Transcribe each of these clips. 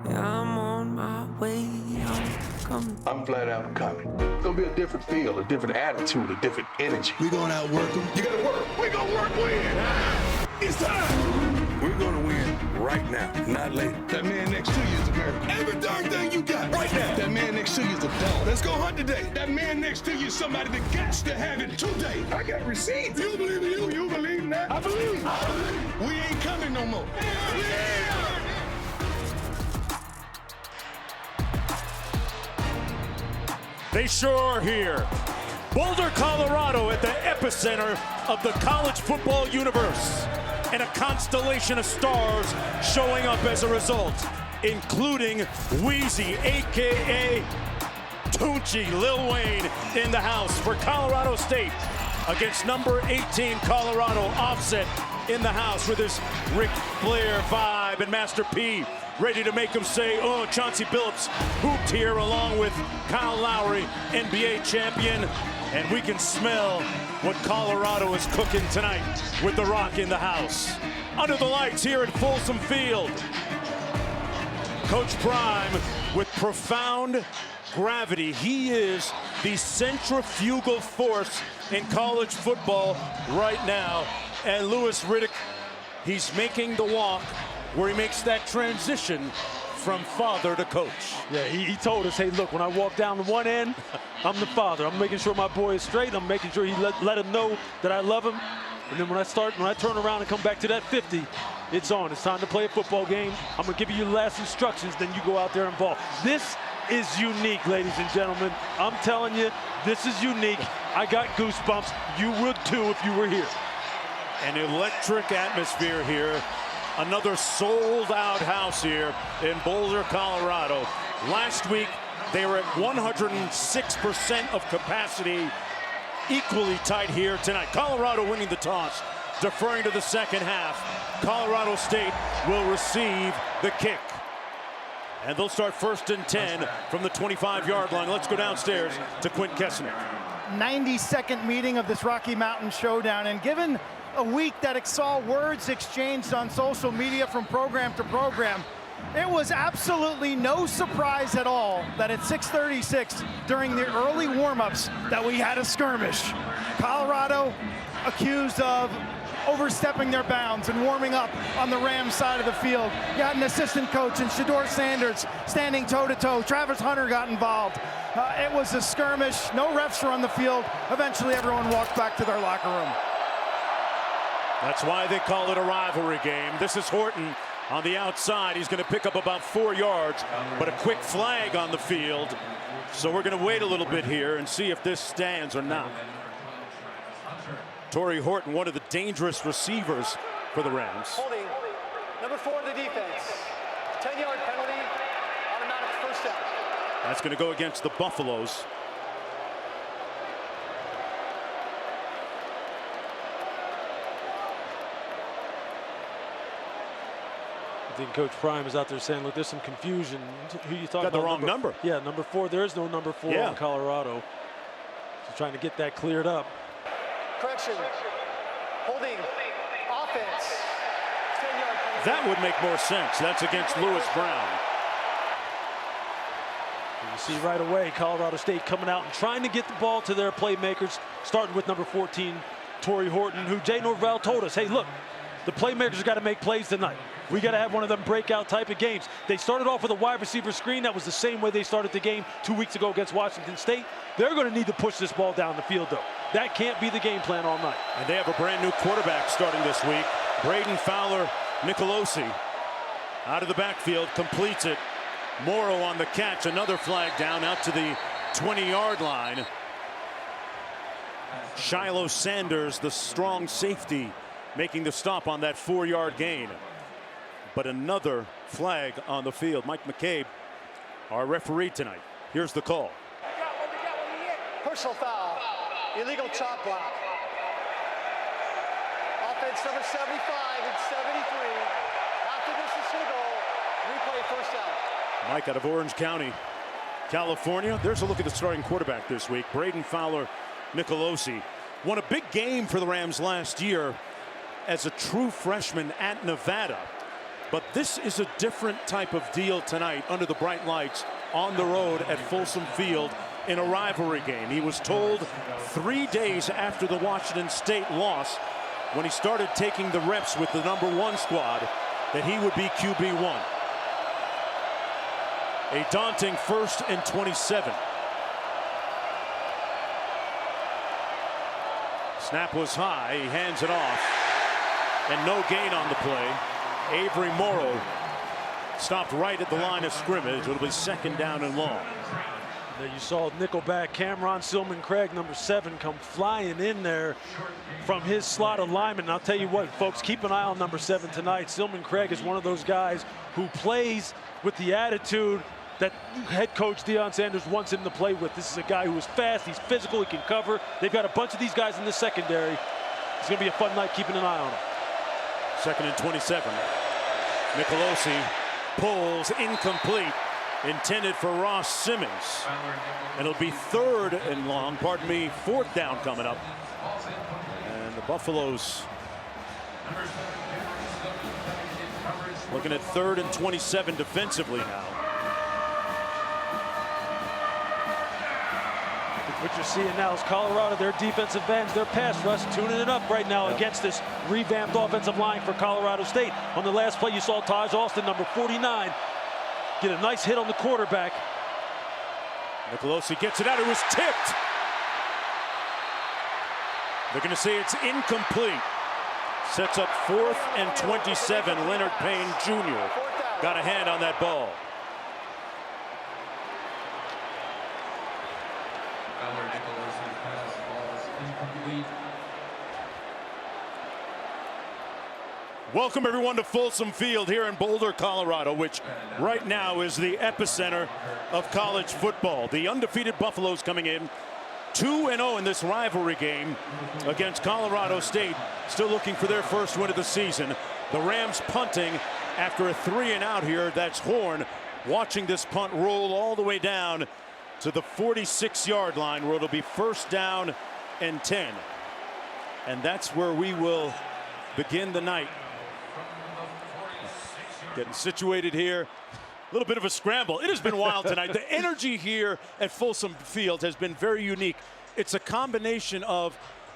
Yeah, I'm on my way. I'm coming. I'm flat out coming. It's gonna be a different feel, a different attitude, a different energy. We're gonna outwork them. You gotta work. We're gonna work win. It's time. We're gonna win right now, not later. That man next to you is a miracle. Every darn thing you got right now. That man next to you is a dog. Let's go hunt today. That man next to you is somebody that got to have it today. I got receipts. You believe in you? You believe in that? I believe. We ain't coming no more. Yeah. They sure are here. Boulder, Colorado at the epicenter of the college football universe. And a constellation of stars showing up as a result, including Wheezy, a.k.a. Tunchi, Lil Wayne, in the house for Colorado State against number 18 Colorado. Offset in the house with his Ric Flair vibe, and Master P ready to make him say, oh. Chauncey Billups hooped here along with Kyle Lowry, NBA champion. And we can smell what Colorado is cooking tonight with The Rock in the house. Under the lights here at Folsom Field, Coach Prime with profound gravity. He is the centrifugal force in college football right now. And Louis Riddick, he's making the walk where he makes that transition from father to coach. Yeah, he told us, hey, look, when I walk down the one end, I'm the father. I'm making sure my boy is straight. I'm making sure he let him know that I love him. And then when I turn around and come back to that 50, it's on. It's time to play a football game. I'm going to give you your last instructions, then you go out there and ball. This is unique, ladies and gentlemen. I'm telling you, this is unique. I got goosebumps. You would too if you were here. An electric atmosphere here. Another sold-out house here in Boulder, Colorado. Last week, they were at 106% of capacity. Equally tight here tonight. Colorado winning the toss, deferring to the second half. Colorado State will receive the kick. And they'll start 1st and 10 from the 25-yard line. Let's go downstairs to Quint Kessner. 92nd meeting of this Rocky Mountain Showdown, and given a week that saw words exchanged on social media from program to program, it was absolutely no surprise at all that at 6:36 during the early warm-ups that we had a skirmish. Colorado accused of overstepping their bounds and warming up on the Rams side of the field. You had an assistant coach in Shedeur Sanders standing toe-to-toe. Travis Hunter got involved. It was a skirmish. No refs were on the field. Eventually, everyone walked back to their locker room. That's why they call it a rivalry game. This is Horton on the outside. He's going to pick up about 4 yards, but a quick flag on the field. So we're going to wait a little bit here and see if this stands or not. Torrey Horton, one of the dangerous receivers for the Rams. Holding, number 4 of the defense. 10-yard penalty, automatic first down. That's going to go against the Buffaloes. I think Coach Prime is out there saying, look, there's some confusion. Who you talking about? Got the wrong number. Yeah, number 4. There is no number 4 in Colorado. So trying to get that cleared up. Correction. Holding. Offense. 10-yard penalty. That would make more sense. That's against Lewis Brown. And you see right away Colorado State coming out and trying to get the ball to their playmakers, starting with number 14, Torrey Horton, who Jay Norvell told us, hey, look, the playmakers got to make plays tonight. We got to have one of them breakout type of games. They started off with a wide receiver screen. That was the same way they started the game 2 weeks ago against Washington State. They're going to need to push this ball down the field, though. That can't be the game plan all night. And they have a brand new quarterback starting this week. Braden Fowler Nicolosi out of the backfield, completes it. Morrow on the catch, another flag down out to the 20-yard line. Shiloh Sanders, the strong safety, making the stop on that 4-yard gain. But another flag on the field. Mike McCabe, our referee tonight. Here's the call. Personal foul. Illegal chop block. Offense number 75 and 73. After this is to the goal. Replay first down. Mike out of Orange County, California. There's a look at the starting quarterback this week. Braden Fowler Nicolosi won a big game for the Rams last year as a true freshman at Nevada. But this is a different type of deal tonight under the bright lights on the road at Folsom Field in a rivalry game. He was told 3 days after the Washington State loss, when he started taking the reps with the #1 squad, that he would be QB1. A daunting 1st and 27. Snap was high, he hands it off, and no gain on the play. Avery Morrow stopped right at the line of scrimmage. It'll be 2nd down and long. There you saw nickelback Cameron Silman-Craig, #7, come flying in there from his slot alignment. And I'll tell you what, folks, keep an eye on #7 tonight. Silman-Craig is one of those guys who plays with the attitude that head coach Deion Sanders wants him to play with. This is a guy who is fast, he's physical, he can cover. They've got a bunch of these guys in the secondary. It's going to be a fun night keeping an eye on him. 2nd and 27. Nicolosi pulls incomplete, intended for Ross Simmons. And it'll be 3rd and long, 4th down coming up. And the Buffaloes looking at 3rd and 27 defensively now. What you're seeing now is Colorado, their defensive ends, their pass rush, tuning it up right now against this revamped offensive line for Colorado State. On the last play, you saw Taj Austin, #49, get a nice hit on the quarterback. Nicolosi gets it out. It was tipped. They're going to say it's incomplete. Sets up 4th and 27. Leonard Payne Jr. got a hand on that ball. Welcome everyone to Folsom Field here in Boulder, Colorado, which right now is the epicenter of college football. The undefeated Buffaloes coming in 2-0 in this rivalry game against Colorado State, still looking for their first win of the season. The Rams punting after a 3-and-out here. That's Horn watching this punt roll all the way down to the 46-yard line, where it'll be 1st down and 10. And that's where we will begin the night. Getting situated here. A little bit of a scramble. It has been wild tonight. The energy here at Folsom Field has been very unique. It's a combination of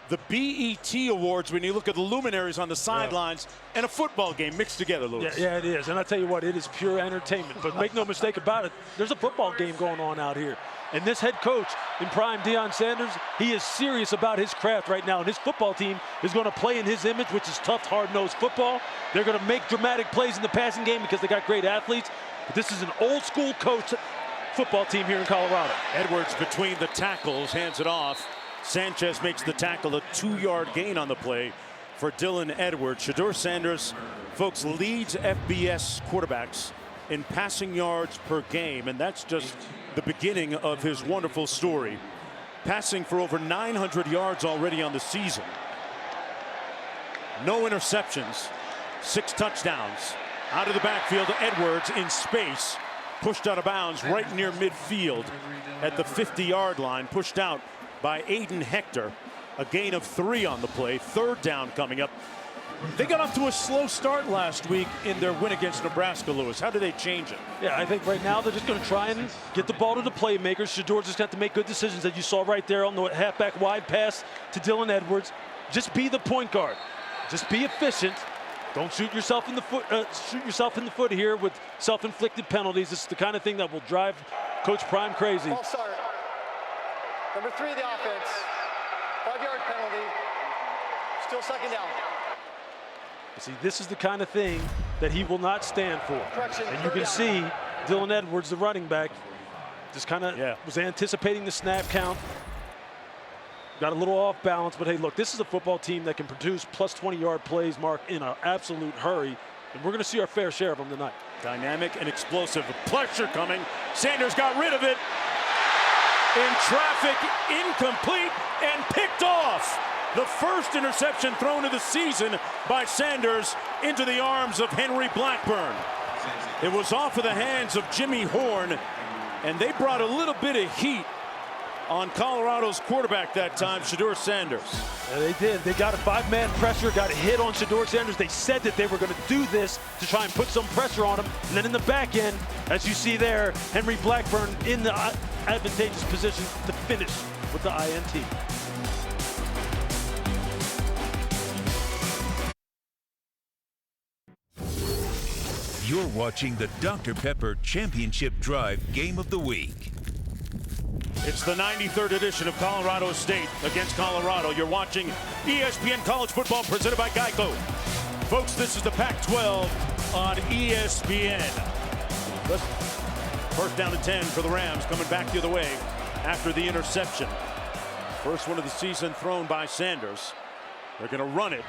the BET Awards, when you look at the luminaries on the sidelines, and a football game mixed together, Louis. Yeah, it is. And I tell you what, it is pure entertainment. But make no mistake about it, there's a football game going on out here. And this head coach in prime, Deion Sanders, he is serious about his craft right now. And his football team is going to play in his image, which is tough, hard-nosed football. They're going to make dramatic plays in the passing game because they got great athletes. But this is an old-school coach football team here in Colorado. Edwards between the tackles, hands it off. Sanchez makes the tackle, a 2-yard gain on the play for Dylan Edwards. Shedeur Sanders, folks, leads FBS quarterbacks in passing yards per game, and that's just the beginning of his wonderful story. Passing for over 900 yards already on the season. No interceptions, 6 touchdowns. Out of the backfield, Edwards in space, pushed out of bounds right near midfield at the 50-yard line, pushed out by Aiden Hector. A gain of 3 on the play. 3rd down coming up. They got off to a slow start last week in their win against Nebraska, Lewis. How do they change it? Yeah, I think right now they're just going to try and get the ball to the playmakers. Shedeur just got to make good decisions, that you saw right there on the halfback wide pass to Dylan Edwards. Just be the point guard. Just be efficient. Don't shoot yourself in the foot. Here with self-inflicted penalties. This is the kind of thing that will drive Coach Prime crazy. Ball start. Number 3 of the offense. 5-yard penalty. Still 2nd down. See, this is the kind of thing that he will not stand for. Correction, and you can see Dylan Edwards, the running back, just kind of was anticipating the snap count. Got a little off balance, but hey, look, this is a football team that can produce plus 20-yard plays, Mark, in an absolute hurry. And we're going to see our fair share of them tonight. Dynamic and explosive. Pressure coming. Sanders got rid of it. In traffic, incomplete, and picked off. The first interception thrown of the season by Sanders into the arms of Henry Blackburn. It was off of the hands of Jimmy Horn, and they brought a little bit of heat on Colorado's quarterback that time, Shedeur Sanders. Yeah, they did. They got a 5-man pressure, got a hit on Shedeur Sanders. They said that they were going to do this to try and put some pressure on him. And then in the back end, as you see there, Henry Blackburn in the advantageous position to finish with the INT. You're watching the Dr. Pepper Championship Drive Game of the Week. It's the 93rd edition of Colorado State against Colorado. You're watching ESPN College Football presented by Geico. Folks, this is the Pac-12 on ESPN. First down and 10 for the Rams, coming back the other way after the interception. First one of the season thrown by Sanders. They're going to run it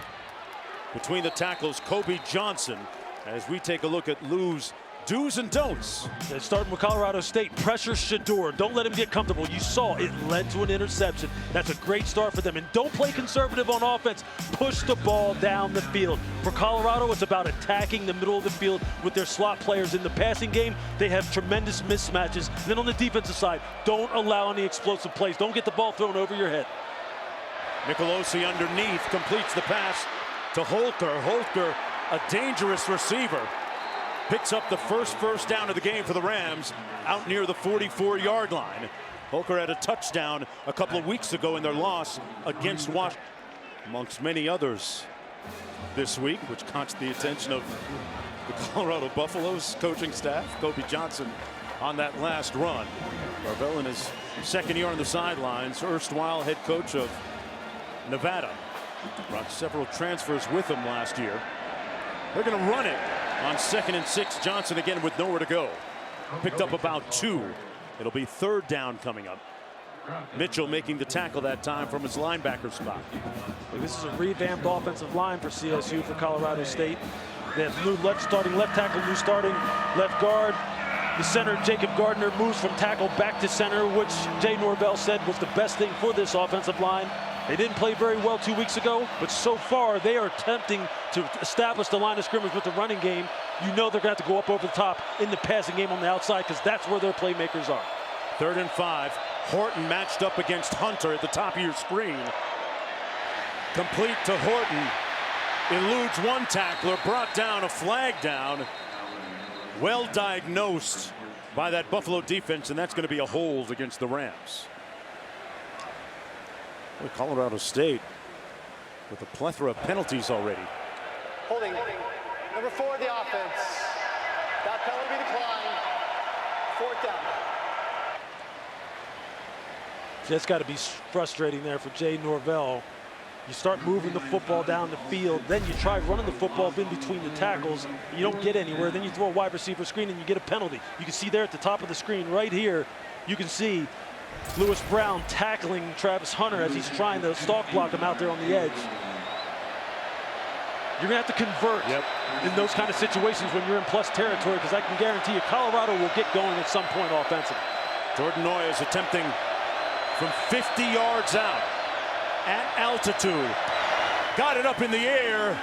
between the tackles, Kobe Johnson, as we take a look at Lou's do's and don'ts. Starting with Colorado State, pressure Shedeur. Don't let him get comfortable. You saw it led to an interception. That's a great start for them. And don't play conservative on offense. Push the ball down the field. For Colorado, it's about attacking the middle of the field with their slot players. In the passing game, they have tremendous mismatches. And then on the defensive side, don't allow any explosive plays. Don't get the ball thrown over your head. Nicolosi underneath completes the pass to Holker. Holker, a dangerous receiver, picks up the first down of the game for the Rams out near the 44-yard line. Holker had a touchdown a couple of weeks ago in their loss against Washington, amongst many others this week, which caught the attention of the Colorado Buffaloes coaching staff. Kobe Johnson on that last run. Marvell in his second year on the sidelines, erstwhile head coach of Nevada. Brought several transfers with him last year. They're going to run it on 2nd and 6. Johnson again with nowhere to go. Picked up about 2. It'll be 3rd down coming up. Mitchell making the tackle that time from his linebacker spot. This is a revamped offensive line for CSU for Colorado State. They have new starting left tackle, new starting left guard. The center, Jacob Gardner, moves from tackle back to center, which Jay Norvell said was the best thing for this offensive line. They didn't play very well 2 weeks ago, but so far they are attempting to establish the line of scrimmage with the running game. You know they're going to have to go up over the top in the passing game on the outside because that's where their playmakers are. 3rd and 5. Horton matched up against Hunter at the top of your screen. Complete to Horton. Eludes one tackler, brought down, a flag down. Well diagnosed by that Buffalo defense, and that's going to be a hold against the Rams. Colorado State with a plethora of penalties already. Holding. Number 4 of the offense. That penalty declined. 4th down. That's got to be frustrating there for Jay Norvell. You start moving the football down the field, then you try running the football in between the tackles. You don't get anywhere. Then you throw a wide receiver screen and you get a penalty. You can see there at the top of the screen right here, you can see Lewis Brown tackling Travis Hunter as he's trying to stalk block him out there on the edge. You're going to have to convert in those kind of situations when you're in plus territory, because I can guarantee you Colorado will get going at some point offensively. Jordan Noy is attempting from 50 yards out at altitude. Got it up in the air.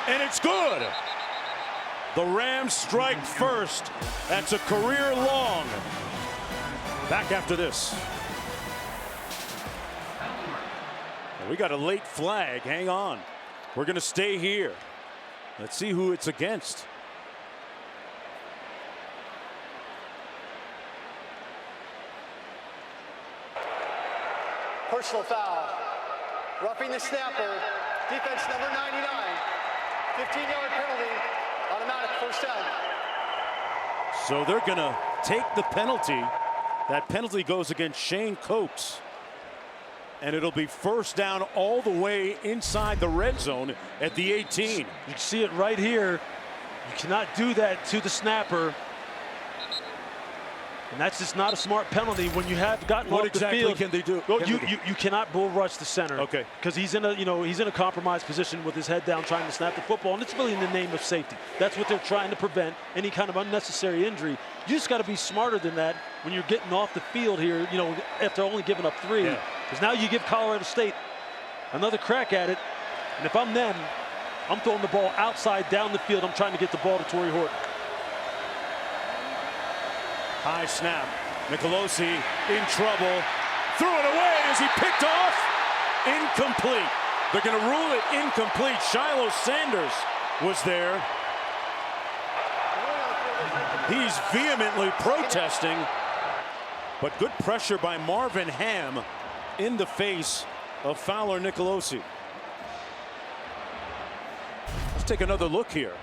And it's good. The Rams strike first. That's a career long. Back after this. We got a late flag. Hang on. We're going to stay here. Let's see who it's against. Personal foul. Roughing the snapper. Defense number 99. 15-yard penalty. Automatic 1st down. So they're going to take the penalty. That penalty goes against Shane Coates. And it'll be 1st down all the way inside the red zone at the 18. You can see it right here. You cannot do that to the snapper. And that's just not a smart penalty when you have gotten off the field. What exactly can they do? Well, you cannot bull rush the center. Okay. Because he's in a compromised position with his head down trying to snap the football, and it's really in the name of safety. That's what they're trying to prevent, any kind of unnecessary injury. You just got to be smarter than that when you're getting off the field here, after only giving up 3. Because now you give Colorado State another crack at it. And if I'm them, I'm throwing the ball outside down the field. I'm trying to get the ball to Torrey Horton. High snap. Nicolosi in trouble. Threw it away as he picked off. Incomplete. They're going to rule it incomplete. Shiloh Sanders was there. He's vehemently protesting. But good pressure by Marvin Ham in the face of Fowler Nicolosi. Let's take another look here.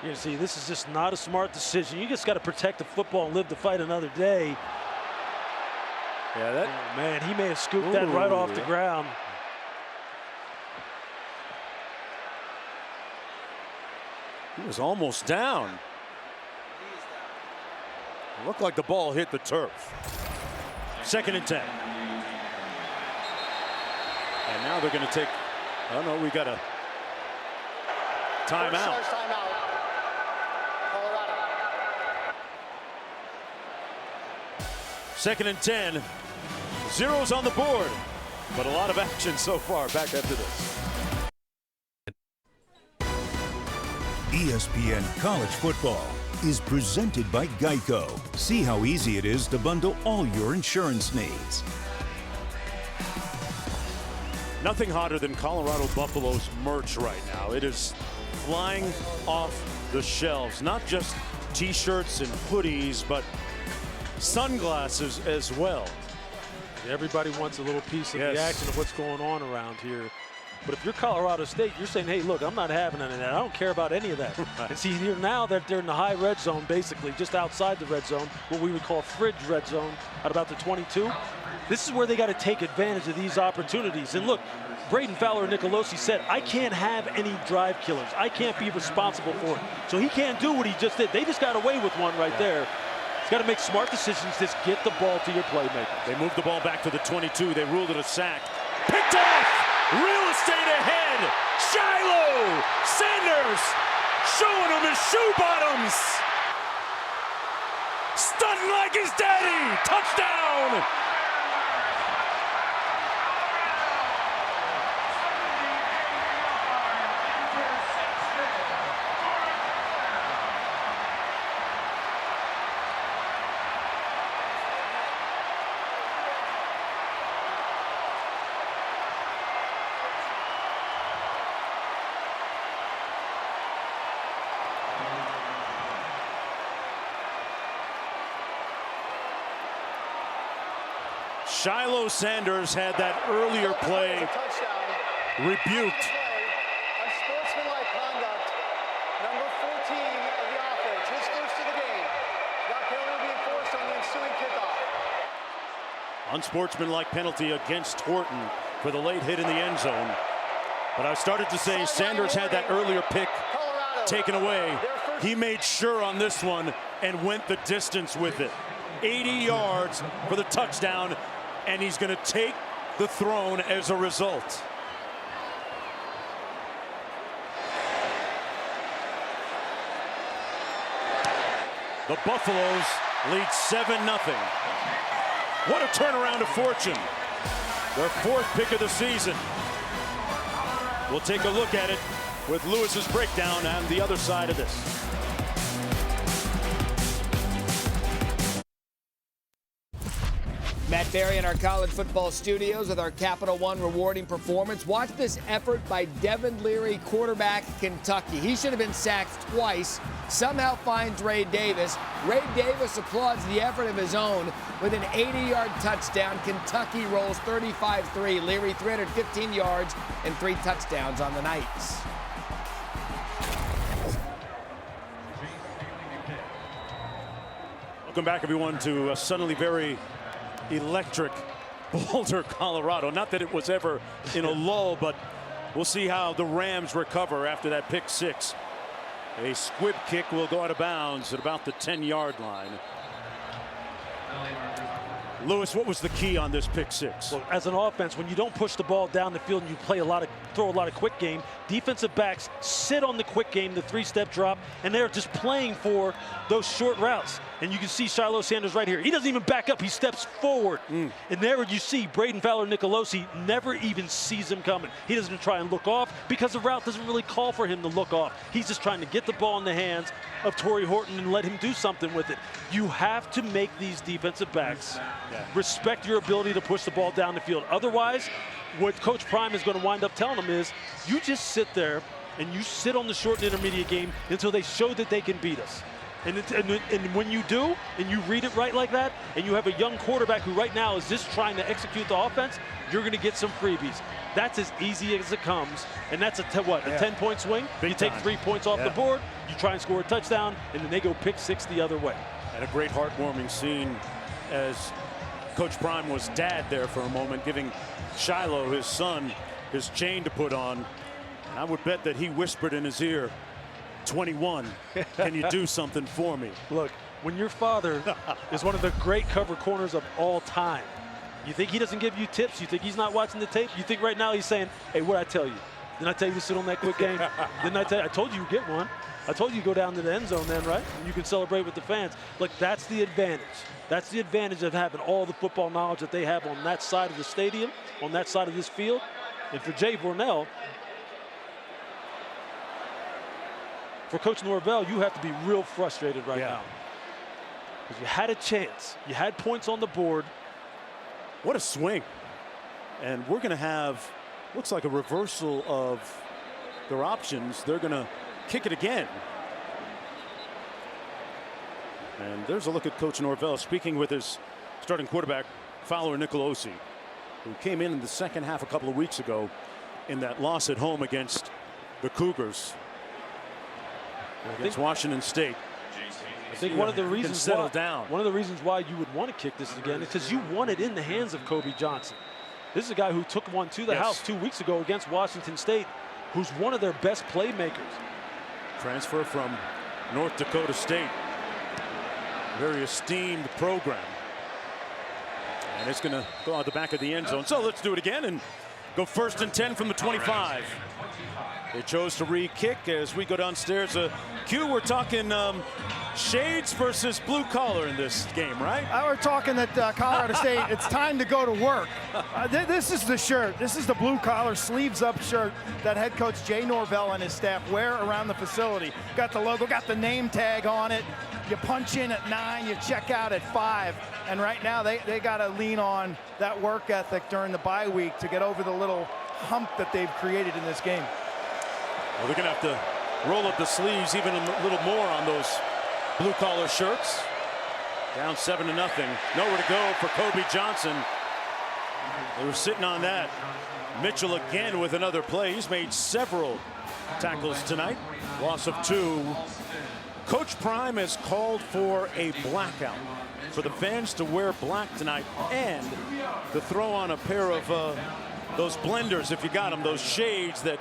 You see, this is just not a smart decision. You just got to protect the football and live to fight another day. Yeah, that. Oh, man, he may have scooped that right off the ground. He was almost down. It looked like the ball hit the turf. 2nd and 10. And now they're going to take. Oh no, we got a timeout. Colorado. 2nd and 10. Zeros on the board, but a lot of action so far. Back after this. ESPN College Football is presented by Geico. See how easy it is to bundle all your insurance needs. Nothing hotter than Colorado Buffalo's merch right now. It is flying off the shelves. Not just t-shirts and hoodies, but sunglasses as well. Everybody wants a little piece of Yes. the action of what's going on around here. But if you're Colorado State, you're saying, hey, look, I'm not having any of that. I don't care about any of that. Right. And see, here now that they're in the high red zone, basically just outside the red zone, what we would call fridge red zone at about the 22. This is where they got to take advantage of these opportunities. And look, Braden Fowler Nicolosi said, I can't have any drive killers. I can't be responsible for it. So he can't do what he just did. They just got away with one right there. He's got to make smart decisions. Just get the ball to your playmakers. They moved the ball back to the 22. They ruled it a sack. Picked off! Real estate ahead! Shiloh Sanders showing him his shoe bottoms! Stunting like his daddy! Touchdown! Shiloh Sanders had that earlier play rebuked. Unsportsmanlike conduct. Number 14 of the offense. His first of the game. That penalty will be enforced on the ensuing kickoff. Unsportsmanlike penalty against Horton for the late hit in the end zone. But I started to say Sanders had that earlier pick taken away. He made sure on this one and went the distance with it. 80 yards for the touchdown, and he's going to take the throne as a result. The Buffaloes lead 7-0. What a turnaround of fortune. Their 4th pick of the season. We'll take a look at it with Lewis's breakdown on the other side of this. Matt Berry in our college football studios with our Capital One rewarding performance. Watch this effort by Devin Leary, quarterback, Kentucky. He should have been sacked twice. Somehow finds Ray Davis. Ray Davis applauds the effort of his own with an 80-yard touchdown. Kentucky rolls 35-3. Leary 315 yards and 3 touchdowns on the Knights. Welcome back, everyone, to suddenly very electric Boulder, Colorado. Not that it was ever in a lull, but we'll see how the Rams recover after that pick 6. A squib kick will go out of bounds at about the 10-yard line. Lewis, what was the key on this pick six? Well, as an offense, when you don't push the ball down the field and you throw a lot of quick game, defensive backs sit on the quick game, the three-step drop, and they're just playing for those short routes. And you can see Shiloh Sanders right here. He doesn't even back up. He steps forward. And there you see Braden Fowler-Nicolosi never even sees him coming. He doesn't try and look off because the route doesn't really call for him to look off. He's just trying to get the ball in the hands of Torrey Horton and let him do something with it. You have to make these defensive backs respect your ability to push the ball down the field. Otherwise, what Coach Prime is going to wind up telling them is, you just sit there and you sit on the short and intermediate game until they show that they can beat us. And when you do, and you read it right like that, and you have a young quarterback who right now is just trying to execute the offense, you're going to get some freebies. That's as easy as it comes, and that's a 10-point swing. Big you take time. 3 points off the board, you try and score a touchdown, and then they go pick six the other way. And a great heartwarming scene as Coach Prime was dad there for a moment, giving Shiloh, his son, his chain to put on. And I would bet that he whispered in his ear, 21, can you do something for me? Look, when your father is one of the great cover corners of all time, you think he doesn't give you tips? You think he's not watching the tape? You think right now he's saying, hey, what'd I tell you? Didn't I tell you to sit on that quick game? Didn't I tell you? I told you get one. I told you to go down to the end zone then, right? And you can celebrate with the fans. Look, that's the advantage. That's the advantage of having all the football knowledge that they have on that side of the stadium, on that side of this field. And for Jay Vornell, for Coach Norvell, you have to be real frustrated right now. Because you had a chance. You had points on the board. What a swing. And we're going to have, looks like a reversal of their options. They're going to kick it again. And there's a look at Coach Norvell speaking with his starting quarterback, Fowler-Nicolosi, who came in the second half a couple of weeks ago in that loss at home against the Cougars. Against Washington State. I think one of the reasons one of the reasons why you would want to kick this again is because you want it in the hands of Kobe Johnson. This is a guy who took one to the house 2 weeks ago against Washington State, who's one of their best playmakers. Transfer from North Dakota State. Very esteemed program. And it's going to go out the back of the end zone. So let's do it again and go 1st and 10 from the 25. They chose to re-kick as we go downstairs. Q, we're talking shades versus blue collar in this game, right? We're talking that Colorado State, it's time to go to work. This is the shirt. This is the blue collar sleeves up shirt that head coach Jay Norvell and his staff wear around the facility. Got the logo, got the name tag on it. You punch in at 9, you check out at 5. And right now they got to lean on that work ethic during the bye week to get over the little hump that they've created in this game. Well, they're going to have to roll up the sleeves even a little more on those blue collar shirts. Down 7-0. Nowhere to go for Kobe Johnson. They were sitting on that. Mitchell again with another play. He's made several tackles tonight. Loss of 2. Coach Prime has called for a blackout for the fans to wear black tonight and to throw on a pair of those blenders, if you got them, those shades that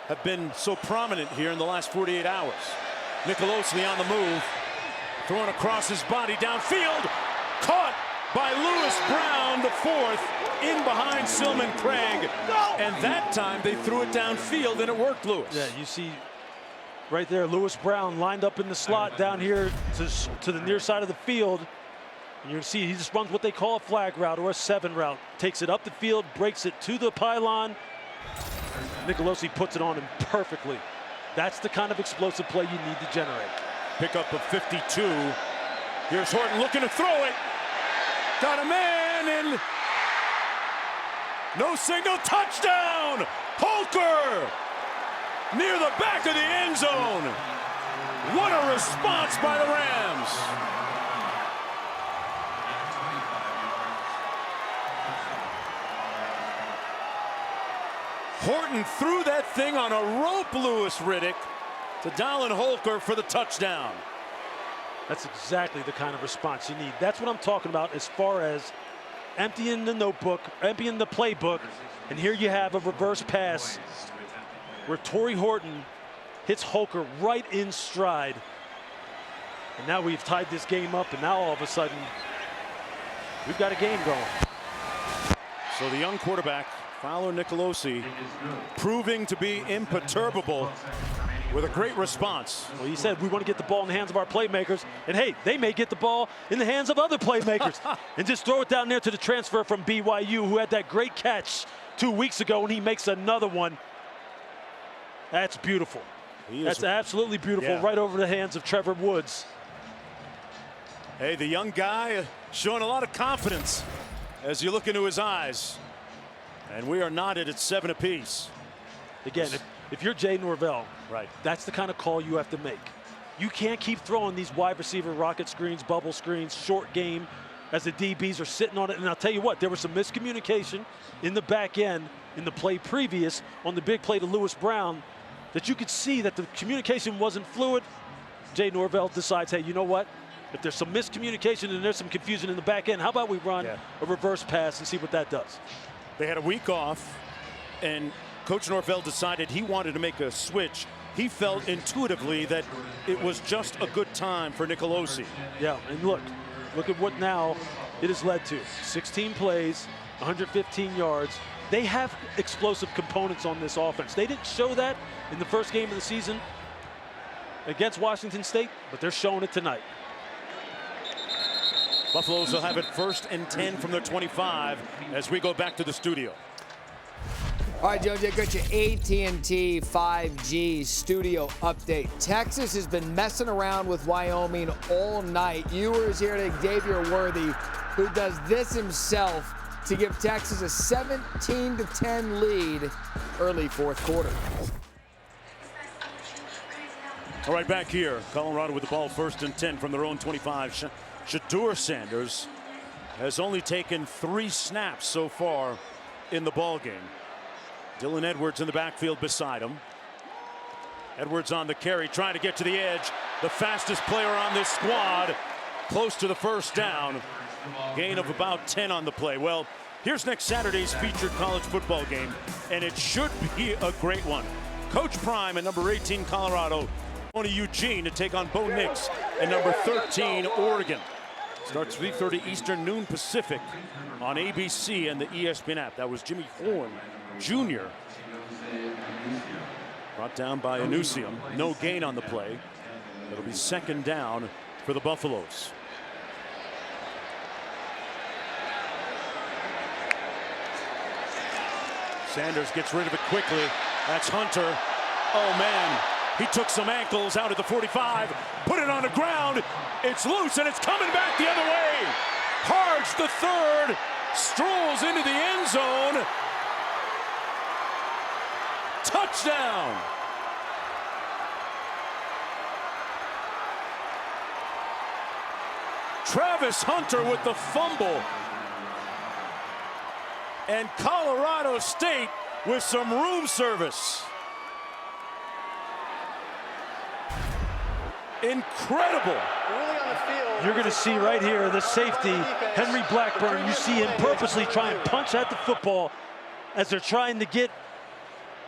have been so prominent here in the last 48 hours. Nicolosi on the move, throwing across his body downfield, caught by Lewis Brown, the 4th, in behind Silman Craig. And that time they threw it downfield and it worked, Lewis. Yeah, you see right there, Lewis Brown lined up in the slot down here to the near side of the field. And you see he just runs what they call a flag route or a 7 route. Takes it up the field, breaks it to the pylon. Nicolosi puts it on him perfectly. That's the kind of explosive play you need to generate. Pickup of 52. Here's Horton looking to throw it. Got a man and no signal. Touchdown! Holker! Near the back of the end zone. What a response by the Rams. Horton threw that thing on a rope, Lewis Riddick, to Dallin Holker for the touchdown. That's exactly the kind of response you need. That's what I'm talking about as far as emptying the notebook, emptying the playbook, and here you have a reverse pass where Torrey Horton hits Holker right in stride. And now we've tied this game up, and now all of a sudden we've got a game going. So the young quarterback, Fowler Nicolosi, proving to be imperturbable with a great response. Well, he said we want to get the ball in the hands of our playmakers, and hey, they may get the ball in the hands of other playmakers and just throw it down there to the transfer from BYU who had that great catch 2 weeks ago, and he makes another one. That's beautiful. That's absolutely beautiful, right over the hands of Trevor Woods. Hey, the young guy showing a lot of confidence as you look into his eyes. And we are knotted at 7 apiece. Again, if you're Jay Norvell, right, that's the kind of call you have to make. You can't keep throwing these wide receiver rocket screens, bubble screens, short game as the DBs are sitting on it. And I'll tell you what, there was some miscommunication in the back end in the play previous on the big play to Lewis Brown that you could see that the communication wasn't fluid. Jay Norvell decides, hey, you know what? If there's some miscommunication and there's some confusion in the back end, how about we run a reverse pass and see what that does? They had a week off, and Coach Norvell decided he wanted to make a switch. He felt intuitively that it was just a good time for Nicolosi. Yeah, and look at what now it has led to. 16 plays, 115 yards. They have explosive components on this offense. They didn't show that in the first game of the season against Washington State, but they're showing it tonight. Buffaloes will have it 1st and 10 from their 25 as we go back to the studio. All right, Jojo, got your AT&T 5G studio update. Texas has been messing around with Wyoming all night. Ewers here to Xavier Worthy, who does this himself to give Texas a 17-10 lead early fourth quarter. All right, back here, Colorado with the ball 1st and 10 from their own 25. Shedeur Sanders has only taken 3 snaps so far in the ball game. Dylan Edwards in the backfield beside him. Edwards on the carry, trying to get to the edge. The fastest player on this squad, close to the first down. Gain of about 10 on the play. Well, here's next Saturday's featured college football game, and it should be a great one. Coach Prime at number 18, Colorado, going to Eugene to take on Bo Nix at number 13, Oregon. Starts 3:30 Eastern, noon Pacific on ABC and the ESPN app. That was Jimmy Horn Jr. Brought down by Anusium. No gain on the play. It'll be 2nd down for the Buffaloes. Sanders gets rid of it quickly. That's Hunter. Oh, man. He took some ankles out at the 45, put it on the ground. It's loose, and it's coming back the other way. Harge, the third, strolls into the end zone. Touchdown. Travis Hunter with the fumble. And Colorado State with some room service. Incredible. You're going to see right here the safety, Henry Blackburn. You see him purposely try and punch at the football as they're trying to get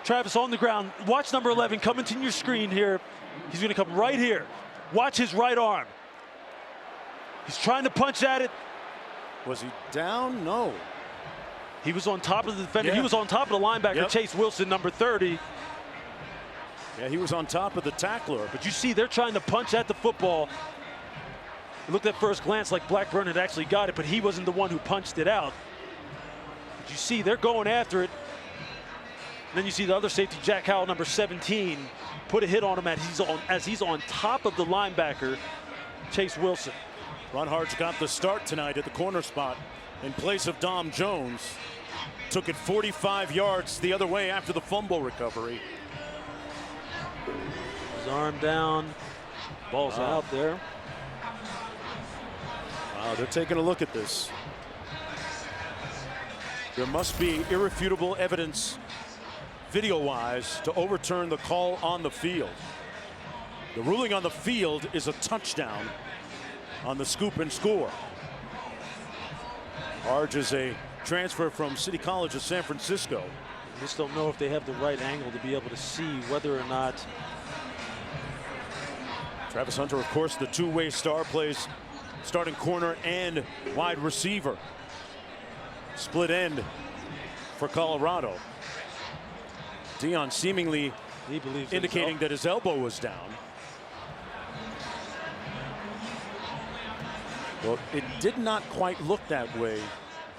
Travis on the ground. Watch number 11 coming to your screen here. He's going to come right here. Watch his right arm. He's trying to punch at it. Was he down? No. He was on top of the defender. He was on top of the linebacker, Chase Wilson, number 30. Yeah, he was on top of the tackler. But you see, they're trying to punch at the football. It looked at first glance like Blackburn had actually got it, but he wasn't the one who punched it out. But you see, they're going after it. And then you see the other safety, Jack Howell, number 17, put a hit on him as he's on top of the linebacker, Chase Wilson. Ron Hart's got the start tonight at the corner spot in place of Dom Jones. Took it 45 yards the other way after the fumble recovery. His arm down, ball's out there. Wow, they're taking a look at this. There must be irrefutable evidence, video-wise, to overturn the call on the field. The ruling on the field is a touchdown on the scoop and score. Harge is a transfer from City College of San Francisco. Just don't know if they have the right angle to be able to see whether or not. Travis Hunter, of course, the two-way star, plays starting corner and wide receiver. Split end for Colorado. Dion seemingly indicating that his elbow was down. Well, it did not quite look that way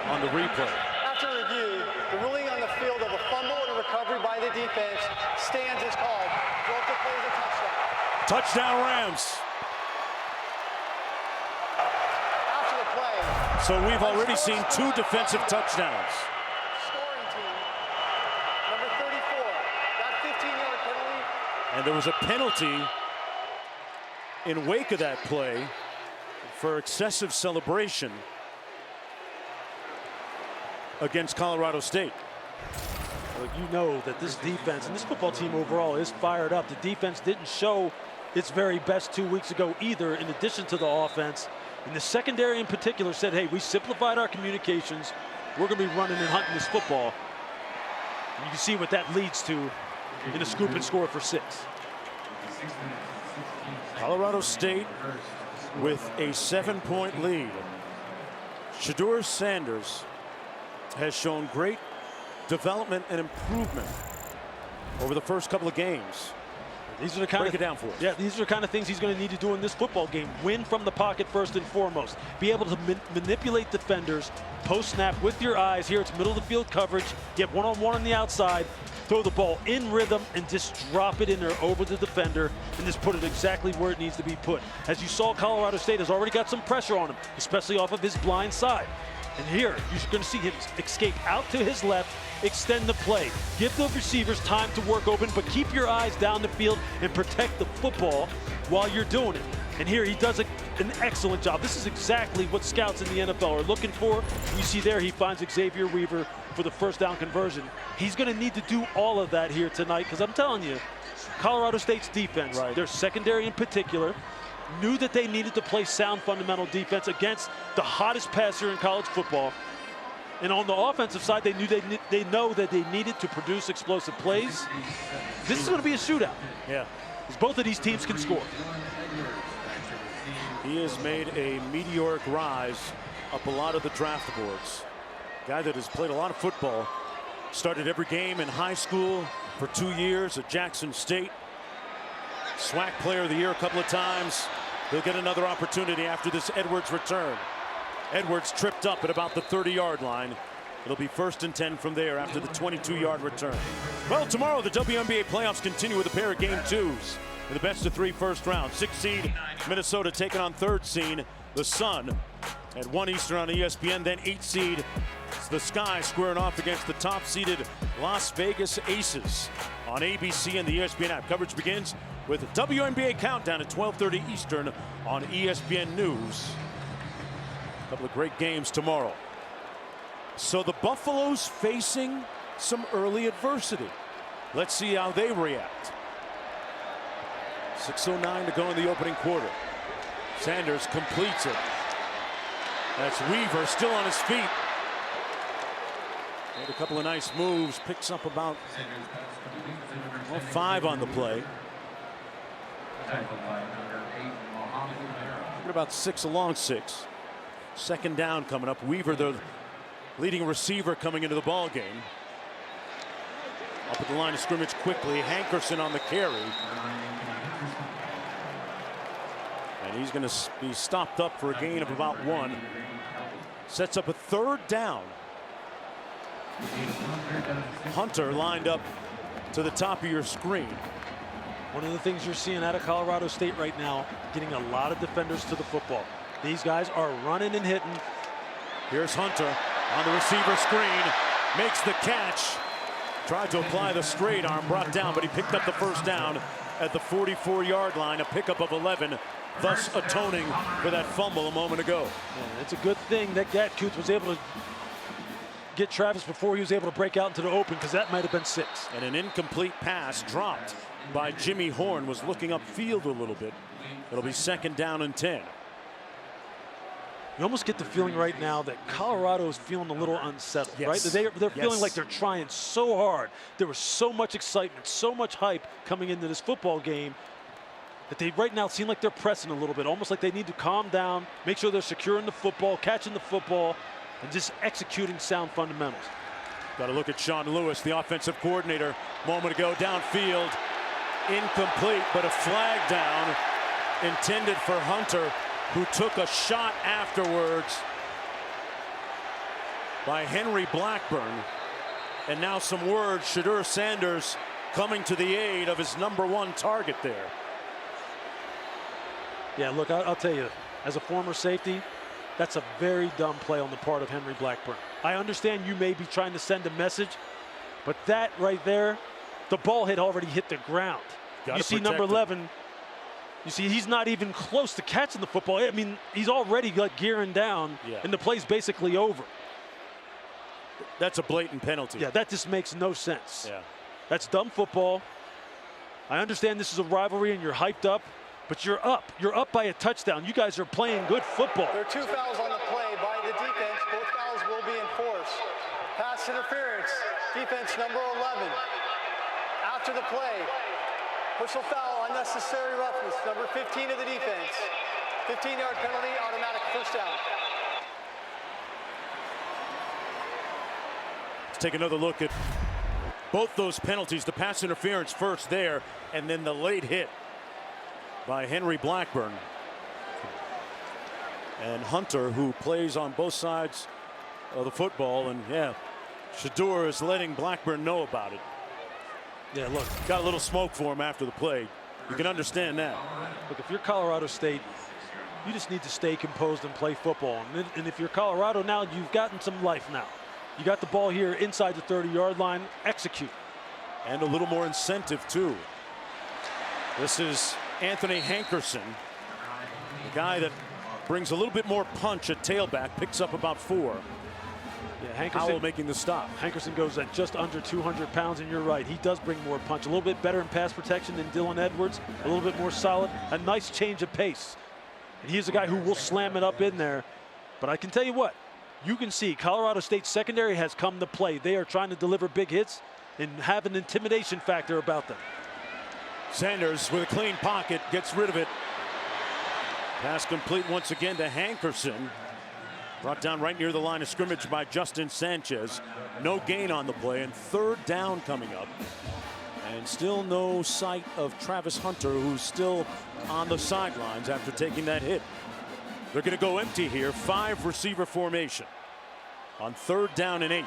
on the replay. After review, the ruling on the field of a fumble and a recovery by the defense stands as called. Jolta plays a touchdown. Touchdown Rams. After the play, So we've already seen 2 defensive touchdowns. scoring team, number 34, that 15-yard penalty. And there was a penalty in wake of that play for excessive celebration against Colorado State. Well, you know that this defense and this football team overall is fired up. The defense didn't show its very best 2 weeks ago either, in addition to the offense. And the secondary in particular said, hey, we simplified our communications. We're going to be running and hunting this football. And you can see what that leads to in a scoop and score for 6. Colorado State with a 7-point lead. Shedeur Sanders has shown great development and improvement over the first couple of games. These are the kind Break it down for us. Yeah, these are the kind of things he's going to need to do in this football game. Win from the pocket first and foremost. Be able to manipulate defenders, post snap with your eyes. Here it's middle of the field coverage. Get one-on-one on the outside. Throw the ball in rhythm and just drop it in there over the defender and just put it exactly where it needs to be put. As you saw, Colorado State has already got some pressure on him, especially off of his blind side. And here, you're going to see him escape out to his left, extend the play. Give the receivers time to work open, but keep your eyes down the field and protect the football while you're doing it. And here he does an excellent job. This is exactly what scouts in the NFL are looking for. You see there, he finds Xavier Weaver for the first down conversion. He's going to need to do all of that here tonight, because I'm telling you, Colorado State's defense, their secondary in particular, knew that they needed to play sound fundamental defense against the hottest passer in college football. And on the offensive side, they know that they needed to produce explosive plays. This is going to be a shootout. Yeah. Because both of these teams can score. He has made a meteoric rise up a lot of the draft boards. Guy that has played a lot of football. Started every game in high school for 2 years at Jackson State. SWAC Player of the Year a couple of times. He'll get another opportunity after this Edwards return. Edwards tripped up at about the 30-yard line. It'll be 1st and 10 from there after the 22-yard return. Well, tomorrow the WNBA playoffs continue with a pair of game 2s. In the best of 3 first round. 6th seed Minnesota taking on 3rd seed the Sun at 1 Eastern on ESPN. Then 8th seed the Sky squaring off against the top-seeded Las Vegas Aces on ABC and the ESPN app. Coverage begins with a WNBA countdown at 12:30 Eastern on ESPN News. A couple of great games tomorrow. So the Buffaloes facing some early adversity. Let's see how they react. 6:09 to go in the opening quarter. Sanders completes it. That's Weaver still on his feet. Made a couple of nice moves. Picks up about 5 on the play. About 6 along 6. 2nd down coming up. Weaver, the leading receiver, coming into the ball game. Up at the line of scrimmage quickly. Hankerson on the carry. And he's going to be stopped up for a gain of about 1. Sets up a 3rd down. Hunter lined up to the top of your screen. One of the things you're seeing out of Colorado State right now, getting a lot of defenders to the football. These guys are running and hitting. Here's Hunter on the receiver screen. Makes the catch. Tried to apply the straight arm, brought down, but he picked up the 1st down at the 44-yard line. A pickup of 11, thus atoning for that fumble a moment ago. Yeah, it's a good thing that Gatkuth was able to get Travis before he was able to break out into the open, because that might have been 6. And an incomplete pass dropped by Jimmy Horn. Was looking upfield a little bit. It'll be 2nd down and 10. You almost get the feeling right now that Colorado is feeling a little unsettled, Yes. right? They're Yes. feeling like they're trying so hard. There was so much excitement, so much hype coming into this football game that they right now seem like they're pressing a little bit, almost like they need to calm down, make sure they're securing the football, catching the football, and just executing sound fundamentals. Got to look at Sean Lewis, the offensive coordinator, moment ago, downfield, incomplete, but a flag down intended for Hunter, who took a shot afterwards by Henry Blackburn. And now some words, Shedeur Sanders coming to the aid of his #1 target there. Yeah, look, I'll tell you, as a former safety, that's a very dumb play on the part of Henry Blackburn. I understand you may be trying to send a message, but that right there, the ball had already hit the ground. You see number 11, you see he's not even close to catching the football. I mean, he's already like gearing down, and the play's basically over. That's a blatant penalty. Yeah, that just makes no sense. Yeah. That's dumb football. I understand this is a rivalry and you're hyped up, but you're up. You're up by a touchdown. You guys are playing good football. There are 2 fouls on the play by the defense. Both fouls will be enforced. Pass interference, defense number 11. After the play, personal foul, unnecessary roughness, number 15 of the defense. 15-yard penalty, automatic first down. Let's take another look at both those penalties. The pass interference first there, and then the late hit by Henry Blackburn. And Hunter, who plays on both sides of the football, and yeah, Shedeur is letting Blackburn know about it. Yeah, look, got a little smoke for him after the play. You can understand that. Look, if you're Colorado State, you just need to stay composed and play football. And if you're Colorado now, you've gotten some life now. You got the ball here inside the 30-yard line, execute. And a little more incentive, too. This is Anthony Hankerson, the guy that brings a little bit more punch at tailback, picks up about 4. Yeah, Howell making the stop. Hankerson goes at just under 200 pounds, and you're right, he does bring more punch. A little bit better in pass protection than Dylan Edwards, a little bit more solid, a nice change of pace. And he's a guy who will slam it up in there. But I can tell you what, you can see Colorado State's secondary has come to play. They are trying to deliver big hits and have an intimidation factor about them. Sanders with a clean pocket, gets rid of it. Pass complete once again to Hankerson. Brought down right near the line of scrimmage by Justin Sanchez. No gain on the play, and 3rd down coming up. And still no sight of Travis Hunter, who's still on the sidelines after taking that hit. They're going to go empty here. 5 receiver formation on 3rd down and 8.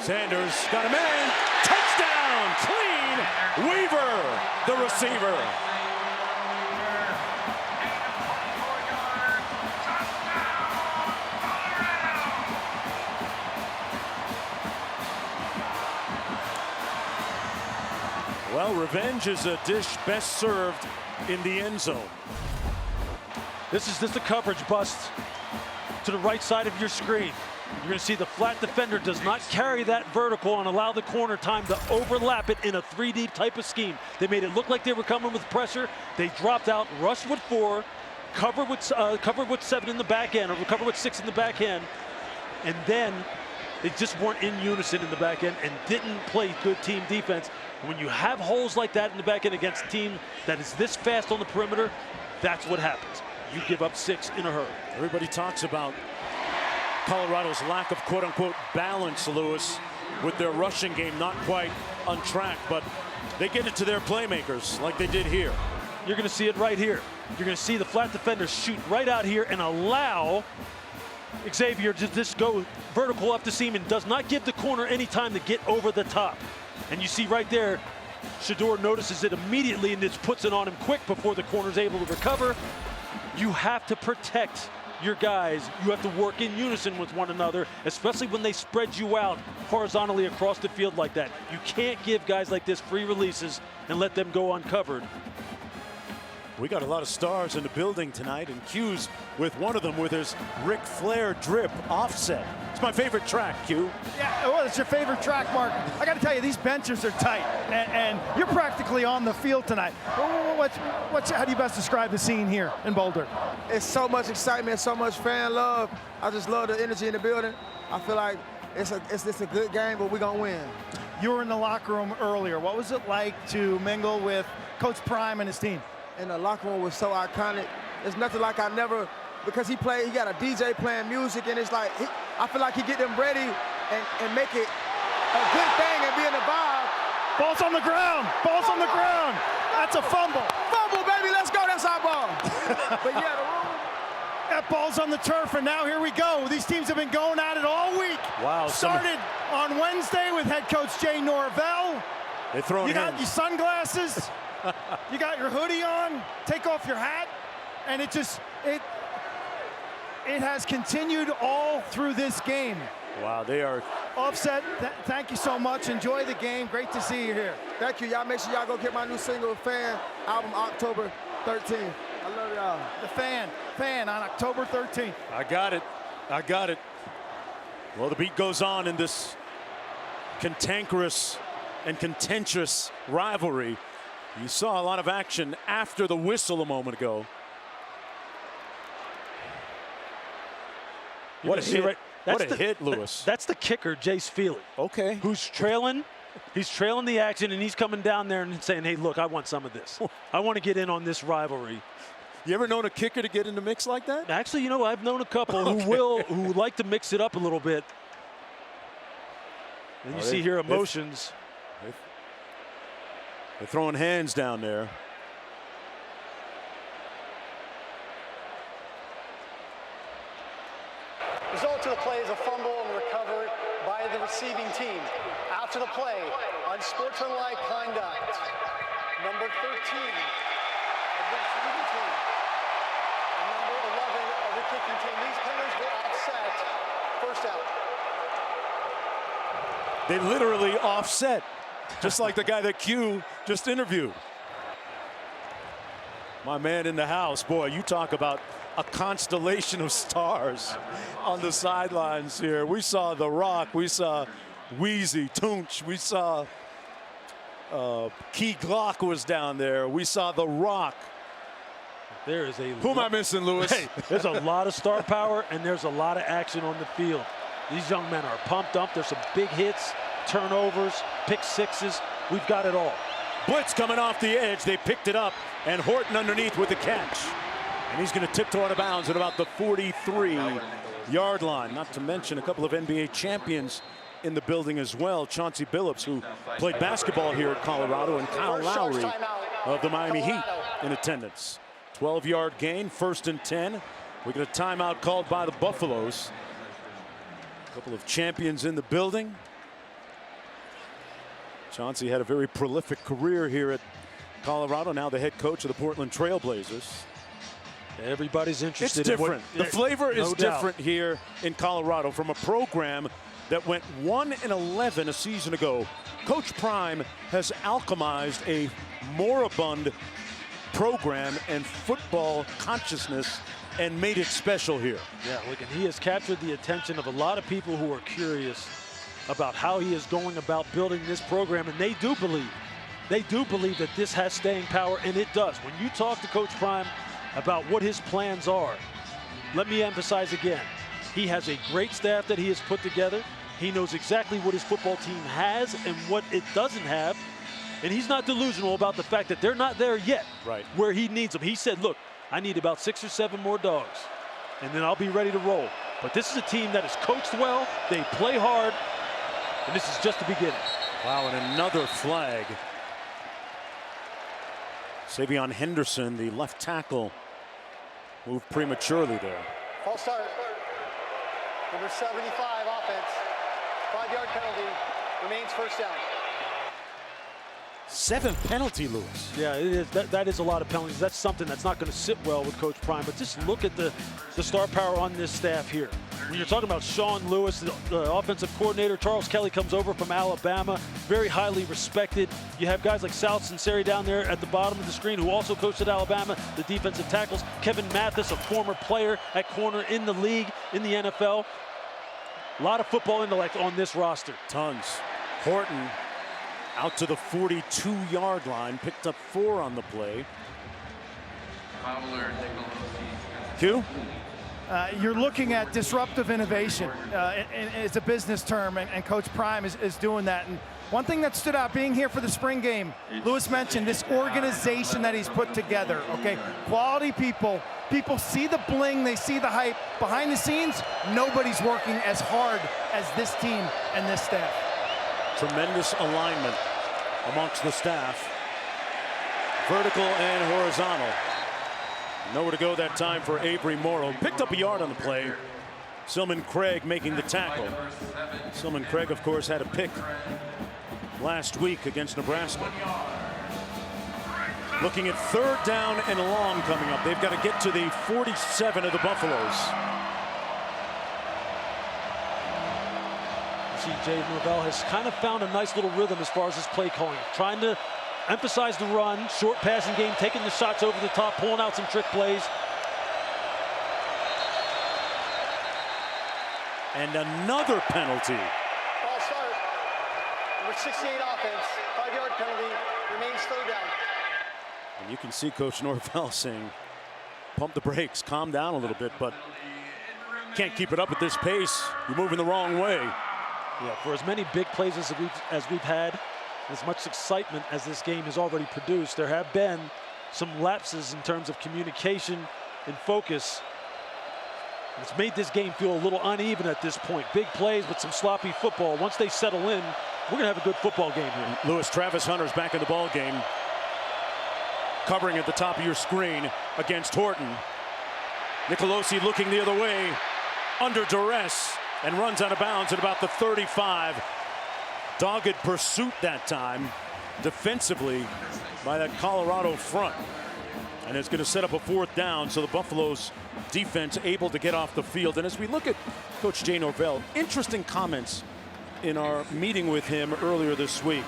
Sanders got a man. Touchdown! Clean! Weaver, the receiver. Well, revenge is a dish best served in the end zone. This is just a coverage bust to the right side of your screen. You're going to see the flat defender does not carry that vertical and allow the corner time to overlap it in a 3-deep type of scheme. They made it look like they were coming with pressure. They dropped out, rushed with 4, covered with 7 in the back end, or covered with 6 in the back end, and then they just weren't in unison in the back end and didn't play good team defense. When you have holes like that in the back end against a team that is this fast on the perimeter, that's what happens. You give up 6 in a hurry. Everybody talks about Colorado's lack of quote-unquote balance, Lewis, with their rushing game not quite on track, but they get it to their playmakers like they did here. You're going to see it right here. You're going to see the flat defenders shoot right out here and allow Xavier to just go vertical up the seam and does not give the corner any time to get over the top. And you see right there, Shedeur notices it immediately and just puts it on him quick before the corner's able to recover. You have to protect your guys. You have to work in unison with one another, especially when they spread you out horizontally across the field like that. You can't give guys like this free releases and let them go uncovered. We got a lot of stars in the building tonight, and Q's with one of them with his Ric Flair drip offset. It's my favorite track, Q. Yeah, well, it's your favorite track, Mark. I got to tell you, these benches are tight, and you're practically on the field tonight. How do you best describe the scene here in Boulder? It's so much excitement, so much fan love. I just love the energy in the building. I feel like it's a good game, but we're gonna win. You were in the locker room earlier. What was it like to mingle with Coach Prime and his team? And the locker room was so iconic. It's nothing like because he got a DJ playing music, and it's like, I feel like he get them ready and make it a good thing and be in the vibe. Ball's on the ground, ball's on the ground. That's a fumble. Fumble, baby, let's go, that's our ball. But yeah, the room. That ball's on the turf, and now here we go. These teams have been going at it all week. Wow. Started on Wednesday with head coach Jay Norvell. They're throwing You got your sunglasses. You got your hoodie on. Take off your hat, and it has continued all through this game. Wow, they are. Offset, thank you so much. Enjoy the game. Great to see you here. Thank you. Y'all make sure y'all go get my new single, Fan, album October 13th. I love y'all. The Fan on October 13th. I got it. Well, the beat goes on in this cantankerous and contentious rivalry. You saw a lot of action after the whistle a moment ago. What a hit. What a hit, Lewis. That's the kicker, Jace Feely. Okay. Who's trailing. He's trailing the action, and he's coming down there and saying, hey, look, I want some of this. I want to get in on this rivalry. You ever known a kicker to get in the mix like that? Actually, you know, I've known a couple who like to mix it up a little bit. And you see here emotions. They're throwing hands down there. Result of the play is a fumble and recovery by the receiving team. After the play, unsportsmanlike conduct. Number 13 of the receiving team. And number 11 of the kicking team. These penalties were offset. First out. They literally offset, just like the guy that Q just interviewed. My man in the house, boy, you talk about a constellation of stars on the sidelines here. We saw The Rock, we saw Wheezy, Tunch, we saw Key Glock was down there. We saw The Rock. There is a. Who am I missing, Lewis? Hey, there's a lot of star power, and there's a lot of action on the field. These young men are pumped up. There's some big hits, turnovers, pick sixes. We've got it all. Blitz coming off the edge. They picked it up, and Horton underneath with the catch. And he's going to tiptoe out of bounds at about the 43-yard line. Not to mention a couple of NBA champions in the building as well. Chauncey Billups, who played basketball here at Colorado, and Kyle Lowry of the Miami Heat in attendance. 12-yard gain, 1st and 10. We got a timeout called by the Buffaloes. A couple of champions in the building. Chauncey had a very prolific career here at Colorado, now the head coach of the Portland Trail Blazers. Everybody's interested. It's different. The flavor is different here in Colorado from a program that went 1-11 a season ago. Coach Prime has alchemized a moribund program and football consciousness and made it special here. Yeah, look, and he has captured the attention of a lot of people who are curious about how he is going about building this program, and they do believe that this has staying power, and it does. When you talk to Coach Prime about what his plans are, let me emphasize again, he has a great staff that he has put together. He knows exactly what his football team has and what it doesn't have, and he's not delusional about the fact that they're not there yet, right, where he needs them. He said, look, I need about 6 or 7 more dogs, and then I'll be ready to roll. But this is a team that is coached well, they play hard, and this is just the beginning. Wow, and another flag. Savion Henderson, the left tackle, moved prematurely there. False start. Number 75, offense. 5-yard penalty. Remains first down. 7th penalty, Lewis. Yeah, it is. That is a lot of penalties. That's something that's not going to sit well with Coach Prime. But just look at the star power on this staff here. When you're talking about Sean Lewis, the offensive coordinator, Charles Kelly comes over from Alabama, very highly respected. You have guys like Sal Sinceri down there at the bottom of the screen who also coached at Alabama, the defensive tackles. Kevin Mathis, a former player at corner in the league, in the NFL. A lot of football intellect on this roster. Tons. Horton out to the 42-yard line, picked up 4 on the play. Q? You're looking at disruptive innovation. It's a business term, and Coach Prime is doing that. And one thing that stood out being here for the spring game, Lewis mentioned this organization that he's put together, okay? Quality people. People see the bling, they see the hype. Behind the scenes, nobody's working as hard as this team and this staff. Tremendous alignment amongst the staff. Vertical and horizontal. Nowhere to go that time for Avery Morrow. Picked up a yard on the play. Silman Craig making the tackle. Silman Craig, of course, had a pick last week against Nebraska. Looking at 3rd down and long coming up. They've got to get to the 47 of the Buffaloes. See, Jay Norvell has kind of found a nice little rhythm as far as his play calling. Trying to emphasize the run, short passing game, taking the shots over the top, pulling out some trick plays. And another penalty. Ball start. Number 68 offense. 5-yard penalty. Remains 3rd down. And you can see Coach Norvell saying, pump the brakes, calm down a little bit, but can't keep it up at this pace. You're moving the wrong way. Yeah, for as many big plays as we've had, as much excitement as this game has already produced, there have been some lapses in terms of communication and focus. It's made this game feel a little uneven at this point. Big plays with some sloppy football. Once they settle in, we're going to have a good football game here. Lewis, Travis Hunter's back in the ball game. Covering at the top of your screen against Horton. Nicolosi looking the other way, under duress, and runs out of bounds at about the 35. Dogged pursuit that time, defensively, by that Colorado front. And it's going to set up a 4th down, so the Buffaloes defense able to get off the field. And as we look at Coach Jay Norvell, interesting comments in our meeting with him earlier this week.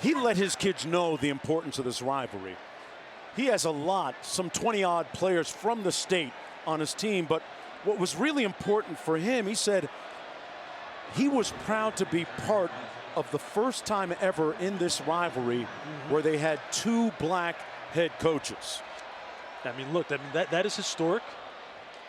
He let his kids know the importance of this rivalry. He has some 20-odd players from the state on his team, but what was really important for him, he said he was proud to be part of the first time ever in this rivalry where they had 2 black head coaches. I mean, look, that is historic.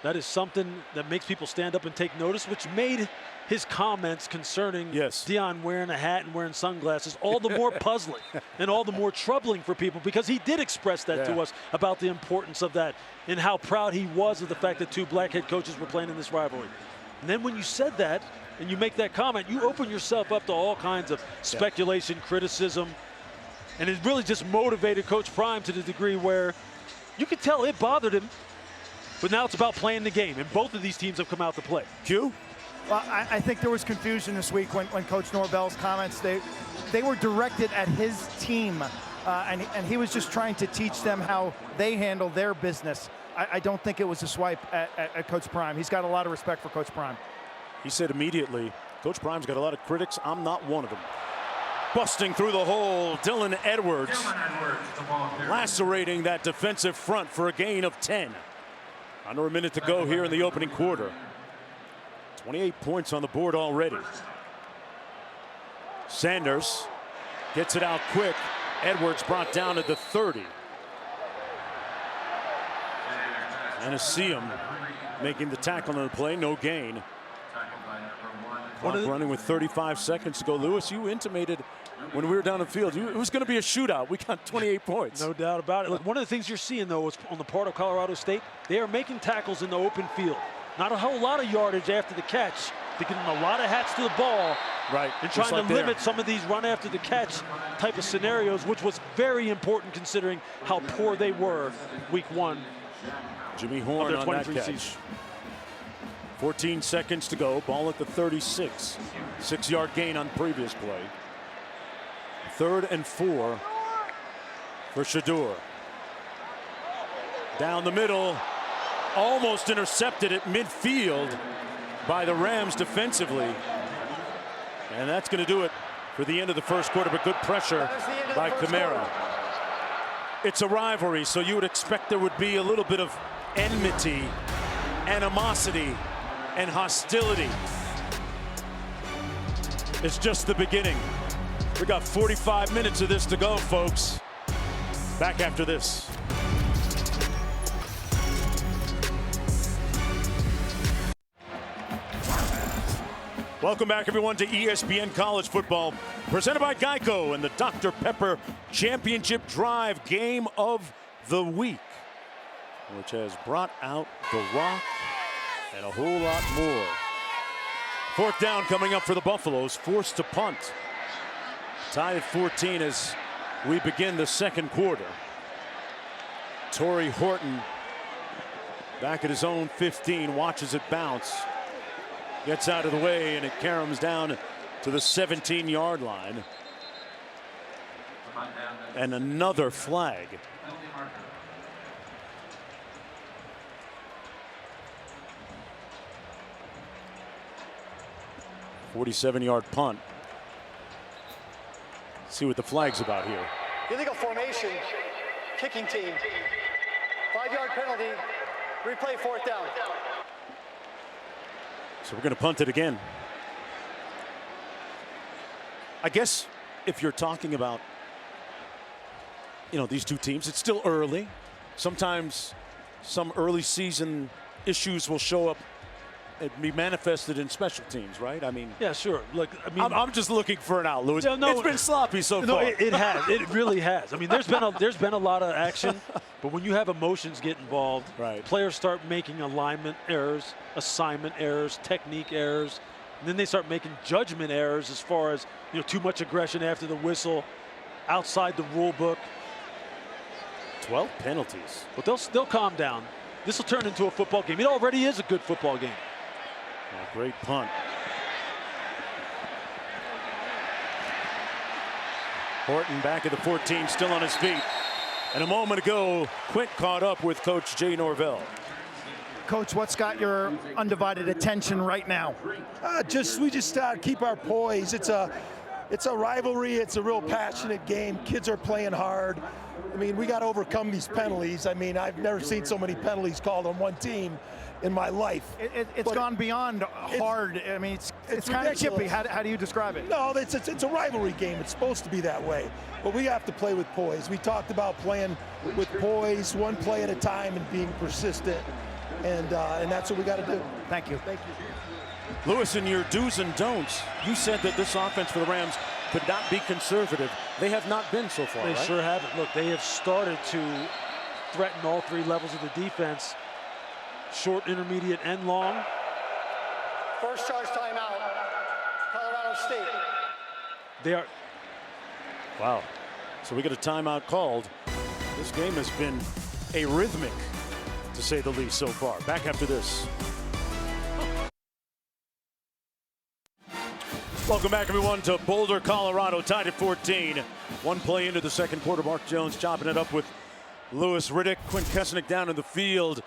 That is something that makes people stand up and take notice, which made his comments concerning Deion wearing a hat and wearing sunglasses all the more puzzling and all the more troubling for people, because he did express that to us about the importance of that and how proud he was of the fact that 2 black head coaches were playing in this rivalry. And then when you said that and you make that comment, you open yourself up to all kinds of speculation, criticism, and it really just motivated Coach Prime to the degree where you could tell it bothered him, but now it's about playing the game, and both of these teams have come out to play. Q? Well, I think there was confusion this week when Coach Norvell's comments, they were directed at his team, and he was just trying to teach them how they handle their business. I don't think it was a swipe at Coach Prime. He's got a lot of respect for Coach Prime. He said immediately, Coach Prime's got a lot of critics. I'm not one of them. Busting through the hole, Dylan Edwards lacerating that defensive front for a gain of 10. Under a minute to go here in the opening quarter. 28 points on the board already. Sanders gets it out quick. Edwards brought down at the 30. Anaseum making the tackle on the play, no gain. Clock running with 35 seconds to go. Lewis, you intimated when we were down the field, it was going to be a shootout. We got 28 points. No doubt about it. Look, one of the things you're seeing, though, is on the part of Colorado State, they are making tackles in the open field. Not a whole lot of yardage after the catch. They're getting a lot of hats to the ball. Right. And trying to limit some of these run after the catch type of scenarios, which was very important considering how poor they were week 1. Jimmy Horn on that catch. Season. 14 seconds to go. Ball at the 36. 6-yard gain on previous play. 3rd and 4 for Shedeur. Down the middle. almost intercepted at midfield by the Rams defensively. And that's going to do it for the end of the first quarter, but good pressure by Kamara. It's a rivalry, so you would expect there would be a little bit of enmity, animosity, and hostility. It's just the beginning. We got 45 minutes of this to go, folks. Back after this. Welcome back, everyone, to ESPN College Football, presented by Geico and the Dr. Pepper Championship Drive Game of the Week, which has brought out The Rock and a whole lot more. Fourth down coming up for the Buffaloes, forced to punt. Tied at 14 as we begin the second quarter. Torrey Horton back at his own 15, watches it bounce. Gets out of the way, and it caroms down to the 17-yard line. And another flag. "47-yard punt." See what the flag's about here. Illegal formation, kicking team. 5-yard penalty, replay fourth down. So we're going to punt it again. I guess if you're talking about, these two teams, it's still early. Sometimes some early season issues will show up and be manifested in special teams, right? I mean, yeah, sure. Look, I mean, I'm just looking for an out, Louis. No, it's been sloppy so far. No, it has. It really has. I mean, there's been a lot of action, but when you have emotions get involved, right, players start making alignment errors, assignment errors, technique errors, and then they start making judgment errors as far as too much aggression after the whistle, outside the rule book. 12 penalties. But they'll calm down. This will turn into a football game. It already is a good football game. A great punt. Horton back at the 14, still on his feet. And a moment ago, Quint caught up with Coach Jay Norvell. Coach, what's got your undivided attention right now? We just keep our poise. It's a rivalry. It's a real passionate game. Kids are playing hard. I mean, we got to overcome these penalties. I mean, I've never seen so many penalties called on one team in my life. It's gone beyond hard. I mean, it's kind of chippy. How do you describe it? No, it's a rivalry game. It's supposed to be that way. But we have to play with poise. We talked about playing with poise, one play at a time, and being persistent. And that's what we got to do. Thank you. Thank you. Lewis, in your do's and don'ts, you said that this offense for the Rams could not be conservative. They have not been so far, They right? sure haven't. Look, they have started to threaten all three levels of the defense. Short, intermediate, and long. First charge timeout, Colorado State. They are. Wow. So we get a timeout called. This game has been arrhythmic, to say the least, so far. Back after this. Welcome back, everyone, to Boulder, Colorado, tied at 14. One play into the second quarter. Mark Jones chopping it up with Louis Riddick. Quint Kesnick down in the field.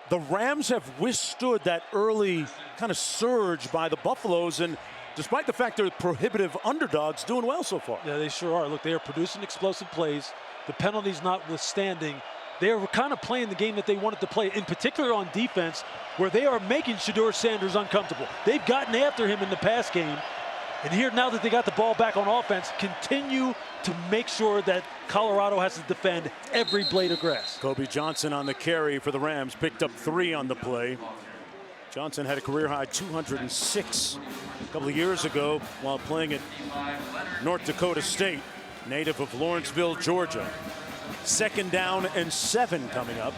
The Rams have withstood that early kind of surge by the Buffaloes, and despite the fact they're prohibitive underdogs, doing well so far. Yeah, they sure are. Look, they are producing explosive plays. The penalties notwithstanding, they are kind of playing the game that they wanted to play, in particular on defense, where they are making Shedeur Sanders uncomfortable. They've gotten after him in the pass game, and here, now that they got the ball back on offense, continue to make sure that Colorado has to defend every blade of grass. Kobe Johnson on the carry for the Rams, picked up 3 on the play. Johnson had a career-high 206 a couple of years ago while playing at North Dakota State, native of Lawrenceville, Georgia. Second down and 7 coming up.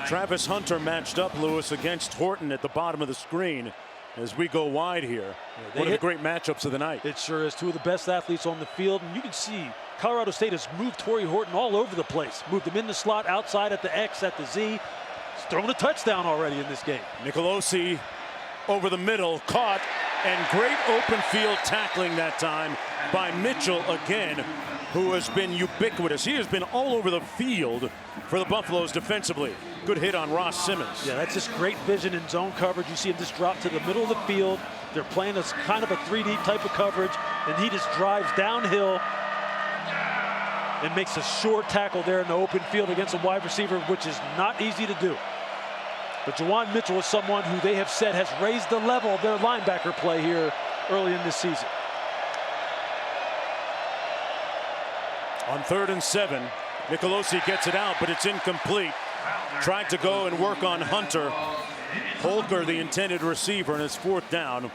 Travis Hunter matched up, Lewis, against Horton at the bottom of the screen as we go wide here. One of the great matchups of the night. It sure is. Two of the best athletes on the field, and you can see Colorado State has moved Torrey Horton all over the place. Moved him in the slot, outside at the X, at the Z. He's thrown a touchdown already in this game. Nicolosi over the middle, caught, and great open field tackling that time by Mitchell again, who has been ubiquitous. He has been all over the field for the Buffaloes defensively. Good hit on Ross Simmons. Yeah, that's just great vision in zone coverage. You see him just drop to the middle of the field. They're playing this kind of a 3D type of coverage, and he just drives downhill and makes a short tackle there in the open field against a wide receiver, which is not easy to do. But Juwan Mitchell is someone who they have said has raised the level of their linebacker play here early in this season. On 3rd and 7, Nicolosi gets it out, but it's incomplete. Tried to go and work on Hunter. Holker, the intended receiver, and it's 4th down.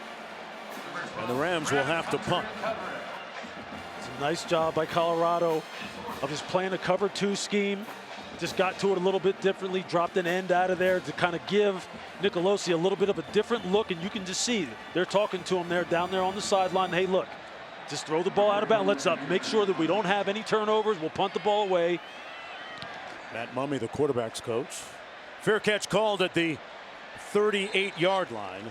And the Rams will have to punt. It's a nice job by Colorado of just playing a cover 2 scheme. Just got to it a little bit differently, dropped an end out of there to kind of give Nicolosi a little bit of a different look, and you can just see they're talking to him there down there on the sideline. Hey, look, just throw the ball out of bounds. Let's make sure that we don't have any turnovers. We'll punt the ball away. Matt Mumme, the quarterback's coach. Fair catch called at the 38-yard line.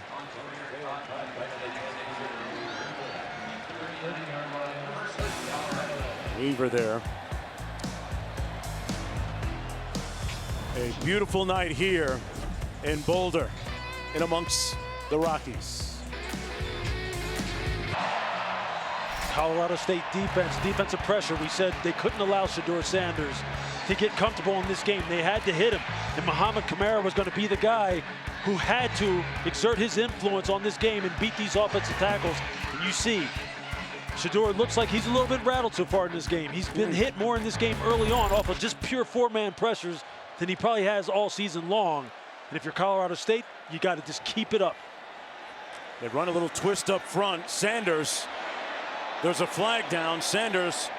Weaver there. A beautiful night here in Boulder, in amongst the Rockies. Colorado State defense, defensive pressure. We said they couldn't allow Shedeur Sanders to get comfortable in this game. They had to hit him. And Muhammad Kamara was going to be the guy who had to exert his influence on this game and beat these offensive tackles. And you see, Shedeur looks like he's a little bit rattled so far in this game. He's been hit more in this game early on off of just pure 4-man pressures than he probably has all season long. And if you're Colorado State, you got to just keep it up. They run a little twist up front. Sanders, there's a flag down. Sanders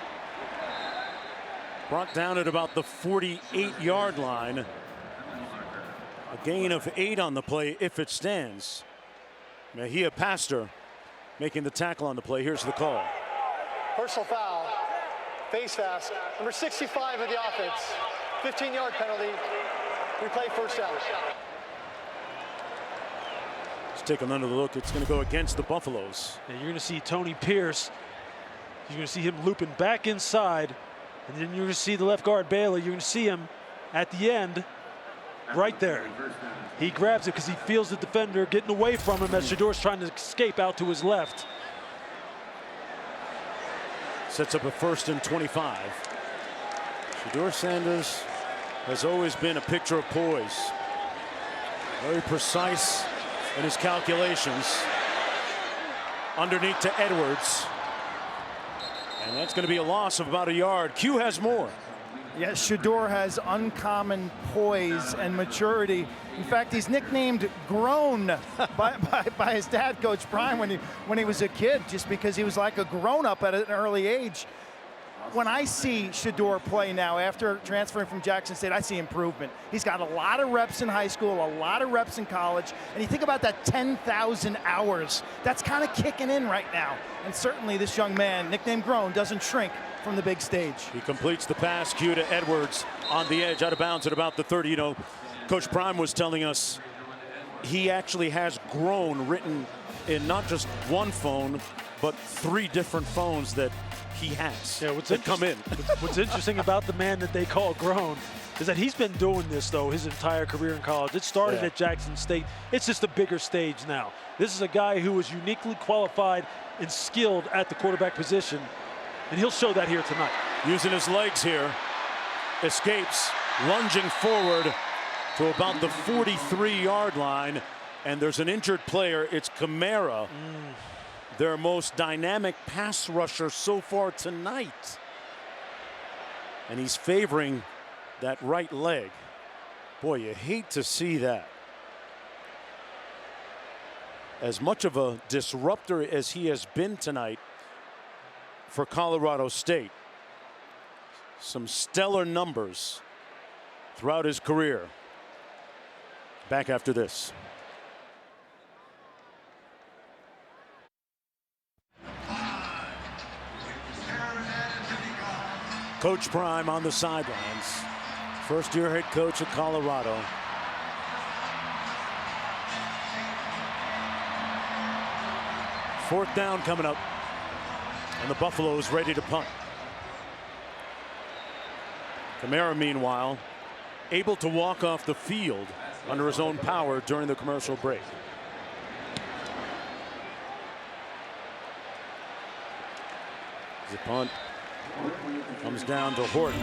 brought down at about the 48-yard line. A gain of 8 on the play if it stands. Mejia Pastor making the tackle on the play. Here's the call. Personal foul, face mask, number 65 of the offense. 15-yard penalty. Replay 1st down. Let's take another look. It's going to go against the Buffaloes. And you're going to see Tony Pierce. You're going to see him looping back inside. And then you're going to see the left guard Bailey. You're going to see him at the end right there. He grabs it because he feels the defender getting away from him as Shedeur's trying to escape out to his left. Sets up a 1st and 25. Shedeur Sanders has always been a picture of poise. Very precise in his calculations. Underneath to Edwards. And that's going to be a loss of about a yard. Q has more. Yes, Shedeur has uncommon poise and maturity. In fact, he's nicknamed Grown by his dad, Coach Prime, when he was a kid, just because he was like a grown-up at an early age. When I see Shedeur play now after transferring from Jackson State, I see improvement. He's got a lot of reps in high school, a lot of reps in college, and you think about that 10,000 hours, that's kind of kicking in right now. And certainly this young man, nicknamed Grown, doesn't shrink from the big stage. He completes the pass, Q to Edwards on the edge, out of bounds at about the 30. You know, Coach Prime was telling us he actually has Grown written in not just one phone, but 3 different phones that he has. Yeah, what's interesting about the man that they call Grown is that he's been doing this, though, his entire career in college. It started at Jackson State. It's just a bigger stage now. This is a guy who was uniquely qualified and skilled at the quarterback position, and he'll show that here tonight. Using his legs here, escapes, lunging forward to about the 43-yard line, and there's an injured player. It's Kamara. Their most dynamic pass rusher so far tonight. And he's favoring that right leg. Boy, you hate to see that. As much of a disruptor as he has been tonight for Colorado State. Some stellar numbers throughout his career. Back after this. Coach Prime on the sidelines. First-year head coach at Colorado. Fourth down coming up. And the Buffaloes ready to punt. Kamara, meanwhile, able to walk off the field under his own power during the commercial break. The punt comes down to Horton.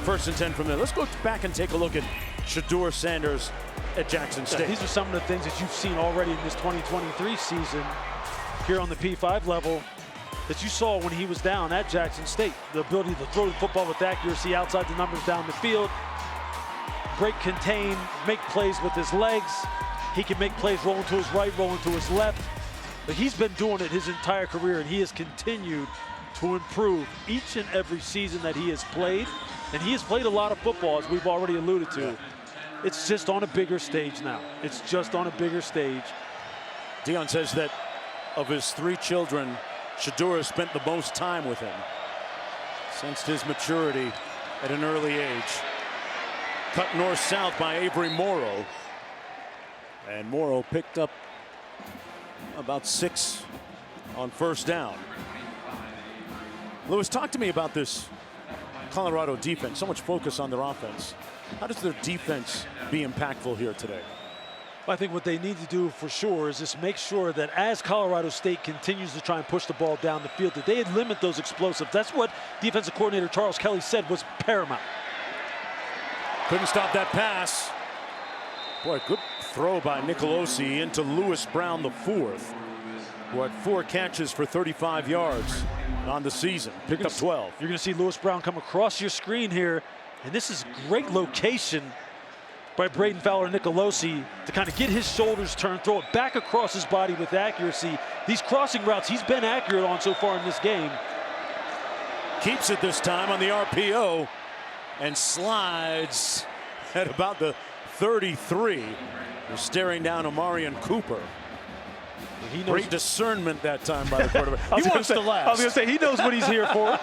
1st and 10 from there. Let's go back and take a look at Shedeur Sanders at Jackson State. Yeah, these are some of the things that you've seen already in this 2023 season here on the P5 level that you saw when he was down at Jackson State. The ability to throw the football with accuracy outside the numbers down the field, break, contain, make plays with his legs. He can make plays rolling to his right, rolling to his left. But he's been doing it his entire career, and he has continued to improve each and every season that he has played. And he has played a lot of football, as we've already alluded to. It's just on a bigger stage now. It's just on a bigger stage. Dion says that of his 3 children, Shedeur has spent the most time with him. Sensed his maturity at an early age. Cut north-south by Avery Morrow. And Morrow picked up about 6 on 1st down. Lewis, talk to me about this Colorado defense. So much focus on their offense. How does their defense be impactful here today? I think what they need to do for sure is just make sure that as Colorado State continues to try and push the ball down the field, that they limit those explosives. That's what defensive coordinator Charles Kelly said was paramount. Couldn't stop that pass. Boy, good throw by Nicolosi into Lewis Brown, the 4th, who had 4 catches for 35 yards on the season. Picked up 12. You're going to see Lewis Brown come across your screen here, and this is great location by Braden Fowler Nicolosi to kind of get his shoulders turned, throw it back across his body with accuracy. These crossing routes he's been accurate on so far in this game. Keeps it this time on the RPO and slides at about the 33. They're staring down Amarian Cooper. Great discernment that time by the quarterback. He wants to last. I was going to say, he knows what he's here for.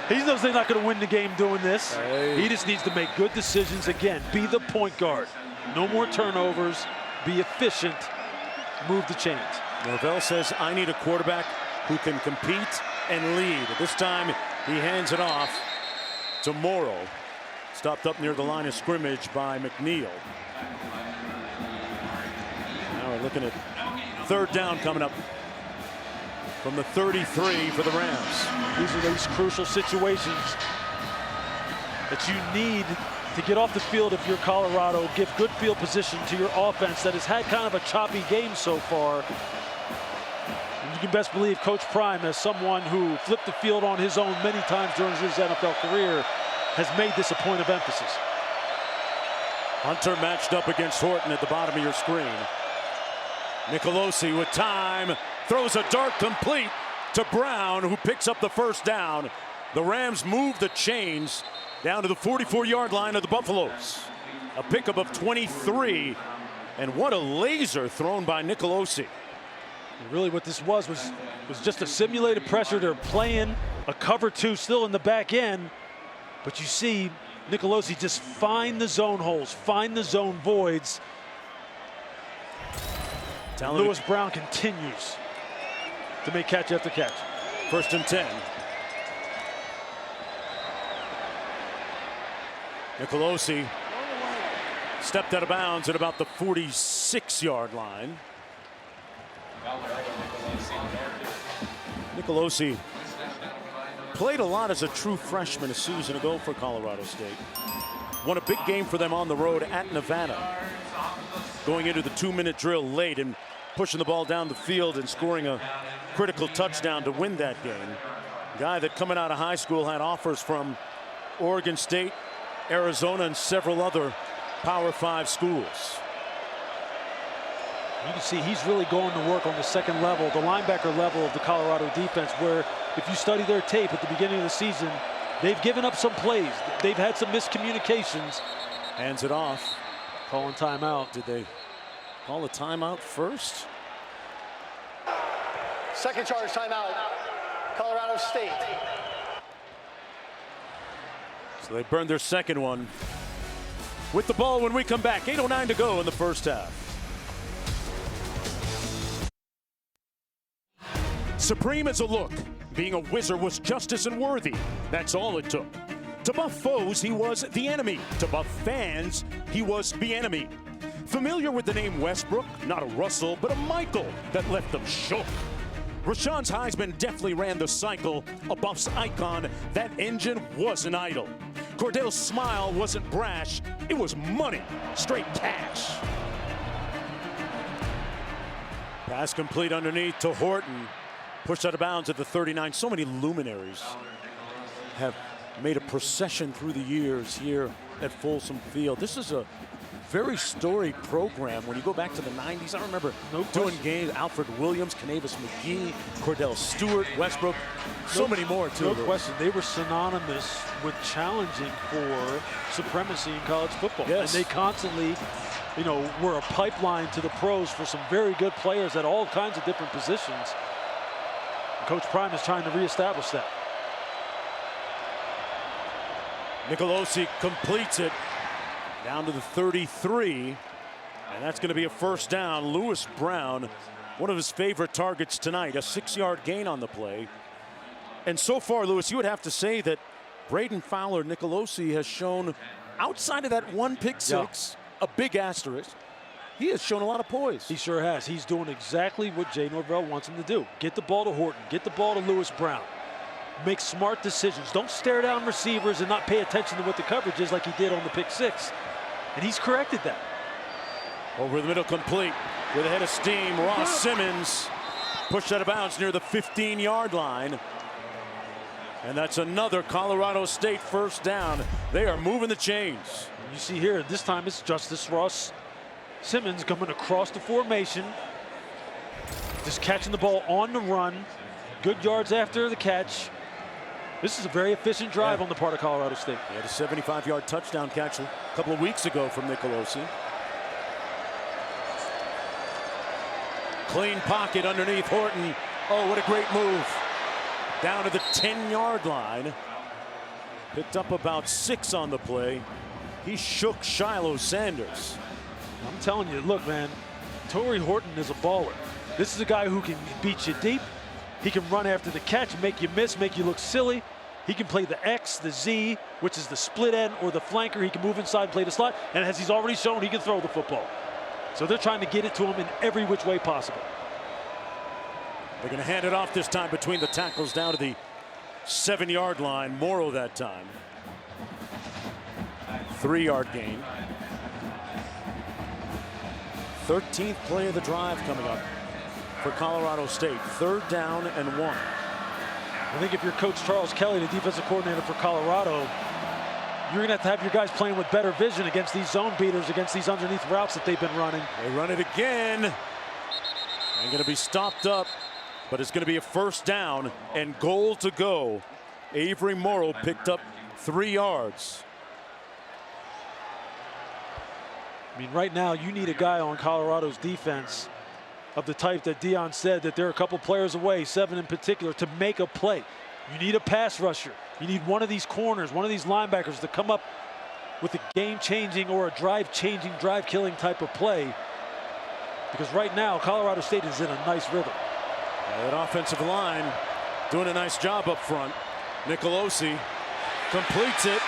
He knows they're not going to win the game doing this. Hey. He just needs to make good decisions. Again, be the point guard. No more turnovers. Be efficient. Move the chains. Norvell says, I need a quarterback who can compete and lead. This time, he hands it off to Morrow. Stopped up near the line of scrimmage by McNeil. Now we're looking at 3rd down coming up from the 33 for the Rams. These are those crucial situations that you need to get off the field if you're Colorado, give good field position to your offense that has had kind of a choppy game so far. And you can best believe Coach Prime, as someone who flipped the field on his own many times during his NFL career, has made this a point of emphasis. Hunter matched up against Horton at the bottom of your screen. Nicolosi with time, throws a dart complete to Brown, who picks up the 1st down. The Rams move the chains down to the 44-yard line of the Buffaloes. A pickup of 23, and what a laser thrown by Nicolosi. Really what this was just a simulated pressure. They're playing a cover 2 still in the back end, but you see Nicolosi just find the zone holes, find the zone voids. Lewis Brown continues to make catch after catch. 1st and 10. Nicolosi stepped out of bounds at about the 46-yard line. Nicolosi played a lot as a true freshman a season ago for Colorado State. Won a big game for them on the road at Nevada. Going into the 2-minute drill late and pushing the ball down the field and scoring a critical touchdown to win that game. Guy that coming out of high school had offers from Oregon State, Arizona, and several other Power 5 schools. You can see he's really going to work on the second level, the linebacker level of the Colorado defense, where if you study their tape at the beginning of the season, they've given up some plays. They've had some miscommunications. Hands it off. Calling timeout. Did they call a timeout first? Second charge timeout, Colorado State. So they burned their second one. With the ball when we come back, 8:09 to go in the 1st half. Supreme as a look. Being a Whizzer was justice and worthy. That's all it took. To Buff foes, he was the enemy. To Buff fans, he was the enemy. Familiar with the name Westbrook? Not a Russell, but a Michael that left them shook. Rashawn's Heisman definitely ran the cycle. A Buff's icon, that engine wasn't idle. Cordell's smile wasn't brash, it was money, straight cash. Pass complete underneath to Horton. Pushed out of bounds at the 39. So many luminaries have made a procession through the years here at Folsom Field. This is a very storied program. When you go back to the 90s, I remember doing games. Alfred Williams, Canavis McGee, Cordell Stewart, Westbrook, so many more too. No question, they were synonymous with challenging for supremacy in college football. Yes. And they constantly, you know, were a pipeline to the pros for some very good players at all kinds of different positions. And Coach Prime is trying to reestablish that. Nicolosi completes it down to the 33, and that's going to be a first down. Lewis Brown, one of his favorite targets tonight, a 6-yard gain on the play. And so far, Lewis, you would have to say that Braden Fowler Nicolosi has shown, outside of that one pick six, a big asterisk, he has shown a lot of poise. He sure has. He's doing exactly what Jay Norvell wants him to do. Get the ball to Horton, get the ball to Lewis Brown. Make smart decisions. Don't stare down receivers and not pay attention to what the coverage is like he did on the pick six. And he's corrected that. Over the middle, complete with a head of steam. Ross Simmons pushed out of bounds near the 15-yard line. And that's another Colorado State first down. They are moving the chains. You see here, this time it's Justice Ross Simmons coming across the formation. Just catching the ball on the run. Good yards after the catch. This is a very efficient drive on the part of Colorado State. He had a 75-yard touchdown catch a couple of weeks ago from Nicolosi. Clean pocket underneath Horton. Oh, what a great move. Down to the 10-yard line. Picked up about 6 on the play. He shook Shiloh Sanders. I'm telling you, look, man, Torrey Horton is a baller. This is a guy who can beat you deep. He can run after the catch, make you miss, make you look silly. He can play the X, the Z, which is the split end or the flanker. He can move inside, play the slot, and as he's already shown, he can throw the football. So they're trying to get it to him in every which way possible. They're going to hand it off this time between the tackles down to the 7-yard line. Morrow that time. 3-yard gain. 13th play of the drive coming up for Colorado State. 3rd down and 1. I think if you're Coach Charles Kelly, the defensive coordinator for Colorado, you're going to have your guys playing with better vision against these zone beaters, against these underneath routes that they've been running. They run it again. And going to be stopped up, but it's going to be a first down and goal to go. Avery Morrow picked up 3 yards. I mean, right now, you need a guy on Colorado's defense of the type that Dion said, that they're a couple players away, 7 in particular, to make a play. You need a pass rusher. You need one of these corners, one of these linebackers to come up with a game-changing or a drive-changing, drive-killing type of play. Because right now, Colorado State is in a nice rhythm. That offensive line doing a nice job up front. Nicolosi completes it.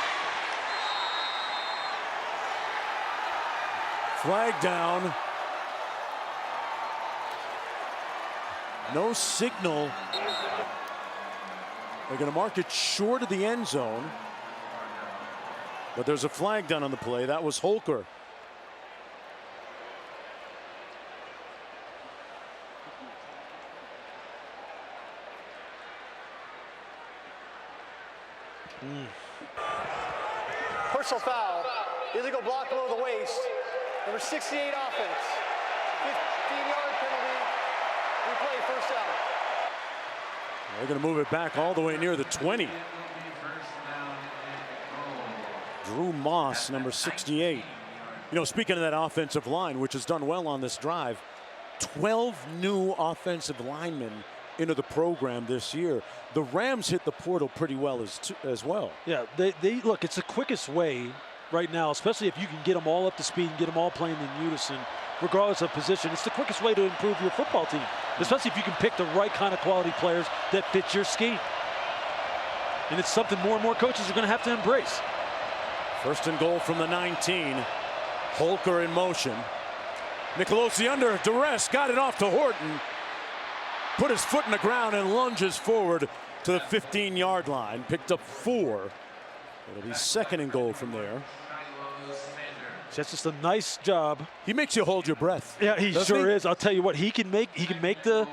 Flag down. No signal. They're going to mark it short of the end zone. But there's a flag down on the play. That was Holker. Personal foul. Illegal block below the waist. Number 68 offense. 15-yard penalty. Replay, first down. They're going to move it back all the way near the 20. Drew Moss, number 68. You know, speaking of that offensive line, which has done well on this drive, 12 new offensive linemen into the program this year. The Rams hit the portal pretty well as well. Yeah, they look, it's the quickest way right now, especially if you can get them all up to speed and get them all playing in unison, regardless of position. It's the quickest way to improve your football team, especially if you can pick the right kind of quality players that fit your scheme. and it's something more and more coaches are going to have to embrace. First and goal from the 19. Holker in motion. Nicolosi under duress, got it off to Horton. Put his foot in the ground and lunges forward to the 15-yard line. Picked up 4. It'll be second and goal from there. That's just a nice job. He makes you hold your breath. Yeah, he sure is. I'll tell you what, he can make the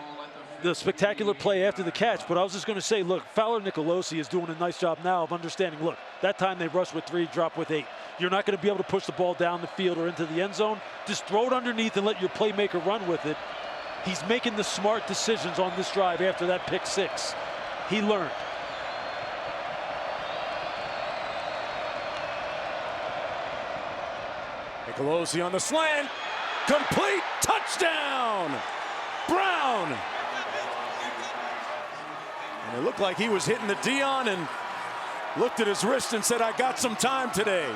spectacular play after the catch. But I was just going to say, look, Fowler Nicolosi is doing a nice job now of understanding, look, that time they rushed with 3, dropped with 8. You're not going to be able to push the ball down the field or into the end zone. Just throw it underneath and let your playmaker run with it. He's making the smart decisions on this drive after that pick 6. He learned. Nicolosi on the slant. Complete touchdown. Brown. And it looked like he was hitting the Dion and looked at his wrist and said, I got some time today.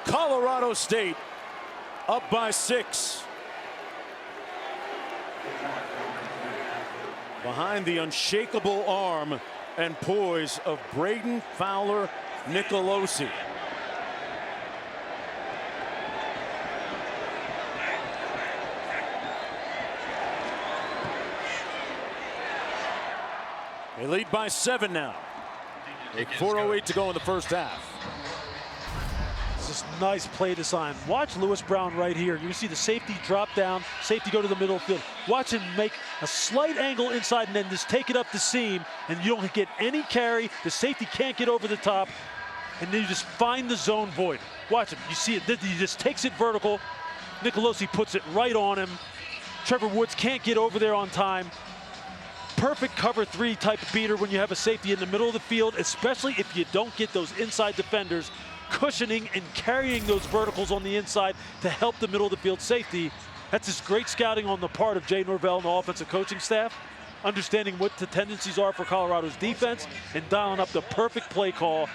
Colorado State up by 6. Behind the unshakable arm and poise of Braden Fowler Nicolosi. They lead by 7 now. 4:08 to go in the first half. This nice play design. Watch Lewis Brown right here. You see the safety drop down, safety go to the middle of the field. Watch him make a slight angle inside and then just take it up the seam, and you don't get any carry. The safety can't get over the top, and then you just find the zone void. Watch him. You see it. He just takes it vertical. Nicolosi puts it right on him. Trevor Woods can't get over there on time. Perfect cover 3 type of beater when you have a safety in the middle of the field, especially if you don't get those inside defenders cushioning and carrying those verticals on the inside to help the middle of the field safety. That's just great scouting on the part of Jay Norvell and the offensive coaching staff, understanding what the tendencies are for Colorado's defense and dialing up the perfect play call,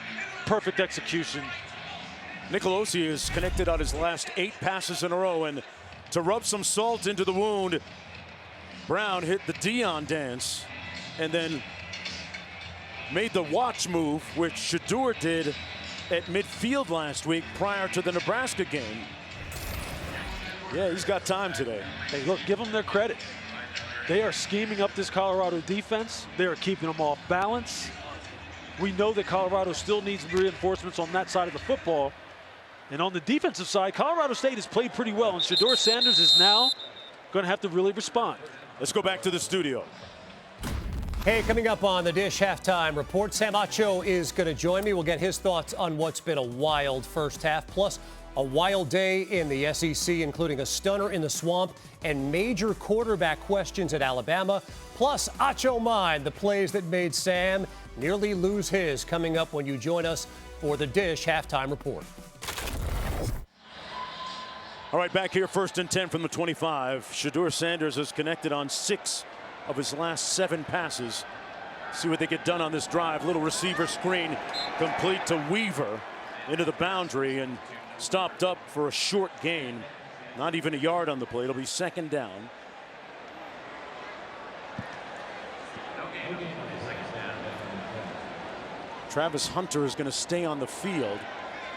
perfect execution. Nicolosi is connected on his last 8 passes in a row, and to rub some salt into the wound, Brown hit the Dion dance and then made the watch move, which Shedeur did at midfield last week prior to the Nebraska game. Yeah, he's got time today. Hey, look, give them their credit. They are scheming up this Colorado defense. They are keeping them off balance. We know that Colorado still needs reinforcements on that side of the football. And on the defensive side, Colorado State has played pretty well, and Shedeur Sanders is now going to have to really respond. Let's go back to the studio. Hey, coming up on the Dish Halftime Report, Sam Acho is going to join me. We'll get his thoughts on what's been a wild first half, plus a wild day in the SEC, including a stunner in the Swamp and major quarterback questions at Alabama. Plus, Acho Mind, the plays that made Sam nearly lose his, coming up when you join us for the Dish Halftime Report. All right, back here, 1st and 10 from the 25. Shedeur Sanders has connected on 6 of his last 7 passes. See what they get done on this drive. Little receiver screen complete to Weaver into the boundary and stopped up for a short gain. Not even a yard on the play. It'll be 2nd down. Travis Hunter is going to stay on the field.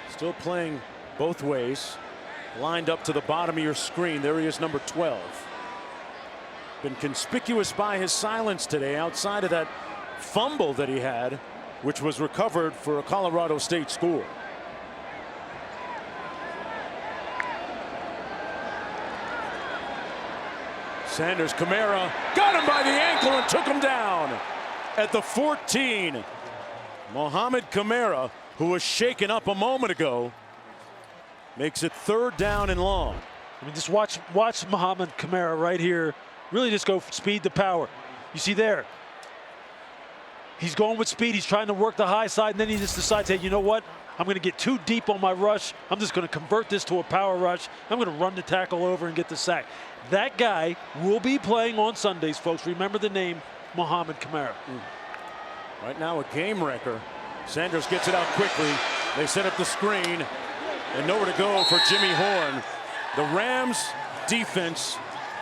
Still playing both ways. Lined up to the bottom of your screen. There he is, number 12. Been conspicuous by his silence today outside of that fumble that he had, which was recovered for a Colorado State score. Sanders, Kamara, got him by the ankle and took him down at the 14. Mohamed Kamara, who was shaken up a moment ago, makes it 3rd down and long. I mean, just watch Mohamed Kamara right here. Really just go speed to power. You see there, he's going with speed. He's trying to work the high side, and then he just decides, hey, you know what? I'm going to get too deep on my rush. I'm just going to convert this to a power rush. I'm going to run the tackle over and get the sack. That guy will be playing on Sundays, folks. Remember the name, Mohamed Kamara. Right now, a game wrecker. Sanders gets it out quickly. They set up the screen, and nowhere to go for Jimmy Horn. The Rams defense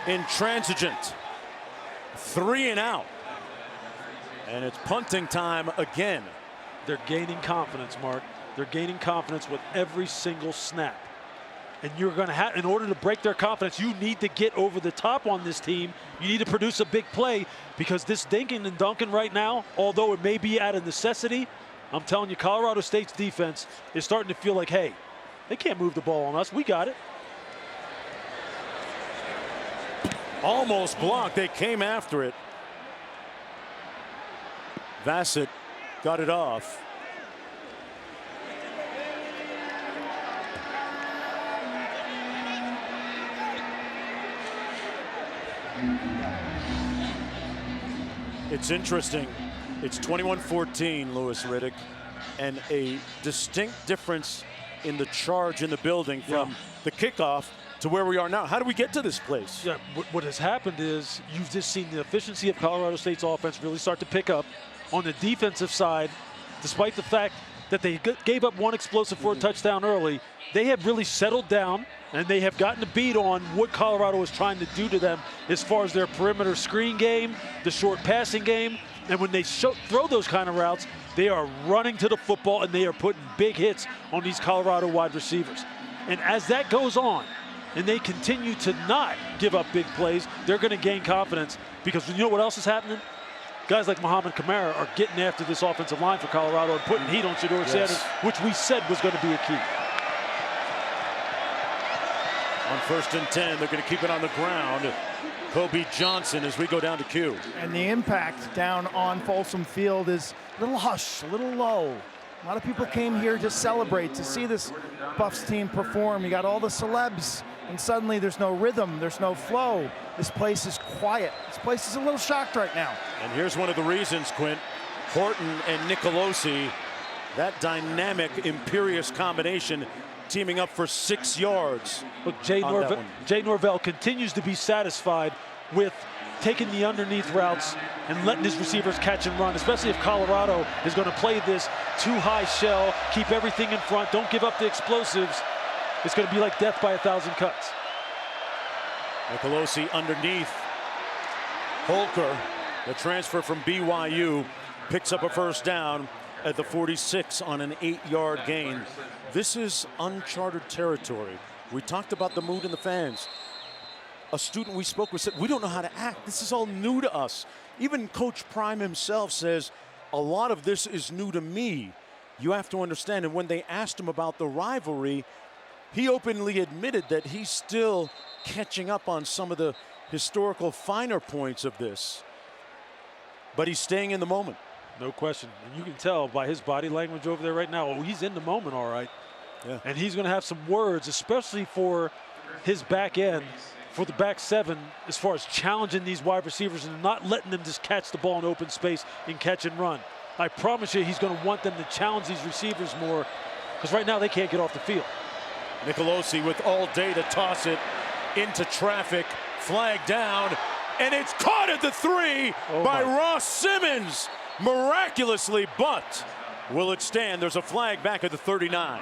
intransigent. 3 and out. And it's punting time again. They're gaining confidence, Mark. They're gaining confidence with every single snap. And you're going to have, in order to break their confidence, you need to get over the top on this team. You need to produce a big play, because this dinking and dunking right now, although it may be out of necessity, I'm telling you, Colorado State's defense is starting to feel like, hey, they can't move the ball on us. We got it. Almost blocked. They came after it. Bassett got it off. It's interesting. It's 21-14, Louis Riddick, and a distinct difference in the charge in the building from the kickoff to where we are now. How do we get to this place? Yeah, what has happened is you've just seen the efficiency of Colorado State's offense really start to pick up. On the defensive side, despite the fact that they gave up one explosive for a touchdown early, they have really settled down, and they have gotten a beat on what Colorado is trying to do to them as far as their perimeter screen game, the short passing game. And when they throw those kind of routes, they are running to the football, and they are putting big hits on these Colorado wide receivers. And as that goes on, and they continue to not give up big plays, they're going to gain confidence, because you know what else is happening? Guys like Muhammad Kamara are getting after this offensive line for Colorado and putting heat on Shedeur Sanders, which we said was going to be a key. On 1st and 10, they're going to keep it on the ground. Kobe Johnson as we go down to Q. And the impact down on Folsom Field is a little hush, a little low. A lot of people came here to celebrate, to see this Buffs team perform. You got all the celebs, and suddenly there's no rhythm, there's no flow. This place is quiet. This place is a little shocked right now. And here's one of the reasons, Quint. Horton and Nicolosi, that dynamic, imperious combination, teaming up for 6 yards. Look, Jay Norvell continues to be satisfied with taking the underneath routes and letting his receivers catch and run, especially if Colorado is going to play this too high shell, keep everything in front, don't give up the explosives. It's going to be like death by 1,000 cuts. Nicolosi underneath. Holker, the transfer from BYU, picks up a first down at the 46 on an 8-yard gain. This is uncharted territory. We talked about the mood in the fans. A student we spoke with said, we don't know how to act. This is all new to us. Even Coach Prime himself says, a lot of this is new to me. You have to understand. And when they asked him about the rivalry, he openly admitted that he's still catching up on some of the historical finer points of this. But he's staying in the moment. No question. And you can tell by his body language over there right now, oh, he's in the moment, all right. Yeah. And he's going to have some words, especially for his back end, for the back seven, as far as challenging these wide receivers and not letting them just catch the ball in open space and catch and run. I promise you he's going to want them to challenge these receivers more, because right now they can't get off the field. Nicolosi with all day to toss it into traffic, flag down, and it's caught at the 3 by Ross Simmons. Miraculously, but will it stand? There's a flag back at the 39.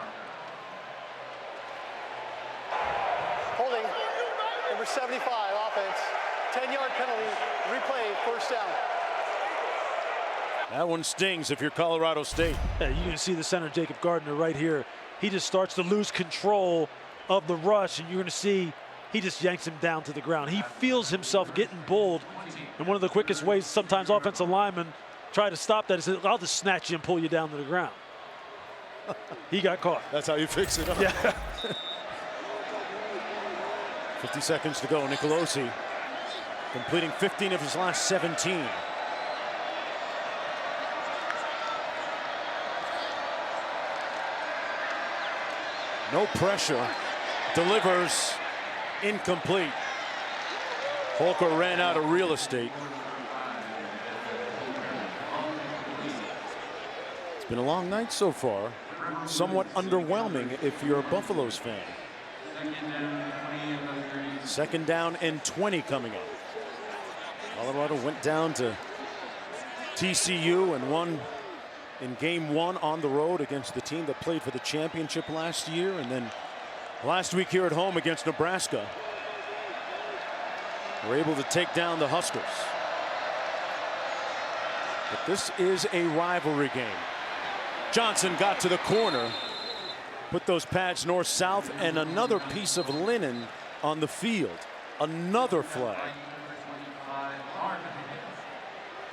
Holding, number 75, offense. 10-yard penalty, replay, first down. That one stings if you're Colorado State. Yeah, you can see the center, Jacob Gardner, right here. He just starts to lose control of the rush, and you're going to see he just yanks him down to the ground. He feels himself getting bulled, and one of the quickest ways sometimes offensive linemen try to stop that is, I'll just snatch you and pull you down to the ground. He got caught. That's how you fix it, huh? Yeah. 50 seconds to go. Nicolosi completing 15 of his last 17. No pressure. Delivers incomplete. Holker ran out of real estate. It's been a long night so far. Somewhat underwhelming if you're a Buffaloes fan. 2nd down and 20 coming up. Colorado went down to TCU and won in game 1 on the road against the team that played for the championship last year, and then last week here at home against Nebraska, were able to take down the Huskers. But this is a rivalry game. Johnson got to the corner, put those pads north-south, and another piece of linen on the field. Another flag.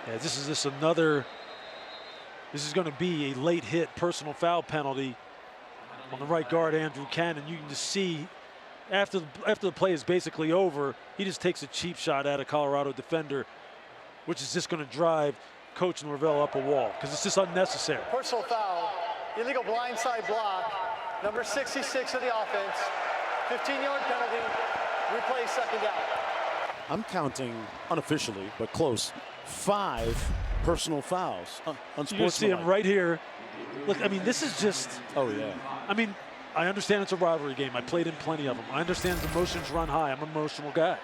Yeah, this is going to be a late hit personal foul penalty on the right guard, Andrew Cannon. You can just see after the play is basically over, he just takes a cheap shot at a Colorado defender, which is just going to drive Coach Norvell up a wall because it's just unnecessary. Personal foul, illegal blindside block, number 66 of the offense, 15-yard penalty, replay second down. I'm counting unofficially, but close, 5 personal fouls. You see him right here. Look, I mean, this is just. Oh, yeah. I mean, I understand it's a rivalry game. I played in plenty of them. I understand the emotions run high. I'm an emotional guy.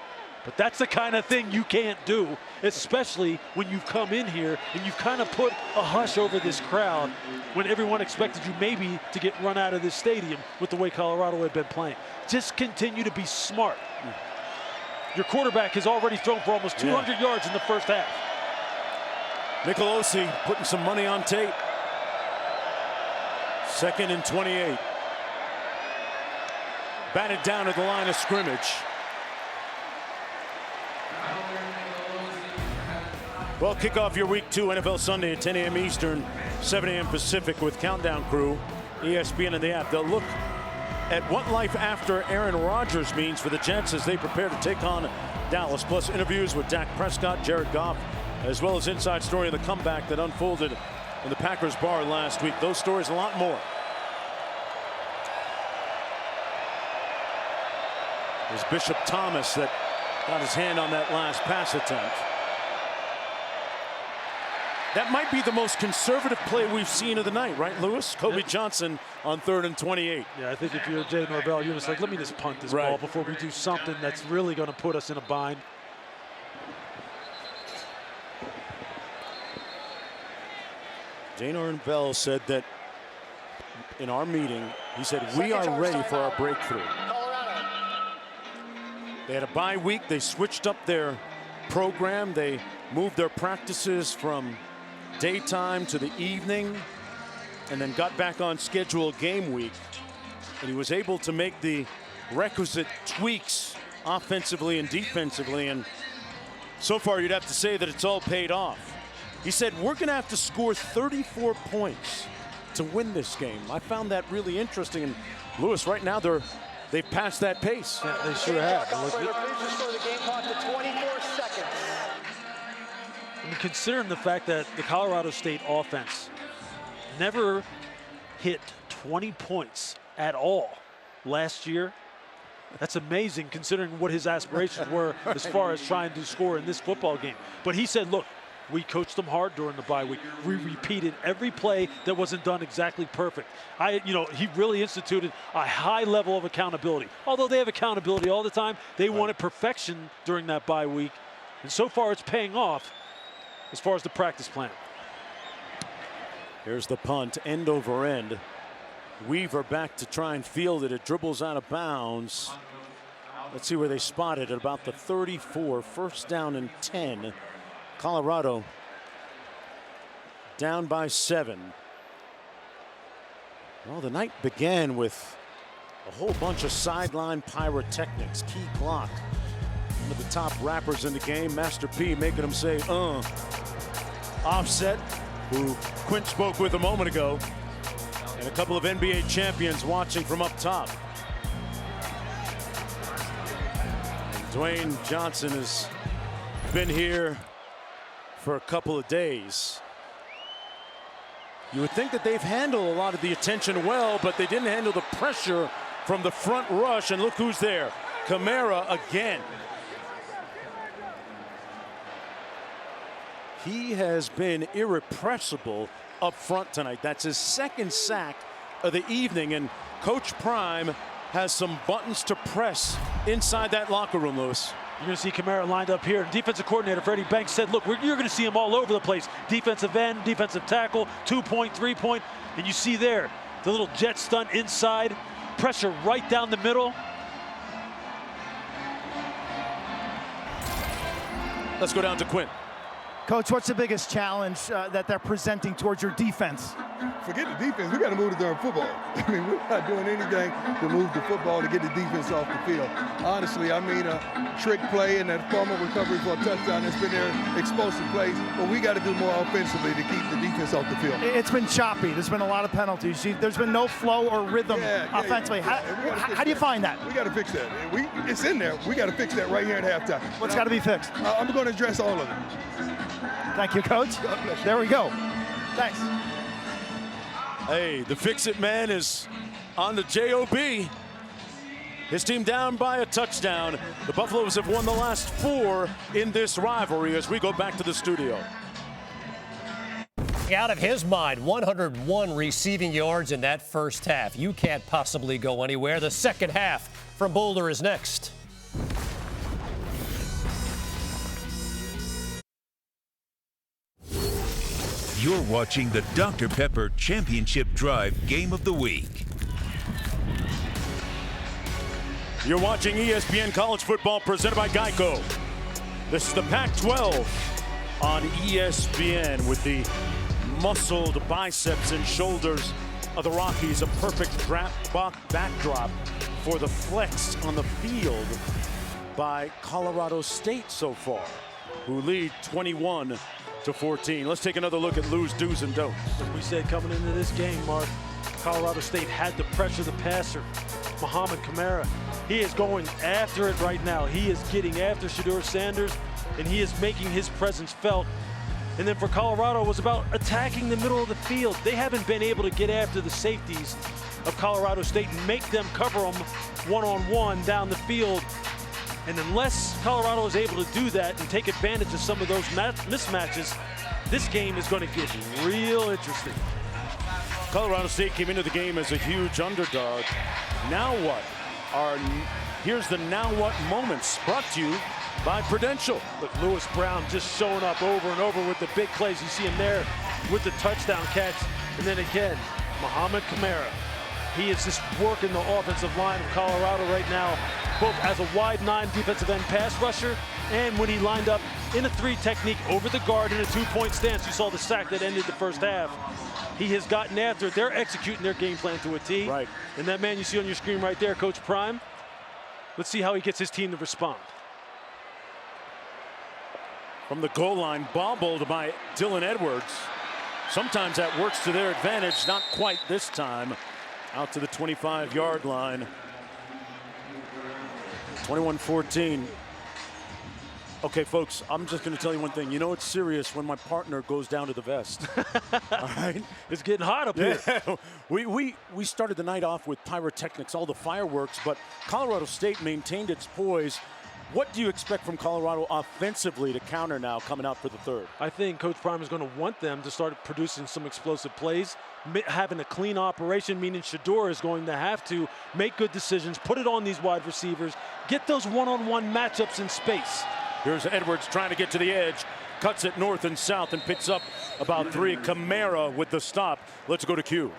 But that's the kind of thing you can't do, especially when you've come in here and you've kind of put a hush over this crowd when everyone expected you maybe to get run out of this stadium with the way Colorado had been playing. Just continue to be smart. Your quarterback has already thrown for almost 200 yards in the first half. Nicolosi putting some money on tape. 2nd and 28. Batted down at the line of scrimmage. Well, kick off your Week 2 NFL Sunday at 10 a.m. Eastern, 7 a.m. Pacific with Countdown Crew, ESPN and the app. They'll look at what life after Aaron Rodgers means for the Jets as they prepare to take on Dallas, plus interviews with Dak Prescott, Jared Goff, as well as inside story of the comeback that unfolded in the Packers bar last week. Those stories, a lot more. It was Bishop Thomas that got his hand on that last pass attempt. That might be the most conservative play we've seen of the night, right, Lewis? Kobe Johnson on 3rd and 28. Yeah, I think if you're Jay Norvell, you're just like, let me just punt this ball before we do something that's really going to put us in a bind. Jay Norvell said that in our meeting, he said, we are ready for our breakthrough. They had a bye week. They switched up their program. They moved their practices from daytime to the evening and then got back on schedule game week. And he was able to make the requisite tweaks offensively and defensively. And so far, you'd have to say that it's all paid off. He said, we're going to have to score 34 points to win this game. I found that really interesting. And Lewis, right now, they've passed that pace. Yeah, they sure have. Please restore the game clock to 24 seconds. I mean, considering the fact that the Colorado State offense never hit 20 points at all last year, that's amazing considering what his aspirations were as far as trying to score in this football game. But he said, look, we coached them hard during the bye week. We repeated every play that wasn't done exactly perfect. He really instituted a high level of accountability. Although they have accountability all the time, they wanted perfection during that bye week. And so far, it's paying off as far as the practice plan. Here's the punt, end over end. Weaver back to try and field it. It dribbles out of bounds. Let's see where they spot it at about the 34. 1st down and 10. Colorado down by 7. Well, the night began with a whole bunch of sideline pyrotechnics. Key Glock, one of the top rappers in the game, Master P, making him say, Offset, who Quint spoke with a moment ago, and a couple of NBA champions watching from up top. And Dwayne Johnson has been here for a couple of days. You would think that they've handled a lot of the attention well, but they didn't handle the pressure from the front rush. And look who's there. Kamara again. He has been irrepressible up front tonight. That's his 2nd sack of the evening. And Coach Prime has some buttons to press inside that locker room, Lewis. You're going to see Kamara lined up here. Defensive coordinator Freddie Banks said, look, you're going to see him all over the place. Defensive end, defensive tackle, 2-point, 3-point. And you see there the little jet stunt inside. pressure right down the middle. Let's go down to Quinn. Coach, what's the biggest challenge that they're presenting towards your defense? Forget the defense. We got to move the darn football. I mean, we're not doing anything to move the football to get the defense off the field. Honestly, I mean, a trick play and that fumble recovery for a touchdown that's been there, explosive plays. But we got to do more offensively to keep the defense off the field. It's been choppy. There's been a lot of penalties. There's been no flow or rhythm offensively. How do you find that? We got to fix that. It's in there. We got to fix that right here at halftime. What's got to be fixed? I'm going to address all of it. Thank you, Coach. There we go. Thanks. Hey, the fix-it man is on the job. His team down by a touchdown. The Buffaloes have won the last 4 in this rivalry as we go back to the studio. Out of his mind, 101 receiving yards in that first half. You can't possibly go anywhere. The second half from Boulder is next. You're watching the Dr. Pepper Championship Drive Game of the Week. You're watching ESPN College Football presented by Geico. This is the Pac-12 on ESPN with the muscled biceps and shoulders of the Rockies. A perfect backdrop for the flex on the field by Colorado State so far, who lead 21-14. Let's take another look at Lou's do's and don'ts. As we said coming into this game, Mark, Colorado State had to pressure the passer, Muhammad Kamara. He is going after it right now. He is getting after Shedeur Sanders, and he is making his presence felt. And then for Colorado, it was about attacking the middle of the field. They haven't been able to get after the safeties of Colorado State and make them cover them one-on-one down the field. And unless Colorado is able to do that and take advantage of some of those mismatches, this game is going to get real interesting. Colorado State came into the game as a huge underdog. Now what? Here's the now what moments brought to you by Prudential. Look, Lewis Brown just showing up over and over with the big plays. You see him there with the touchdown catch. And then again, Muhammad Kamara. He is just working the offensive line of Colorado right now, both as a wide 9 defensive end pass rusher and when he lined up in a 3 technique over the guard in a 2-point stance. You saw the sack that ended the first half. He has gotten after it. They're executing their game plan to a T. Right. And that man you see on your screen right there, Coach Prime, let's see how he gets his team to respond. From the goal line, bobbled by Dylan Edwards. Sometimes that works to their advantage, not quite this time. Out to the 25-yard line. 21-14. Okay, folks, I'm just going to tell you one thing. You know it's serious when my partner goes down to the vest. All right? It's getting hot up here. We started the night off with pyrotechnics, all the fireworks, but Colorado State maintained its poise. What do you expect from Colorado offensively to counter now coming out for the third? I think Coach Prime is going to want them to start producing some explosive plays, having a clean operation, meaning Shedeur is going to have to make good decisions, put it on these wide receivers, get those one-on-one matchups in space. Here's Edwards trying to get to the edge, cuts it north and south and picks up about 3. Kamara with the stop. Let's go to Q.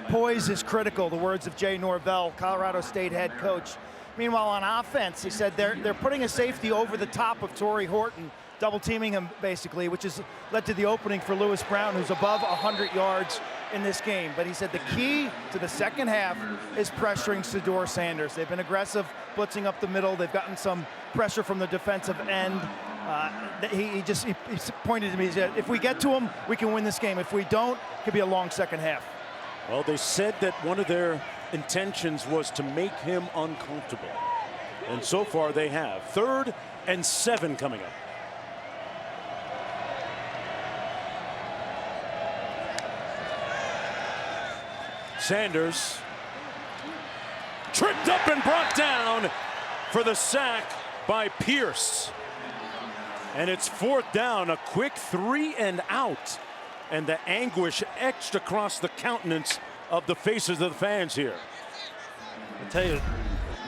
Poise is critical, the words of Jay Norvell, Colorado State head coach. Meanwhile, on offense, he said they're putting a safety over the top of Torrey Horton, double teaming him basically, which has led to the opening for Lewis Brown, who's above 100 yards in this game. But he said the key to the second half is pressuring Shedeur Sanders. They've been aggressive, blitzing up the middle. They've gotten some pressure from the defensive end. He pointed to me, he said, if we get to him, we can win this game. If we don't, it could be a long second half. Well, they said that one of their intentions was to make him uncomfortable. And so far they have. 3rd and 7 coming up. Sanders tripped up and brought down for the sack by Pierce. And it's 4th down, a quick 3 and out. And the anguish etched across the countenance of the faces of the fans here. I tell you,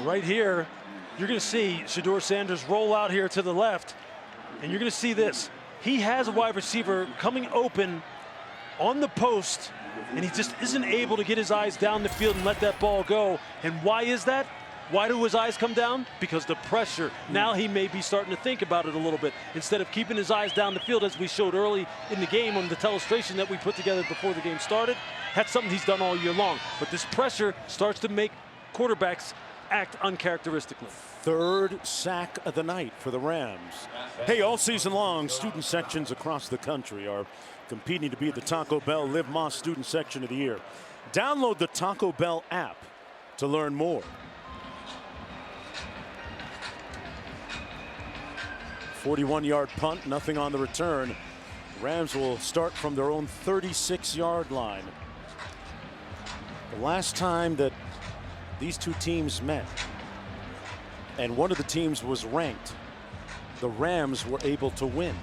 right here, you're going to see Shedeur Sanders roll out here to the left, and you're going to see this. He has a wide receiver coming open on the post and he just isn't able to get his eyes down the field and let that ball go. And why is that? Why do his eyes come down? Because the pressure. Now he may be starting to think about it a little bit. Instead of keeping his eyes down the field, as we showed early in the game on the telestration that we put together before the game started, that's something he's done all year long. But this pressure starts to make quarterbacks act uncharacteristically. Third sack of the night for the Rams. Hey, all season long, student sections across the country are competing to be the Taco Bell Live Más Student Section of the Year. Download the Taco Bell app to learn more. 41-yard punt, nothing on the return. Rams will start from their own 36-yard line. The last time that these two teams met, and one of the teams was ranked, the Rams were able to win.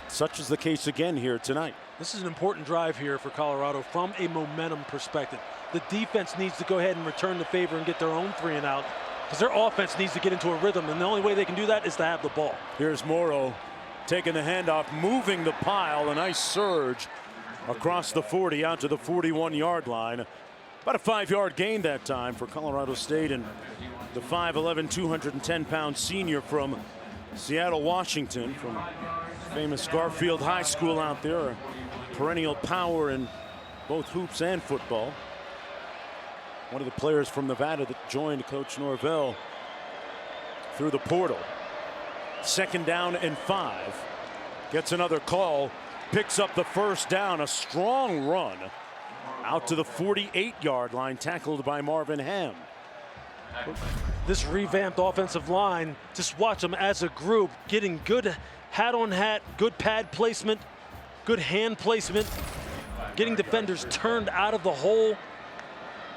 Such is the case again here tonight. This is an important drive here for Colorado from a momentum perspective. The defense needs to go ahead and return the favor and get their own 3 and out, because their offense needs to get into a rhythm, and the only way they can do that is to have the ball. Here's Morrow taking the handoff, moving the pile. A nice surge across the 40 out to the 41-yard line. About a 5-yard gain that time for Colorado State, and the 5'11", 210-pound senior from Seattle, Washington, from famous Garfield High School out there, a perennial power in both hoops and football. One of the players from Nevada that joined Coach Norvell through the portal. 2nd down and 5. Gets another call, picks up the first down. A strong run out to the 48-yard line, tackled by Marvin Ham. This revamped offensive line, just watch them as a group, getting good hat on hat, good pad placement, good hand placement, getting defenders turned out of the hole,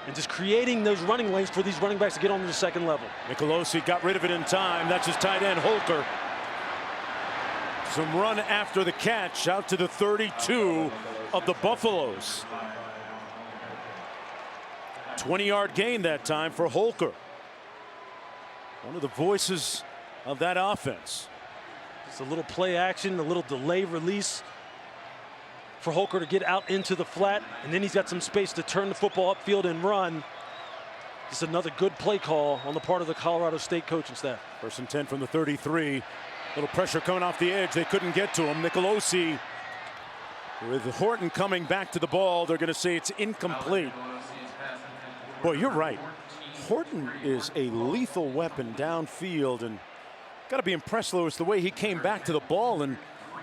and just creating those running lanes for these running backs to get on to the second level. Nicolosi got rid of it in time. That's his tight end, Holker. Some run after the catch out to the 32 of the Buffaloes. 20-yard gain that time for Holker. One of the voices of that offense. It's a little play action, a little delay release for Holker to get out into the flat, and then he's got some space to turn the football upfield and run. Just another good play call on the part of the Colorado State coaching staff. 1st and 10 from the 33. Little pressure coming off the edge. They couldn't get to him. Nicolosi, with Horton coming back to the ball, they're going to say it's incomplete. Boy, you're right. Horton is a lethal weapon downfield, and got to be impressed, Lewis, the way he came back to the ball and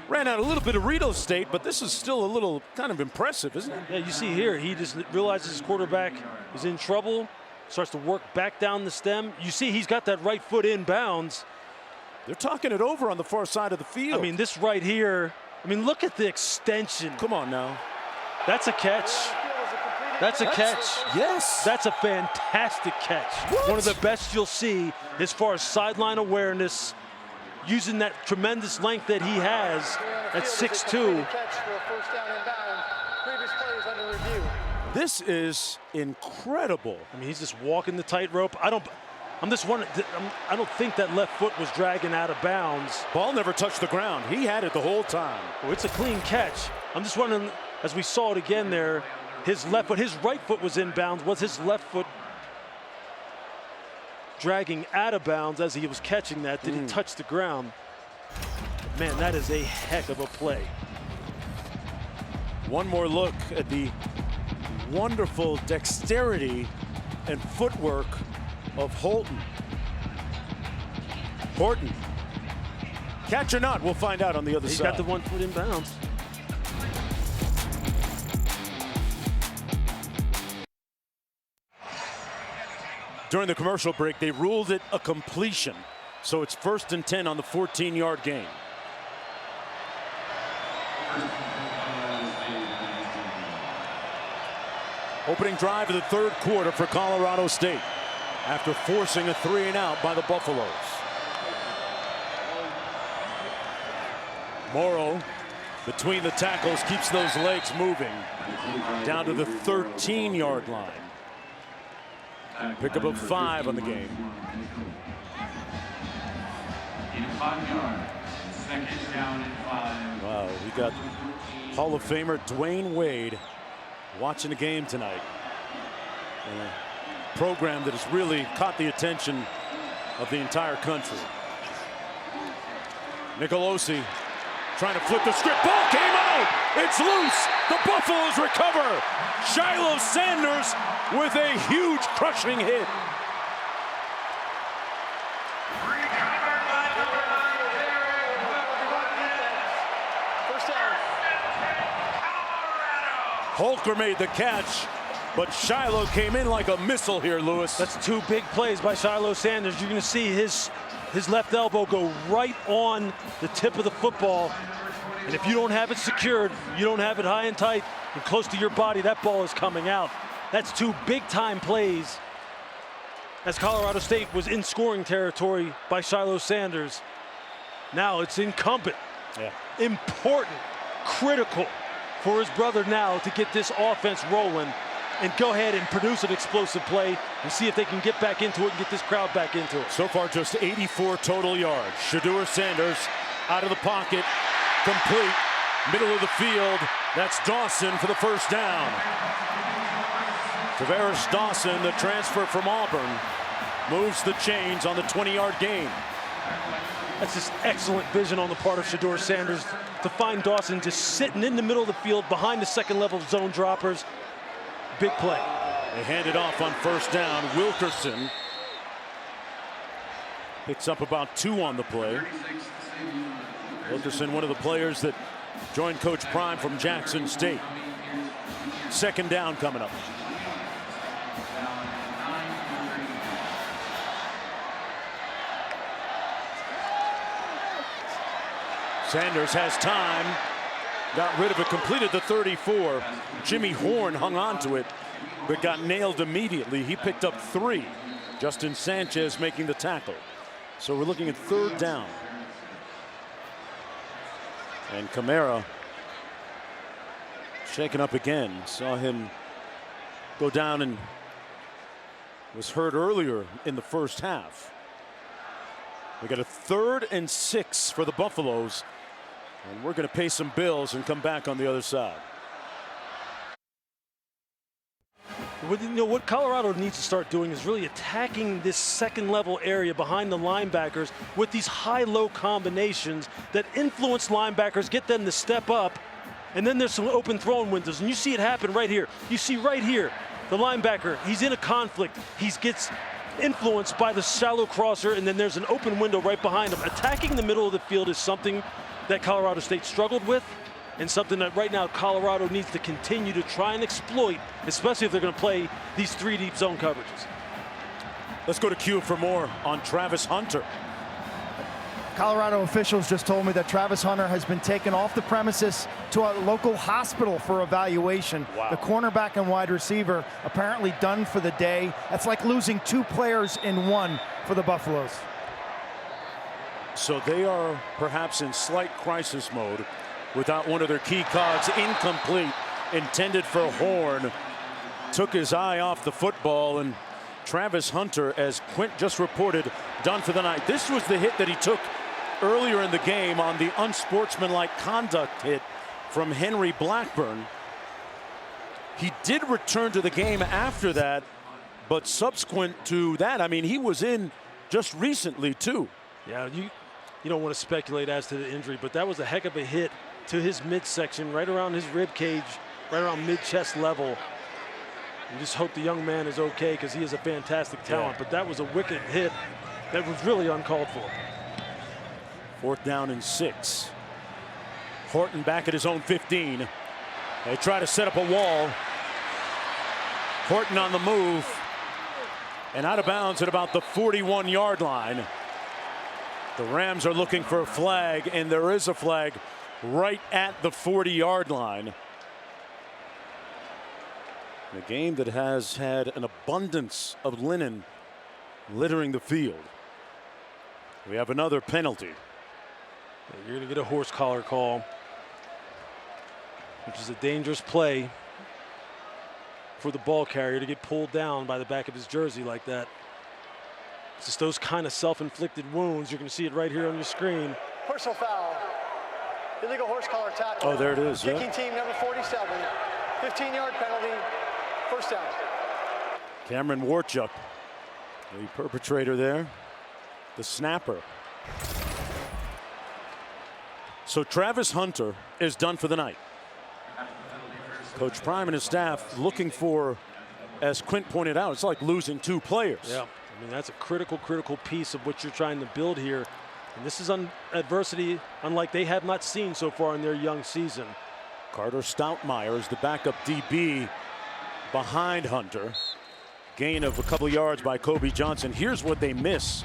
ran out a little bit of real estate, but this is still a little kind of impressive, isn't it? Yeah, you see here, he just realizes his quarterback is in trouble, starts to work back down the stem. You see he's got that right foot in bounds. They're talking it over on the far side of the field. I mean, this right here, I mean, look at the extension. Come on now. That's a catch. That's a catch. Yes. That's a fantastic catch. What? One of the best you'll see as far as sideline awareness, using that tremendous length that he has at 6'2". This is incredible. I mean, he's just walking the tightrope. I don't think that left foot was dragging out of bounds. Ball never touched the ground. He had it the whole time. Oh, it's a clean catch. I'm just wondering, as we saw it again there, his left foot, his right foot was in bounds. Was his left foot dragging out of bounds as he was catching that? Did he touch the ground? Man, that is a heck of a play. One more look at the wonderful dexterity and footwork of Horton. Catch or not, we'll find out on the other side. He's got the 1 foot in bounds. During the commercial break, they ruled it a completion, so it's 1st and 10 on the 14-yard gain. Opening drive of the 3rd quarter for Colorado State after forcing a 3 and out by the Buffaloes. Morrow between the tackles keeps those legs moving down to the 13-yard line. Pick up of 5 on the game. In 5 yards, 2nd down and 5. Wow, we got Hall of Famer Dwayne Wade watching the game tonight. And a program that has really caught the attention of the entire country. Nicolosi trying to flip the script. Ball came out. It's loose. The Buffaloes recover. Shiloh Sanders with a huge crushing hit. Holker made the catch, but Shiloh came in like a missile here, Lewis. That's 2 big plays by Shiloh Sanders. You're going to see his left elbow go right on the tip of the football. And if you don't have it secured, you don't have it high and tight and close to your body, that ball is coming out. That's 2 big-time plays as Colorado State was in scoring territory by Shiloh Sanders. Now it's incumbent, important, critical for his brother now to get this offense rolling and go ahead and produce an explosive play and see if they can get back into it and get this crowd back into it. So far, just 84 total yards. Shedeur Sanders out of the pocket, complete, middle of the field. That's Dawson for the first down. Tavares Dawson, the transfer from Auburn, moves the chains on the 20-yard gain. That's just excellent vision on the part of Shedeur Sanders to find Dawson just sitting in the middle of the field behind the second-level zone droppers. Big play. They hand it off on first down. Wilkerson picks up about 2 on the play. Wilkerson, one of the players that joined Coach Prime from Jackson State. Second down coming up. Sanders has time, got rid of it, completed the 34. Jimmy Horn hung on to it, but got nailed immediately. He picked up 3. Justin Sanchez making the tackle. So we're looking at third down. And Kamara shaken up again. Saw him go down and was hurt earlier in the first half. We got a 3rd and 6 for the Buffaloes. And we're going to pay some bills and come back on the other side. What Colorado needs to start doing is really attacking this second-level area behind the linebackers with these high-low combinations that influence linebackers, get them to step up, and then there's some open throwing windows. And you see it happen right here. You see right here, the linebacker, he's in a conflict. He gets influenced by the shallow crosser, and then there's an open window right behind him. Attacking the middle of the field is something that Colorado State struggled with, and something that right now Colorado needs to continue to try and exploit, especially if they're going to play these 3 deep zone coverages. Let's go to Q for more on Travis Hunter. Colorado officials just told me that Travis Hunter has been taken off the premises to a local hospital for evaluation. Wow. The cornerback and wide receiver apparently done for the day. That's like losing 2 players in 1 for the Buffaloes. So they are perhaps in slight crisis mode without one of their key cogs. Incomplete, intended for Horn. Took his eye off the football, and Travis Hunter, as Quint just reported, done for the night. This was the hit that he took earlier in the game on the unsportsmanlike conduct hit from Henry Blackburn. He did return to the game after that, but subsequent to that, I mean, he was in just recently too. Yeah, you don't want to speculate as to the injury, but that was a heck of a hit to his midsection, right around his rib cage, right around mid-chest level. You just hope the young man is okay, because he is a fantastic talent, but that was a wicked hit that was really uncalled for. 4th down and 6. Horton back at his own 15. They try to set up a wall. Horton on the move and out of bounds at about the 41-yard line. The Rams are looking for a flag, and there is a flag right at the 40-yard line. A game that has had an abundance of linen littering the field. We have another penalty. You're going to get a horse collar call, which is a dangerous play for the ball carrier to get pulled down by the back of his jersey like that. It's just those kind of self-inflicted wounds. You're going to see it right here on your screen. Personal foul. illegal horse collar tackle. Oh, there it is. Kicking team number 47. 15-yard penalty. First down. Cameron Warchuk, the perpetrator there, the snapper. So Travis Hunter is done for the night. Coach Prime and his staff looking for, as Quint pointed out, it's like losing 2 players. Yeah, I mean, that's a critical piece of what you're trying to build here. And this is adversity unlike they have not seen so far in their young season. Carter Stoutmeyer is the backup DB behind Hunter. Gain of a couple yards by Kobe Johnson. Here's what they miss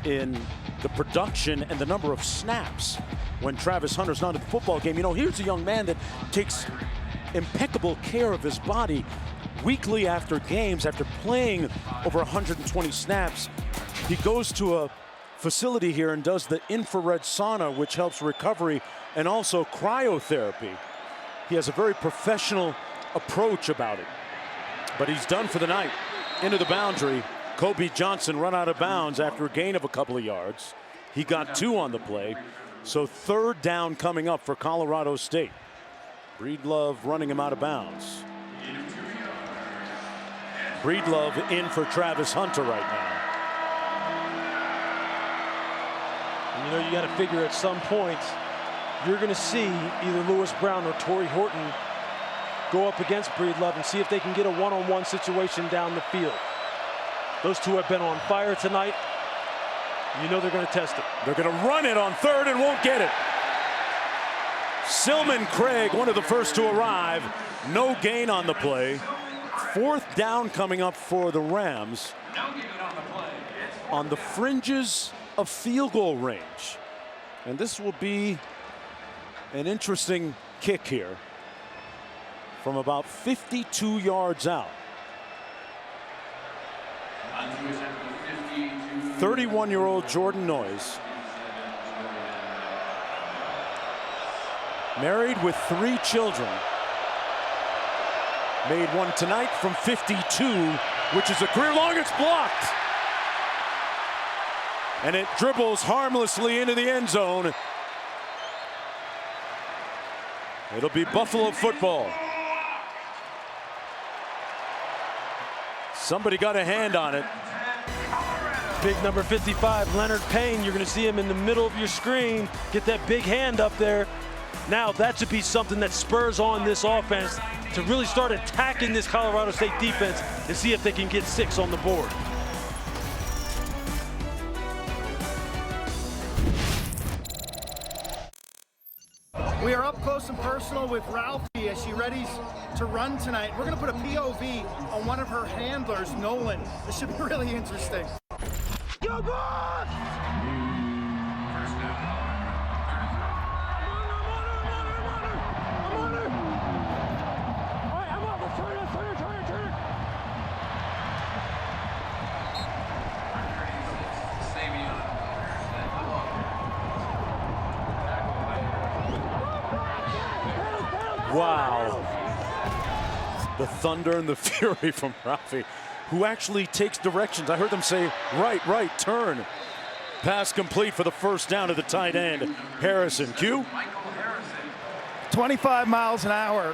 in the production and the number of snaps when Travis Hunter's not in the football game. You know, here's a young man that takes impeccable care of his body weekly after games, after playing over 120 snaps. He goes to a facility here and does the infrared sauna, which helps recovery, and also cryotherapy. He has a very professional approach about it. But he's done for the night. Into the boundary. Kobe Johnson run out of bounds after a gain of a couple of yards. He got 2 on the play. So 3rd down coming up for Colorado State. Breedlove running him out of bounds. Breedlove in for Travis Hunter right now. And you know, you got to figure at some point you're going to see either Lewis Brown or Torrey Horton go up against Breedlove and see if they can get a one-on-one situation down the field. Those two have been on fire tonight. You know they're going to test it. They're going to run it on 3rd and won't get it. Silman Craig, one of the first to arrive. No gain on the play. 4th down coming up for the Rams. On the fringes of field goal range. And this will be an interesting kick here from about 52 yards out. 31-year-old Jordan Noyes, married with 3 children, made one tonight from 52, which is a career long. It's blocked, and it dribbles harmlessly into the end zone. It'll be Buffalo football. Somebody got a hand on it. Big number 55, Leonard Payne. You're going to see him in the middle of your screen. Get that big hand up there. Now that should be something that spurs on this offense to really start attacking this Colorado State defense and see if they can get 6 on the board. We are up close and personal with Ralphie as she readies to run tonight. We're going to put a POV on one of her handlers, Nolan. This should be really interesting. Go, Buff! Wow. The thunder and the fury from Ralphie, who actually takes directions. I heard them say, right, right, turn. Pass complete for the first down to the tight end, Harrison. Q? 25 miles an hour.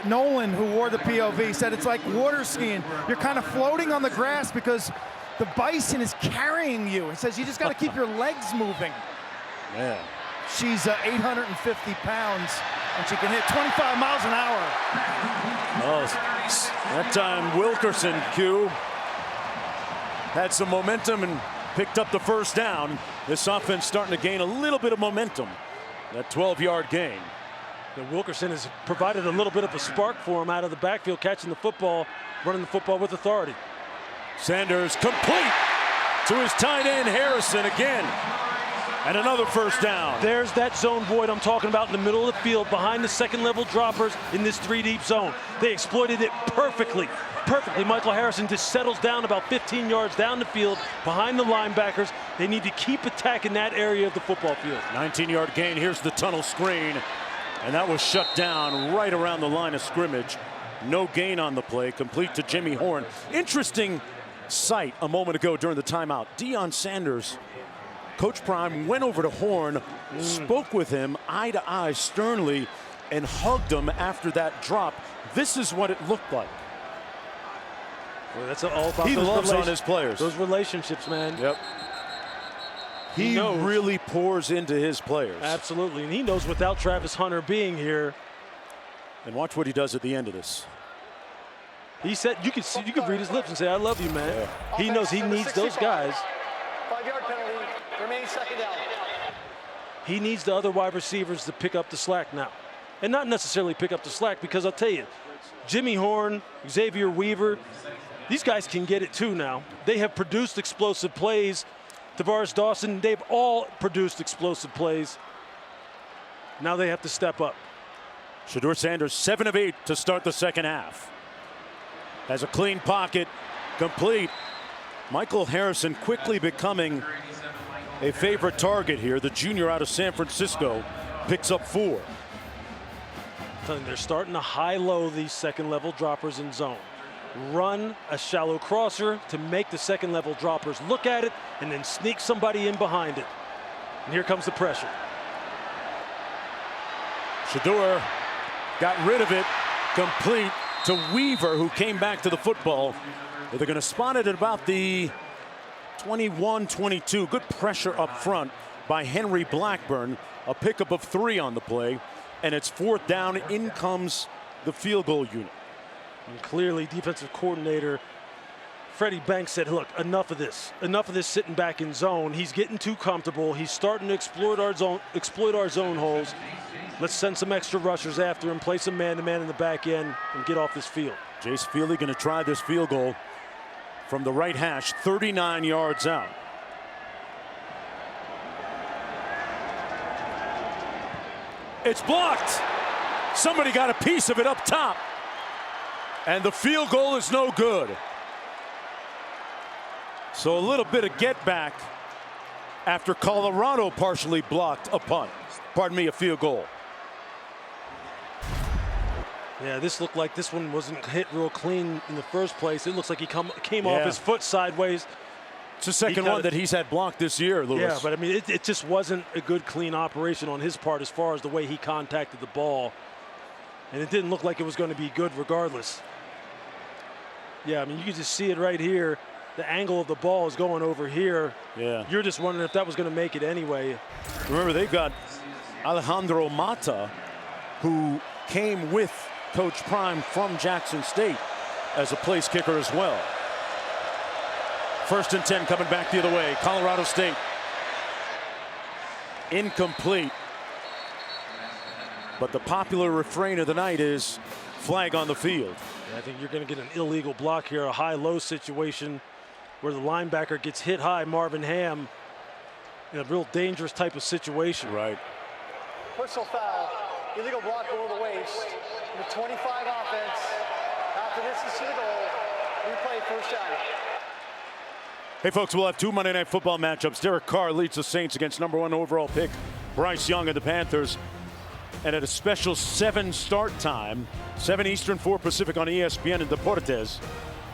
Nolan, who wore the POV, said it's like water skiing. You're kind of floating on the grass because the bison is carrying you. He says you just got to keep your legs moving. Man. She's 850 pounds, and she can hit 25 miles an hour. Oh, that time Wilkerson, Q, had some momentum and picked up the first down. This offense starting to gain a little bit of momentum. That 12-yard gain. And Wilkerson has provided a little bit of a spark for him out of the backfield, catching the football, running the football with authority. Sanders complete to his tight end, Harrison, again. And another first down. There's that zone void I'm talking about in the middle of the field, behind the second-level droppers in this 3-deep zone. They exploited it perfectly. Michael Harrison just settles down about 15 yards down the field behind the linebackers. They need to keep attacking that area of the football field. 19-yard gain. Here's the tunnel screen. And that was shut down right around the line of scrimmage. No gain on the play. Complete to Jimmy Horn. Interesting sight a moment ago during the timeout. Deion Sanders Coach Prime went over to Horn, spoke with him eye to eye sternly, and hugged him after that drop. This is what it looked like. Well, that's all about he those loves on his players. Those relationships, man. Yep. He really pours into his players. Absolutely, and he knows without Travis Hunter being here. And watch what he does at the end of this. He said, you could read his lips and say, "I love you, man." Yeah. He knows he needs those guys. 5-yard penalty, remains second down. He needs the other wide receivers to pick up the slack now. And not necessarily pick up the slack, because I'll tell you, Jimmy Horn, Xavier Weaver, these guys can get it too now. They have produced explosive plays. Tavares Dawson, they've all produced explosive plays. Now they have to step up. Shedeur Sanders, 7 of 8 to start the second half. Has a clean pocket, complete. Michael Harrison quickly becoming a favorite target here. The junior out of San Francisco picks up 4. They're starting to high-low these second-level droppers in zone. Run a shallow crosser to make the second-level droppers look at it, and then sneak somebody in behind it. And here comes the pressure. Shedeur got rid of it, complete to Weaver, who came back to the football. They're going to spot it at about the 21-22. Good pressure up front by Henry Blackburn. A pickup of 3 on the play. And it's 4th down. In comes the field goal unit. And clearly, defensive coordinator Freddie Banks said, look, enough of this. Enough of this sitting back in zone. He's getting too comfortable. He's starting to exploit our zone holes. Let's send some extra rushers after him, play some man-to-man in the back end, and get off this field. Jace Feely going to try this field goal from the right hash, 39 yards out. It's blocked. Somebody got a piece of it up top. And the field goal is no good. So a little bit of get back after Colorado partially blocked a punt. Pardon me, a field goal. Yeah, this looked like this one wasn't hit real clean in the first place. It looks like he came off his foot sideways. It's the second one that he's had blocked this year, Lewis. Yeah, but I mean, it just wasn't a good, clean operation on his part as far as the way he contacted the ball. And it didn't look like it was going to be good regardless. Yeah, I mean, you can just see it right here. The angle of the ball is going over here. Yeah. You're just wondering if that was going to make it anyway. Remember, they've got Alejandro Mata, who came with Coach Prime from Jackson State as a place kicker as well. 1st and 10 coming back the other way. Colorado State. Incomplete. But the popular refrain of the night is flag on the field. Yeah, I think you're going to get an illegal block here, a high-low situation where the linebacker gets hit high, Marvin Ham, in a real dangerous type of situation. Right. Personal foul, illegal block below the waist. The 25 offense. After this is to the goal. Replay, first down. Hey, folks, we'll have 2 Monday Night Football matchups. Derek Carr leads the Saints against #1 overall pick Bryce Young and the Panthers. And at a special 7 start time, 7 Eastern, 4 Pacific on ESPN in Deportes.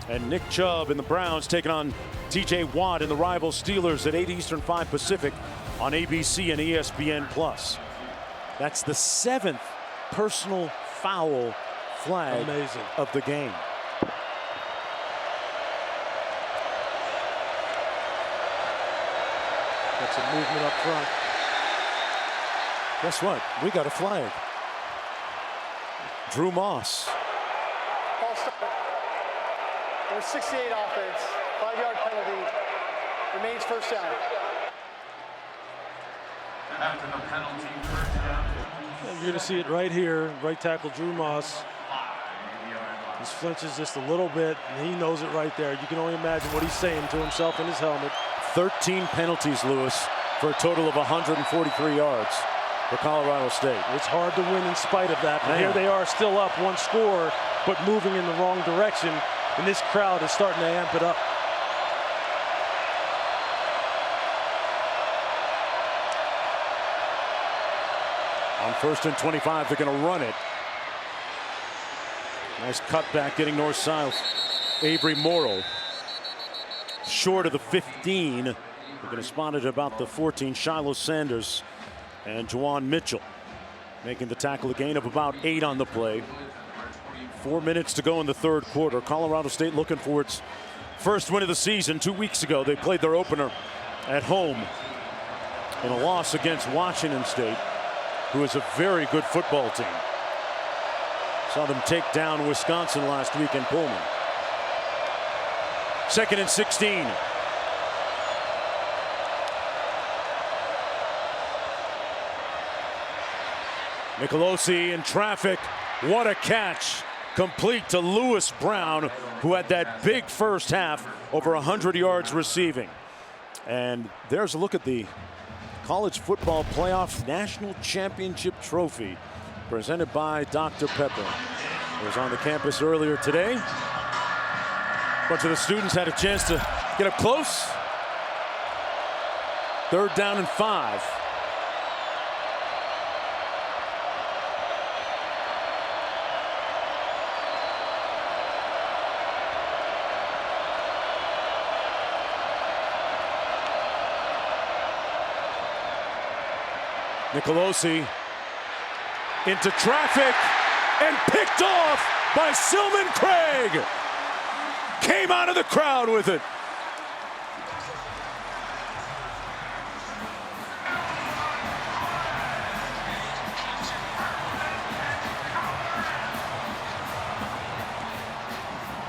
And Nick Chubb and the Browns taking on TJ Watt and the rival Steelers at 8 Eastern, 5 Pacific on ABC and ESPN+. That's the 7th personal foul flag of the game. Got some movement up front. Guess what? We got a flag. Drew Moss. False start. Number 68 offense. 5-yard penalty. Remains first down. After the penalty, first down. You're going to see it right here. Right tackle Drew Moss. Just flinches just a little bit, and he knows it right there. You can only imagine what he's saying to himself in his helmet. 13 penalties, Lewis, for a total of 143 yards for Colorado State. It's hard to win in spite of that. But here they are still up 1 score, but moving in the wrong direction. And this crowd is starting to amp it up. On 1st and 25, they're going to run it. Nice cutback getting north-south. Avery Morrow short of the 15 We're going to spot it about the 14, Shiloh Sanders and Juwan Mitchell making the tackle, a gain of about 8 on the play. 4 minutes to go in the third quarter. Colorado State looking for its first win of the season. 2 weeks ago, they played their opener at home in a loss against Washington State, who is a very good football team. Saw them take down Wisconsin last week in Pullman. 2nd and 16. Nicolosi in traffic. What a catch. Complete to Lewis Brown, who had that big first half, over 100 yards receiving. And there's a look at the College Football Playoff National Championship Trophy presented by Dr. Pepper. It was on the campus earlier today. A bunch of the students had a chance to get up close. 3rd down and 5. Nicolosi into traffic and picked off by Silman Craig. Came out of the crowd with it.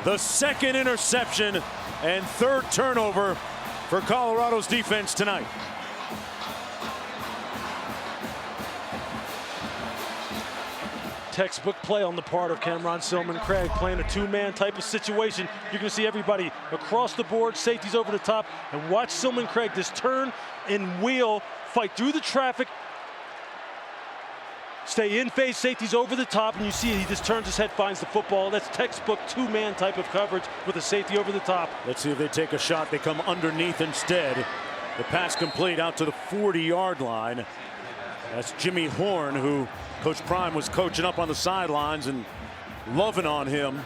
The 2nd interception and 3rd turnover for Colorado's defense tonight. Textbook play on the part of Cameron Silman Craig, playing a 2-man type of situation. You're going to see everybody across the board, safeties over the top, and watch Silman Craig just turn and wheel, fight through the traffic, stay in phase, safeties over the top, and you see he just turns his head, finds the football. That's textbook 2-man type of coverage with a safety over the top. Let's see if they take a shot. They come underneath instead. The pass complete out to the 40-yard line. That's Jimmy Horn, who Coach Prime was coaching up on the sidelines and loving on him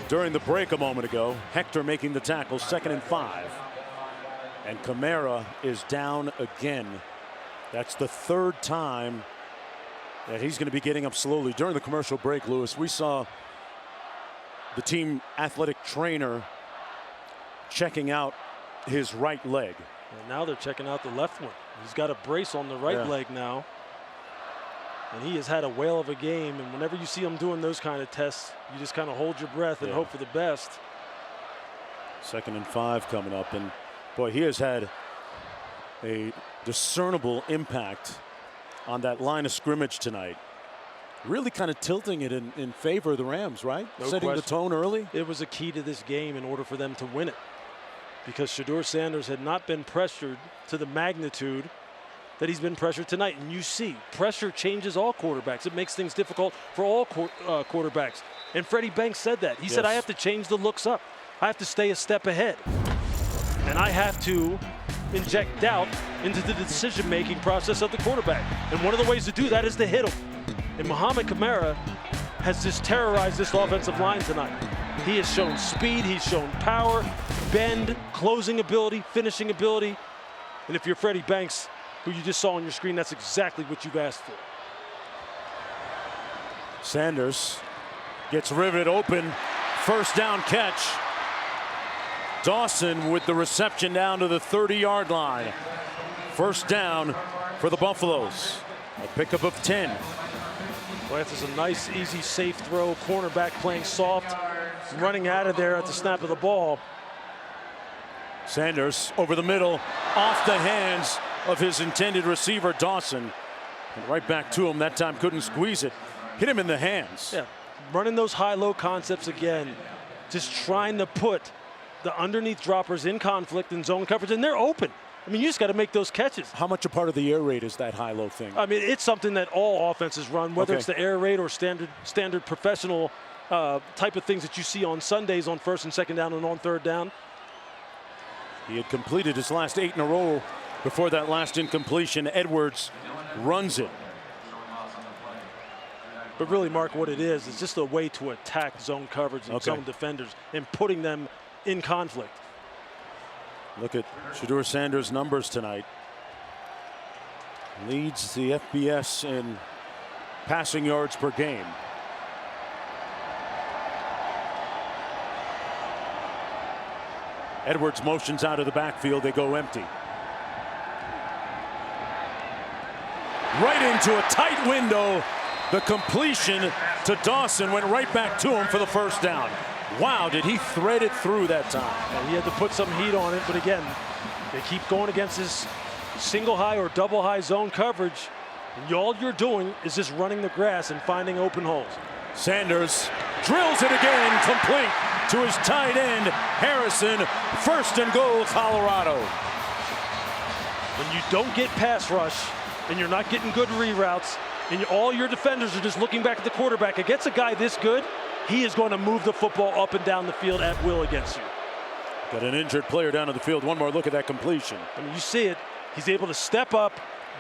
during the break a moment ago. Hector making the tackle, 2nd and 5. And Kamara is down again. That's the 3rd time that he's going to be getting up slowly. During the commercial break, Lewis, we saw the team athletic trainer checking out his right leg. And now they're checking out the left one. He's got a brace on the right leg now. And he has had a whale of a game. And whenever you see him doing those kind of tests, you just kind of hold your breath and hope for the best. 2nd and 5 coming up. And boy, he has had a discernible impact on that line of scrimmage tonight. Really kind of tilting it in favor of the Rams, right? No Setting question. the tone early. It was a key to this game in order for them to win it, because Shedeur Sanders had not been pressured to the magnitude that he's been pressured tonight. And you see, pressure changes all quarterbacks. It makes things difficult for all quarterbacks. And Freddie Banks said that. He said, I have to change the looks up. I have to stay a step ahead. And I have to inject doubt into the decision-making process of the quarterback. And one of the ways to do that is to hit him. And Muhammad Kamara has just terrorized this offensive line tonight. He has shown speed, he's shown power, bend, closing ability, finishing ability. And if you're Freddie Banks, who you just saw on your screen, that's exactly what you've asked for. Sanders gets riveted open. 1st down catch. Dawson with the reception down to the 30-yard line. 1st down for the Buffaloes. A pickup of 10. Well, this is a nice, easy, safe throw. Cornerback playing soft, running out of there at the snap of the ball. Sanders over the middle, off the hands of his intended receiver, Dawson. And right back to him. That time couldn't squeeze it. Hit him in the hands. Yeah, running those high-low concepts again. Just trying to put the underneath droppers in conflict and zone coverage, and they're open. I mean, you just got to make those catches. How much a part of the air raid is that high-low thing? I mean, it's something that all offenses run, whether it's the air raid or standard professional type of things that you see on Sundays on 1st and 2nd down and on 3rd down. He had completed his last 8 in a row before that last incompletion. Edwards runs it. But really, Mark, what it is just a way to attack zone coverage and zone defenders and putting them in conflict. Look at Shedeur Sanders' numbers tonight. Leads the FBS in passing yards per game. Edwards motions out of the backfield. They go empty. Right into a tight window. The completion to Dawson went right back to him for the first down. Wow, did he thread it through that time. And he had to put some heat on it, but again, they keep going against this single high or double high zone coverage. And all you're doing is just running the grass and finding open holes. Sanders drills it again, complete to his tight end, Harrison. First and goal, Colorado. When you don't get pass rush and you're not getting good reroutes and all your defenders are just looking back at the quarterback, against a guy this good, he is going to move the football up and down the field at will against you. Got an injured player down on the field. One more look at that completion. I mean, you see it. He's able to step up.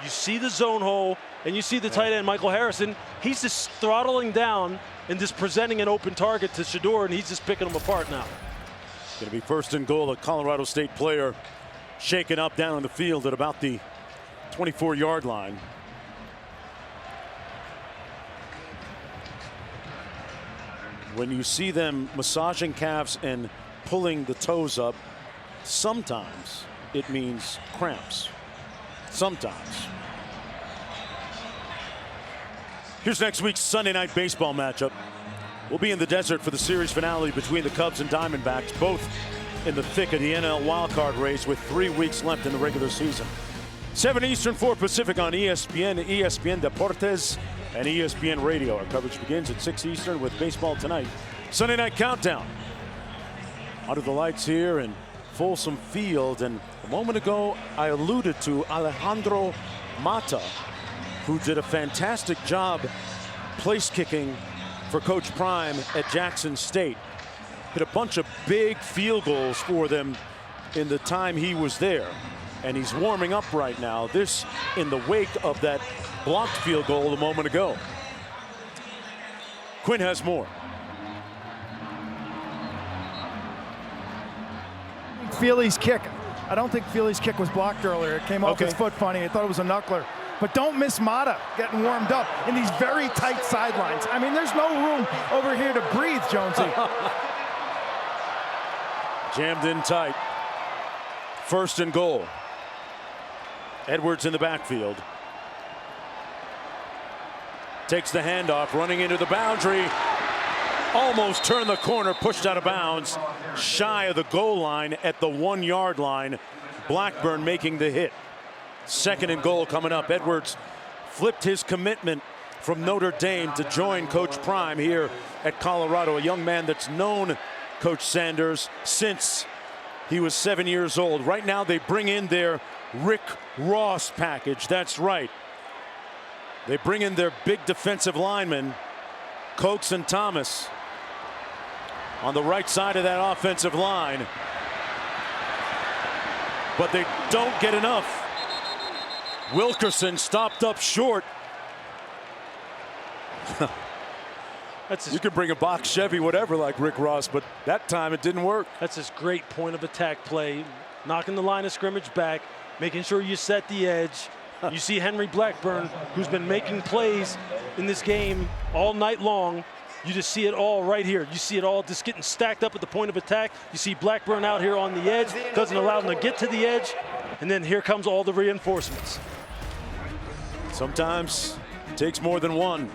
You see the zone hole, and you see the tight end, Michael Harrison. He's just throttling down and just presenting an open target to Shedeur, and he's just picking them apart now. Going to be first and goal. A Colorado State player shaken up down on the field at about the 24-yard line. When you see them massaging calves and pulling the toes up, sometimes it means cramps. Sometimes. Here's next week's Sunday night baseball matchup. We'll be in the desert for the series finale between the Cubs and Diamondbacks, both in the thick of the NL wildcard race with 3 weeks left in the regular season. 7 Eastern, 4 Pacific on ESPN, ESPN Deportes, and ESPN Radio. Our coverage begins at 6 Eastern with baseball tonight. Sunday night countdown. Under the lights here in Folsom Field, and a moment ago I alluded to Alejandro Mata, who did a fantastic job place kicking for Coach Prime at Jackson State. Hit a bunch of big field goals for them in the time he was there, and he's warming up right now. This in the wake of that blocked field goal a moment ago. Quinn has more. Feely's kick. I don't think Feely's kick was blocked earlier. It came off his foot funny. I thought it was a knuckler. But don't miss Mata getting warmed up in these very tight sidelines. I mean, there's no room over here to breathe, Jonesy. Jammed in tight. First and goal. Edwards in the backfield. Takes the handoff, running into the boundary. Almost turned the corner, pushed out of bounds. Shy of the goal line at the 1-yard line. Blackburn making the hit. Second and goal coming up. Edwards flipped his commitment from Notre Dame to join Coach Prime here at Colorado, a young man that's known Coach Sanders since he was 7 years old. Right now they bring in their Rick Ross package. That's right. They bring in their big defensive linemen, Cokes and Thomas, on the right side of that offensive line. But they don't get enough. Wilkerson stopped up short. You could bring a box Chevy, whatever, like Rick Ross, but that time it didn't work. That's his great point of attack play, knocking the line of scrimmage back, making sure you set the edge. You see Henry Blackburn, who's been making plays in this game all night long. You just see it all right here. You see it all just getting stacked up at the point of attack. You see Blackburn out here on the edge, doesn't allow him to get to the edge, and then here comes all the reinforcements. Sometimes it takes more than one.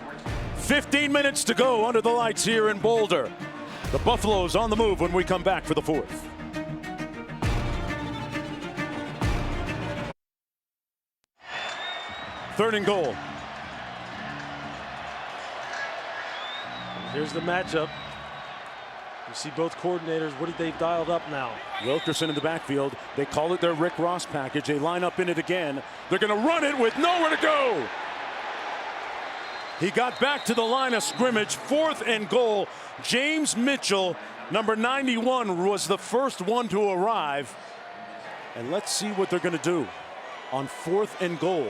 15 minutes to go under the lights here in Boulder. The Buffaloes on the move when we come back for the fourth. Third and goal. Here's the matchup. You see both coordinators, what did they dialed up now? Wilkerson in the backfield. They call it their Rick Ross package. They line up in it again. They're going to run it with nowhere to go. He got back to the line of scrimmage. Fourth and goal. James Mitchell, number 91, was the first one to arrive. And let's see what they're going to do on fourth and goal.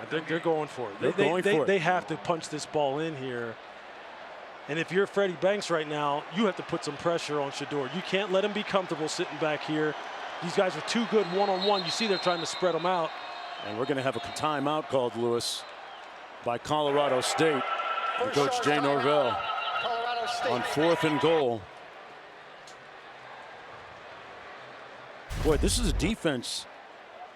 I think they're going for it. They have to punch this ball in here. And if you're Freddie Banks right now, you have to put some pressure on Shedeur. You can't let him be comfortable sitting back here. These guys are too good one-on-one. You see they're trying to spread them out. And we're going to have a timeout called, Lewis, by Colorado State. And Coach Jay Norvell on 4th and goal. Boy, this is a defense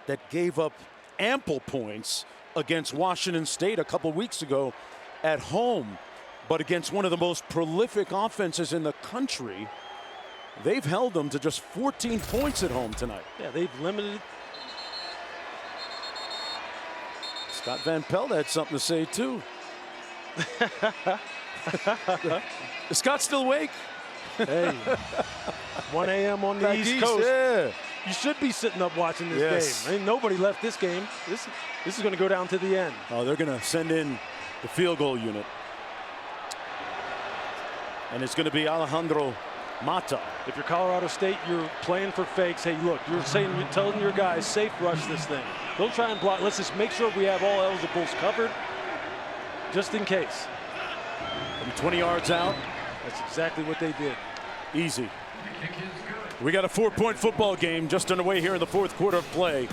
that gave up ample points against Washington State a couple weeks ago at home. But against one of the most prolific offenses in the country, they've held them to just 14 points at home tonight. Yeah, they've limited. Scott Van Pelt had something to say, too. Is Scott still awake? Hey, 1 a.m. on the East Coast. Yeah. You should be sitting up watching this game. Ain't nobody left this game. This is going to go down to the end. Oh, they're going to send in the field goal unit. And it's going to be Alejandro Mata. If you're Colorado State, you're playing for fakes. Hey, look, you're telling your guys, safe rush this thing. Don't try and block. Let's just make sure we have all eligibles covered, just in case. From 20 yards out. That's exactly what they did. Easy. We got a 4-point football game just underway here in the 4th quarter of play.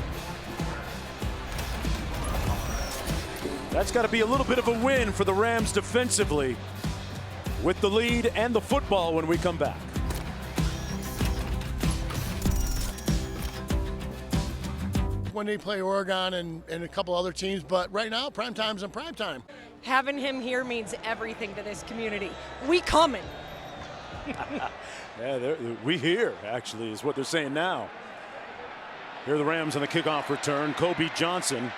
That's got to be a little bit of a win for the Rams defensively, with the lead and the football when we come back. When they play Oregon and a couple other teams, but right now, prime time's in prime time. Having him here means everything to this community. We coming. Yeah, we here, actually, is what they're saying now. Here are the Rams on the kickoff return. Kobe Johnson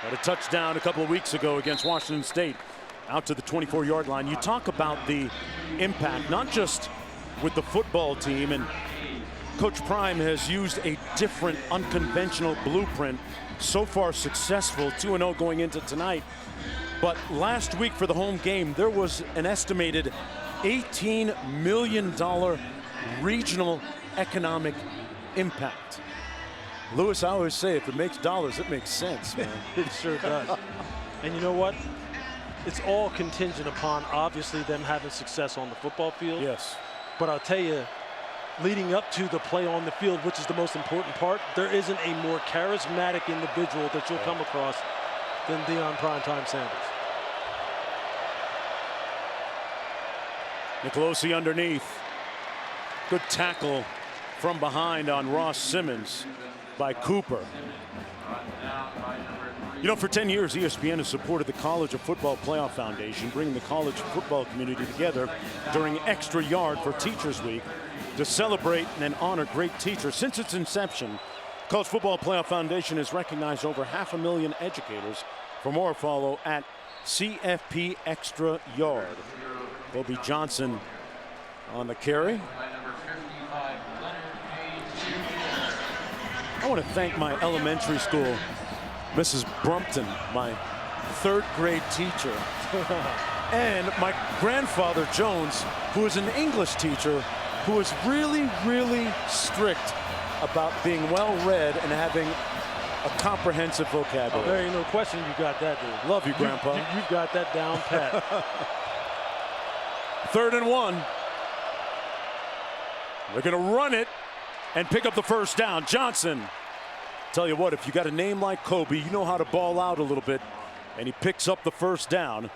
had a touchdown a couple of weeks ago against Washington State, out to the 24-yard line. You talk about the impact, not just with the football team, and Coach Prime has used a different, unconventional blueprint, so far successful, 2-0 going into tonight. But last week for the home game, there was an estimated $18 million regional economic impact. Lewis, I always say, if it makes dollars, it makes sense, man. It sure does. And you know what? It's all contingent upon, obviously, them having success on the football field. Yes. But I'll tell you, leading up to the play on the field, which is the most important part, there isn't a more charismatic individual that you'll come across than Deion Primetime Sanders. Nicolosi underneath. Good tackle from behind on Ross Simmons by Cooper. You know, for 10 years, ESPN has supported the College of Football Playoff Foundation, bringing the college football community together during Extra Yard for Teachers Week to celebrate and honor great teachers. Since its inception, College Football Playoff Foundation has recognized over 500,000 educators. For more, follow at CFP Extra Yard. Kobe Johnson on the carry. I want to thank my elementary school, Mrs. Brumpton, my 3rd grade teacher, and my grandfather Jones, who is an English teacher, who was really, really strict about being well-read and having a comprehensive vocabulary. There ain't no question you got that, dude. Love you, Grandpa. You've got that down pat. 3rd and 1. They're going to run it and pick up the first down. Johnson. Tell you what, if you got a name like Kobe, you know how to ball out a little bit. And he picks up the first down.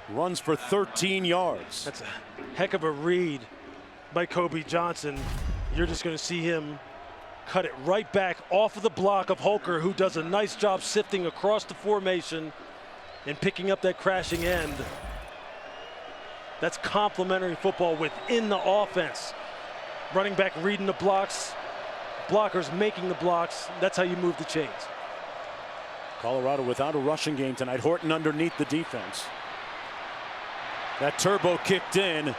Runs for 13 yards. That's a heck of a read by Kobe Johnson. You're just going to see him cut it right back off of the block of Holker, who does a nice job sifting across the formation and picking up that crashing end. That's complementary football within the offense. Running back reading the blocks, blockers making the blocks. That's how you move the chains. Colorado without a rushing game tonight. Horton underneath the defense. That turbo kicked in,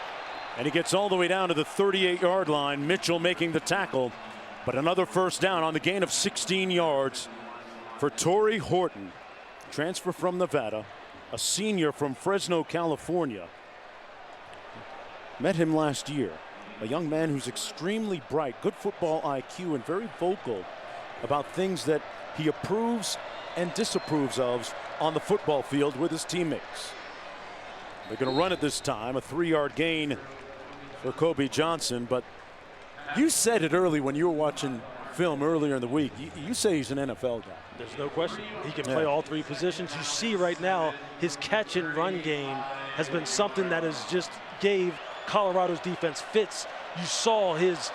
and he gets all the way down to the 38-yard line. Mitchell making the tackle, but another first down on the gain of 16 yards for Torrey Horton. Transfer from Nevada, a senior from Fresno, California. Met him last year. A young man who's extremely bright, good football IQ, and very vocal about things that he approves and disapproves of on the football field with his teammates. They're going to run it this time, a 3-yard gain for Kobe Johnson, but you said it early when you were watching film earlier in the week. You say he's an NFL guy. There's no question. He can play all three positions. You see right now his catch and run game has been something that has just gave Colorado's defense fits. You saw his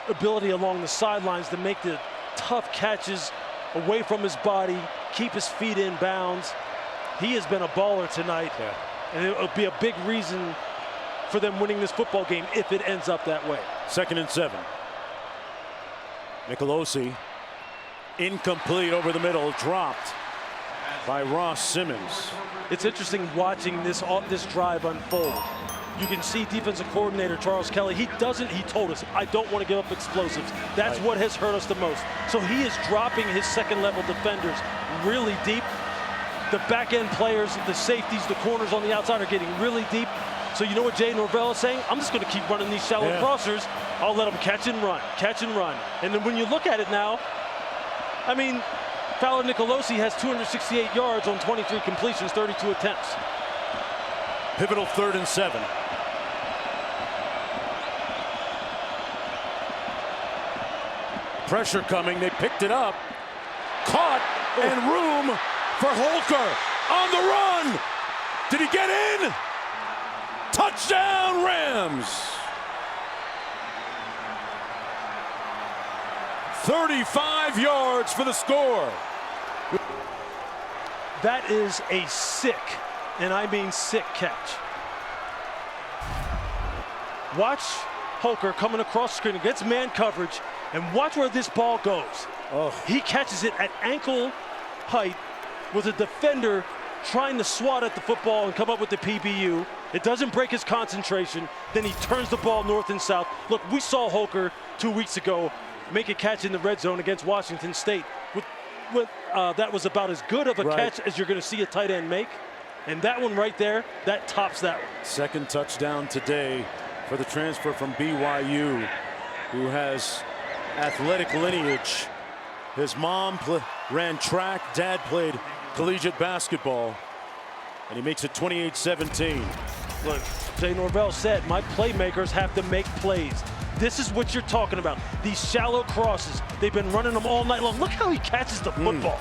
ability along the sidelines to make the tough catches away from his body, keep his feet in bounds. He has been a baller tonight, and it'll be a big reason for them winning this football game if it ends up that way. 2nd and 7. Nicolosi, incomplete over the middle, dropped by Ross Simmons. It's interesting watching this drive unfold. You can see defensive coordinator Charles Kelly, he told us, I don't want to give up explosives. That's what has hurt us the most. So he is dropping his second-level defenders really deep. The back-end players, the safeties, the corners on the outside are getting really deep. So you know what Jay Norvell is saying? I'm just going to keep running these shallow crossers. I'll let them catch and run, catch and run. And then when you look at it now, I mean, Fowler Nicolosi has 268 yards on 23 completions, 32 attempts. Pivotal 3rd and 7. Pressure coming, they picked it up. Caught, and room for Holker on the run. Did he get in? Touchdown, Rams. 35 yards for the score. That is a sick, and I mean sick catch. Watch Holker coming across the screen against man coverage, and watch where this ball goes. He catches it at ankle height with a defender trying to swat at the football and come up with the PBU. It doesn't break his concentration. Then he turns the ball north and south. Look, we saw Holker 2 weeks ago make a catch in the red zone against Washington State. That was about as good of a catch as you're going to see a tight end make. And that one right there, that tops that one. Second touchdown today for the transfer from BYU, who has athletic lineage. His mom ran track, dad played collegiate basketball, and he makes it 28-17. Look, Jay Norvell said, my playmakers have to make plays. This is what you're talking about. These shallow crosses, they've been running them all night long. Look how he catches the football.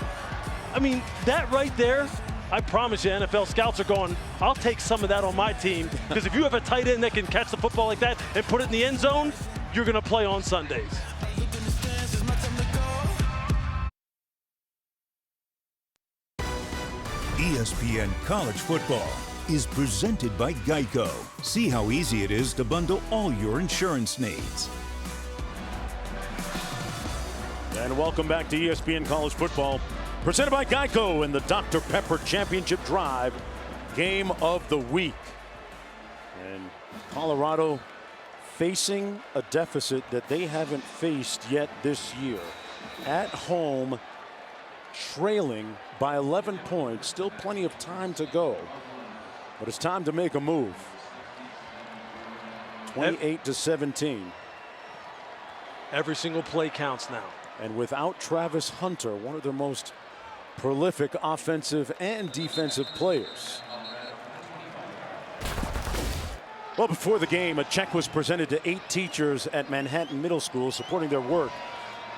I mean, that right there, I promise you, NFL scouts are going, I'll take some of that on my team, because if you have a tight end that can catch the football like that and put it in the end zone, you're going to play on Sundays. ESPN College Football is presented by Geico. See how easy it is to bundle all your insurance needs. And welcome back to ESPN College Football, presented by Geico in the Dr. Pepper Championship Drive game of the week. And Colorado facing a deficit that they haven't faced yet this year. At home, trailing by 11 points, still plenty of time to go, but it's time to make a move. 28-17. Every single play counts now. And without Travis Hunter, one of their most prolific offensive and defensive players. Well, before the game, a check was presented to 8 teachers at Manhattan Middle School supporting their work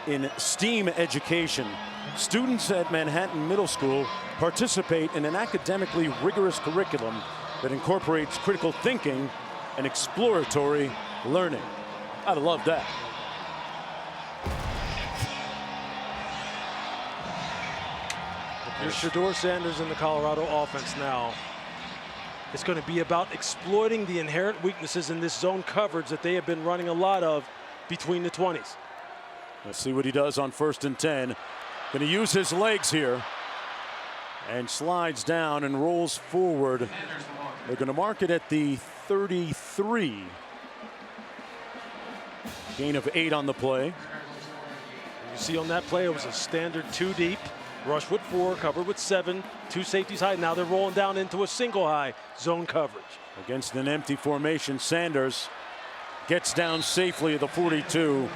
in STEAM education. Students at Manhattan Middle School participate in an academically rigorous curriculum that incorporates critical thinking and exploratory learning. I'd love that. Here's Shedeur Sanders in the Colorado offense now. It's going to be about exploiting the inherent weaknesses in this zone coverage that they have been running a lot of between the 20s. Let's see what he does on 1st and 10. Going to use his legs here and slides down and rolls forward. They're going to mark it at the 33. Gain of 8 on the play. You see on that play, it was a standard 2 deep. Rush with 4, covered with 7, 2 safeties high. Now they're rolling down into a single high zone coverage. Against an empty formation, Sanders gets down safely at the 42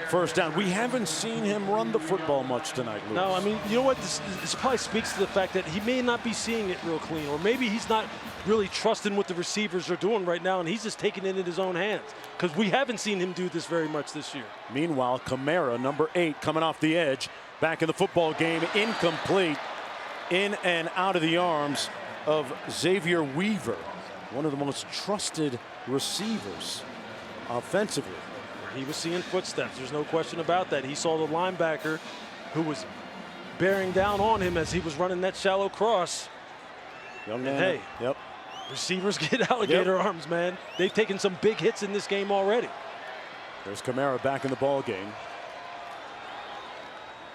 first down. We haven't seen him run the football much tonight, Lewis. No, I mean, you know what? This probably speaks to the fact that he may not be seeing it real clean, or maybe he's not really trusting what the receivers are doing right now, and he's just taking it in his own hands, because we haven't seen him do this very much this year. Meanwhile, Kamara, number 8, coming off the edge, back in the football game, incomplete, in and out of the arms of Xavier Weaver, one of the most trusted receivers offensively. He was seeing footsteps. There's no question about that. He saw the linebacker who was bearing down on him as he was running that shallow cross. Young man. Hey, yep. Receivers get alligator arms, man. They've taken some big hits in this game already. There's Kamara back in the ball game.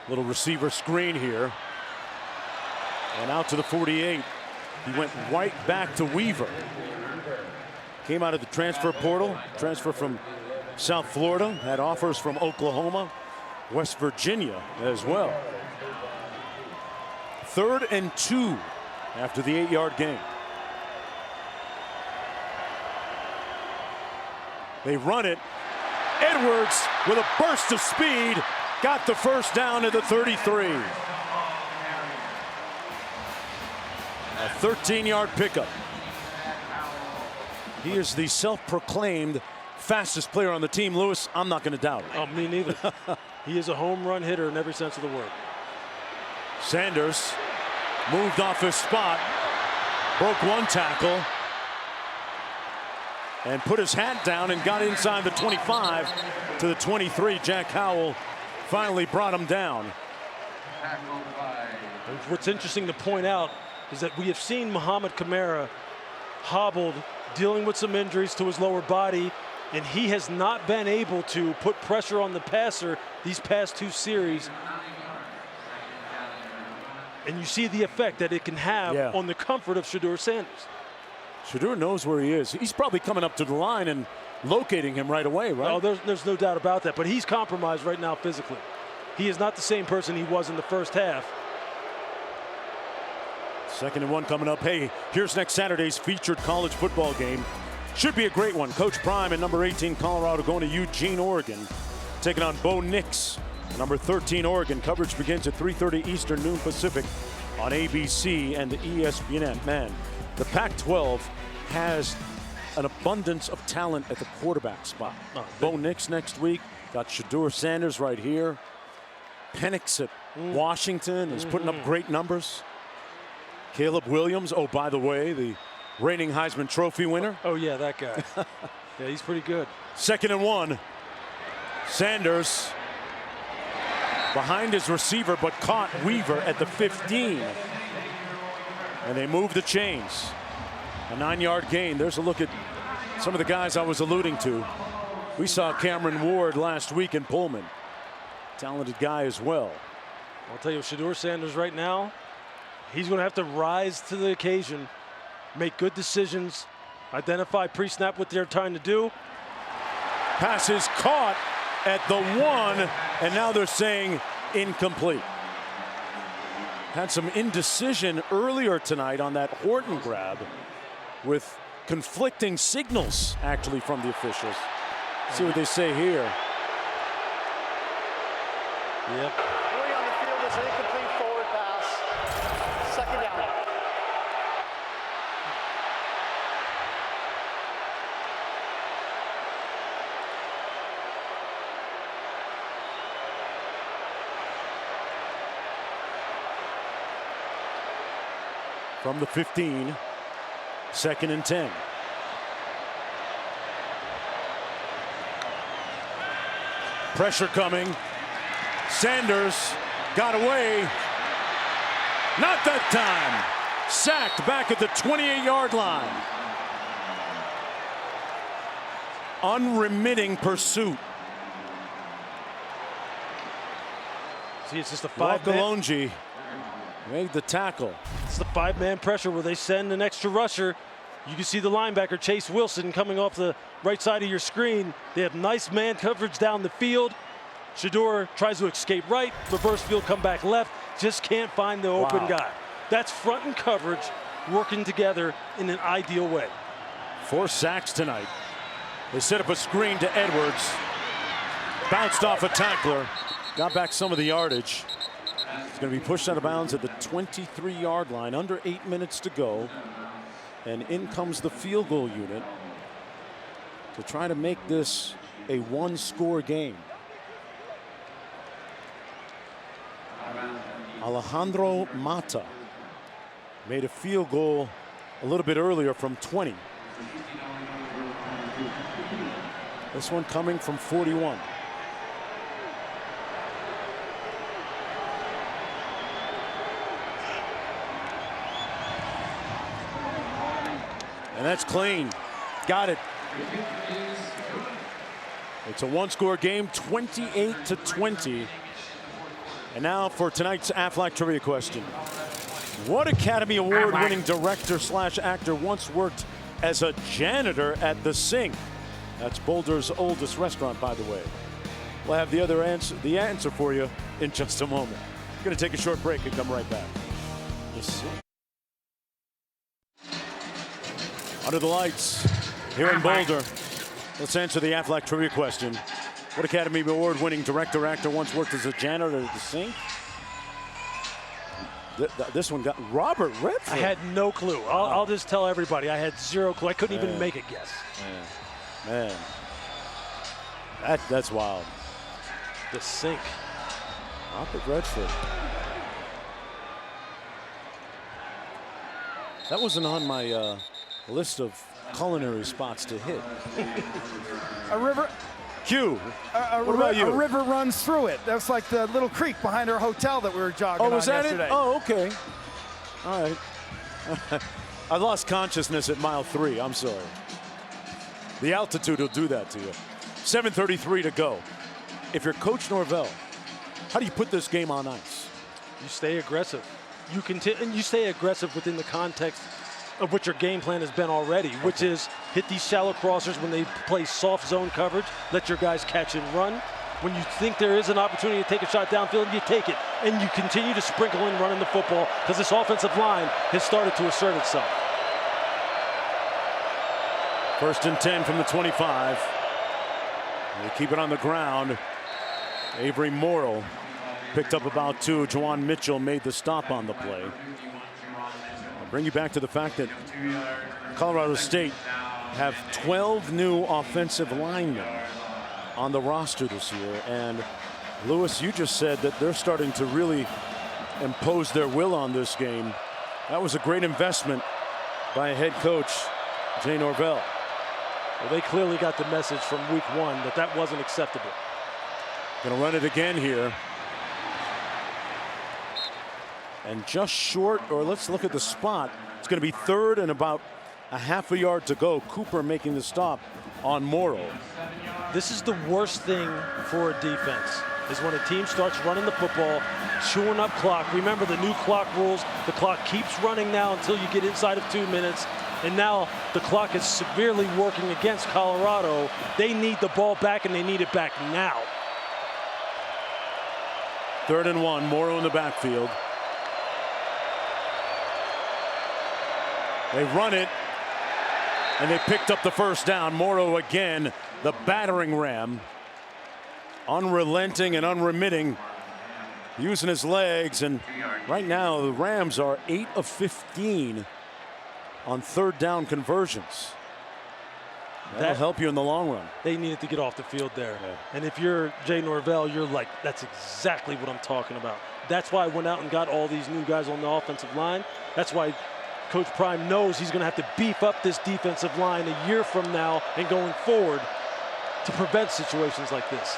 Little receiver screen here. And out to the 48. He went right back to Weaver. Came out of the transfer portal, transfer from South Florida, had offers from Oklahoma, West Virginia as well. 3rd and 2 after the 8-yard gain. They run it. Edwards with a burst of speed got the first down at the 33. A 13-yard pickup. He is the self-proclaimed fastest player on the team. Lewis, I'm not going to doubt it. Oh, me neither. He is a home run hitter in every sense of the word. Sanders moved off his spot, broke one tackle, and put his hat down and got inside the 25 to the 23. Jack Howell finally brought him down. What's interesting to point out is that we have seen Muhammad Kamara hobbled, dealing with some injuries to his lower body, and he has not been able to put pressure on the passer these past 2 series. And you see the effect that it can have on the comfort of Shedeur Sanders. Shedeur knows where he is. He's probably coming up to the line and locating him right away, right? Oh, there's no doubt about that, but he's compromised right now physically. He is not the same person he was in the first half. 2nd and 1 coming up. Hey, here's next Saturday's featured college football game. Should be a great one. Coach Prime and number 18 Colorado going to Eugene, Oregon, taking on Bo Nix, number 13 Oregon. Coverage begins at 3:30 Eastern, noon Pacific on ABC and the ESPN. Man, the Pac-12 has an abundance of talent at the quarterback spot. Bo Nix next week. Got Shedeur Sanders right here. Penix at Washington is putting up great numbers. Caleb Williams, oh, by the way, the reigning Heisman Trophy winner. Oh, yeah, that guy. Yeah, he's pretty good. 2nd and 1. Sanders behind his receiver, but caught Weaver at the 15. And they move the chains. A 9-yard gain. There's a look at some of the guys I was alluding to. We saw Cameron Ward last week in Pullman. Talented guy as well. I'll tell you, Shedeur Sanders right now, he's going to have to rise to the occasion, make good decisions, identify pre-snap what they're trying to do. Pass is caught at the 1, and now they're saying incomplete. Had some indecision earlier tonight on that Horton grab with conflicting signals actually from the officials. See what they say here. Yep. Moving on the field is an incomplete forward pass. 2nd down. From the 15, 2nd and 10. Pressure coming. Sanders got away. Not that time. Sacked back at the 28-yard line. Unremitting pursuit. See, it's just a 5-man. Walkalonji made the tackle. It's the 5-man pressure where they send an extra rusher. You can see the linebacker, Chase Wilson, coming off the right side of your screen. They have nice man coverage down the field. Shedeur tries to escape right, reverse field, come back left. Just can't find the open guy. That's front and coverage working together in an ideal way. 4 sacks tonight. They set up a screen to Edwards. Bounced off a tackler. Got back some of the yardage. It's going to be pushed out of bounds at the 23-yard line. Under 8 minutes to go. And in comes the field goal unit to try to make this a one-score game. Alejandro Mata made a field goal a little bit earlier from 20. This one coming from 41. And that's clean. Got it. It's a one-score game, 28-20. And now for tonight's Aflac trivia question. What Academy Award-winning director/actor once worked as a janitor at the Sink? That's Boulder's oldest restaurant, by the way. We'll have the answer for you in just a moment. We're going to take a short break and come right back. Under the lights here in Boulder. Let's answer the Aflac trivia question. What Academy Award-winning director/actor once worked as a janitor at the Sink? This one got Robert Redford. I had no clue. I'll just tell everybody I had zero clue. I couldn't even make a guess. Man, that's wild. The Sink. Robert Redford. That wasn't on my list of culinary spots to hit. A river. Q. What about you? A river runs through it. That's like the little creek behind our hotel that we were jogging on yesterday. Oh, okay. All right. I lost consciousness at mile 3. I'm sorry. The altitude will do that to you. 7:33 to go. If you're Coach Norvell, how do you put this game on ice? You stay aggressive. You stay aggressive within the context of what your game plan has been already, which is hit these shallow crossers when they play soft zone coverage, let your guys catch and run. When you think there is an opportunity to take a shot downfield, you take it, and you continue to sprinkle in running the football because this offensive line has started to assert itself. 1st and 10 from the 25. They keep it on the ground. Avery Morrill picked up about 2. Juwan Mitchell made the stop on the play. I'll bring you back to the fact that Colorado State have 12 new offensive linemen on the roster this year. And Lewis, you just said that they're starting to really impose their will on this game. That was a great investment by head coach Jay Norvell. Well, they clearly got the message from week 1 that wasn't acceptable. Going to run it again here. And just short, or let's look at the spot. It's going to be 3rd and about a half a yard to go. Cooper making the stop on Morrill. This is the worst thing for a defense, is when a team starts running the football, chewing up clock. Remember the new clock rules. The clock keeps running now until you get inside of 2 minutes. And now the clock is severely working against Colorado. They need the ball back, and they need it back now. 3rd and 1, Morrow in the backfield. They run it, and they picked up the 1st down. Morrow again, the battering ram. Unrelenting and unremitting, using his legs. And right now, the Rams are 8 of 15 on 3rd down conversions. That'll help you in the long run. They needed to get off the field there. Yeah. And if you're Jay Norvell, you're like, that's exactly what I'm talking about. That's why I went out and got all these new guys on the offensive line. That's why Coach Prime knows he's going to have to beef up this defensive line a year from now and going forward to prevent situations like this.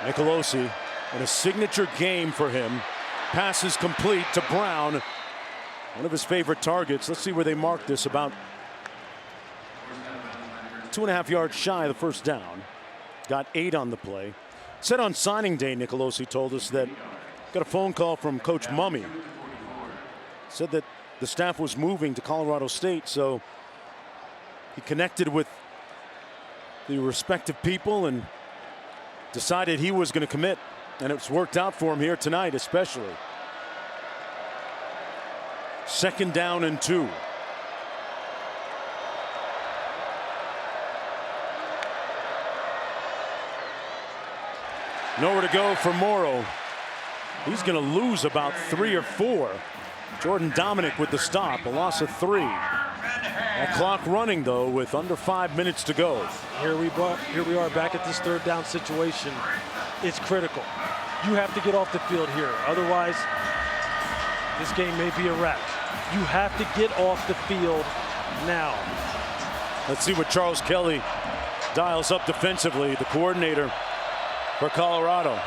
Nicolosi in a signature game for him. Passes complete to Brown. One of his favorite targets. Let's see where they mark this. About 2.5 yards shy of the 1st down. Got 8 on the play. Said on signing day, Nicolosi told us that got a phone call from Coach Mummy. Said that the staff was moving to Colorado State, so he connected with the respective people and decided he was going to commit. And it's worked out for him here tonight, especially. 2nd down and 2. Nowhere to go for Morrow. He's going to lose about 3 or 4. Jordan Dominic with the stop, a loss of 3. That clock running, though, with under 5 minutes to go. Here we are back at this third down situation. It's critical. You have to get off the field here. Otherwise, this game may be a wrap. You have to get off the field now. Let's see what Charles Kelly dials up defensively, the coordinator for Colorado.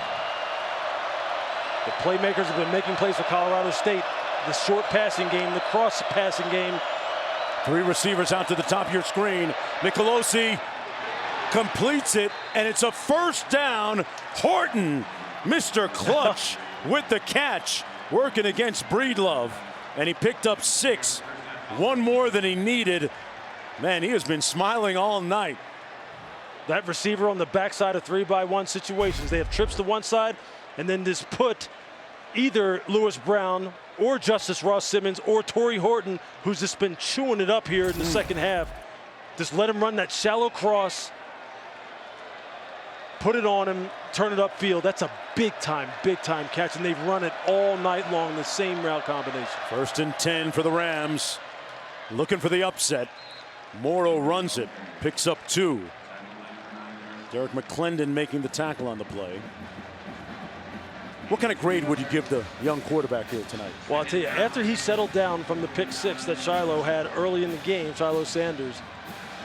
The playmakers have been making plays for Colorado State. The short passing game, the cross passing game. 3 receivers out to the top of your screen. Nicolosi completes it, and it's a first down. Horton, Mr. Clutch, with the catch, working against Breedlove, and he picked up 6, 1 more than he needed. Man, he has been smiling all night. That receiver on the backside of 3-by-1 situations. They have trips to one side, and then just put either Lewis Brown or Justice Ross Simmons or Torrey Horton, who's just been chewing it up here in the second half. Just let him run that shallow cross, put it on him, turn it upfield. That's a big time catch, and they've run it all night long, the same route combination. 1st and 10 for the Rams. Looking for the upset. Morrow runs it, picks up 2. Derek McClendon making the tackle on the play. What kind of grade would you give the young quarterback here tonight? Well, I'll tell you, after he settled down from the pick 6 that Shiloh had early in the game, Shiloh Sanders,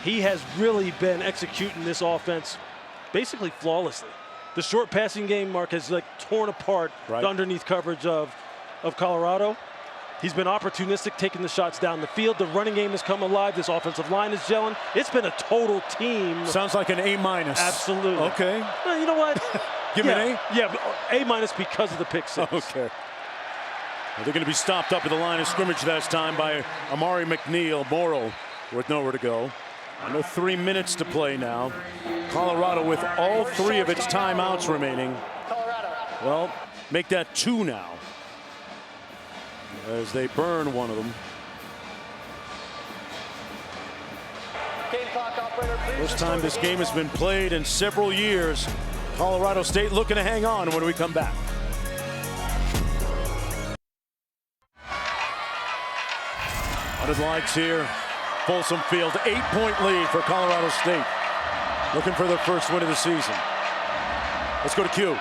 he has really been executing this offense basically flawlessly. The short passing game, Mark, has like torn apart the underneath coverage of Colorado. He's been opportunistic, taking the shots down the field. The running game has come alive. This offensive line is gelling. It's been a total team. Sounds like an A-. Absolutely. Okay. Well, you know what? Give me an A? Yeah, A- because of the pick 6. Okay. Well, they're going to be stopped up at the line of scrimmage that time by Amari McNeil. Morrow with nowhere to go. Under 3 minutes to play now. Colorado with all 3 of its timeouts remaining. Well, make that 2 now, as they burn one of them. First time this game has been played in several years. Colorado State looking to hang on when we come back. Under the lights here, Folsom Field, 8-point lead for Colorado State. Looking for their first win of the season. Let's go to Q.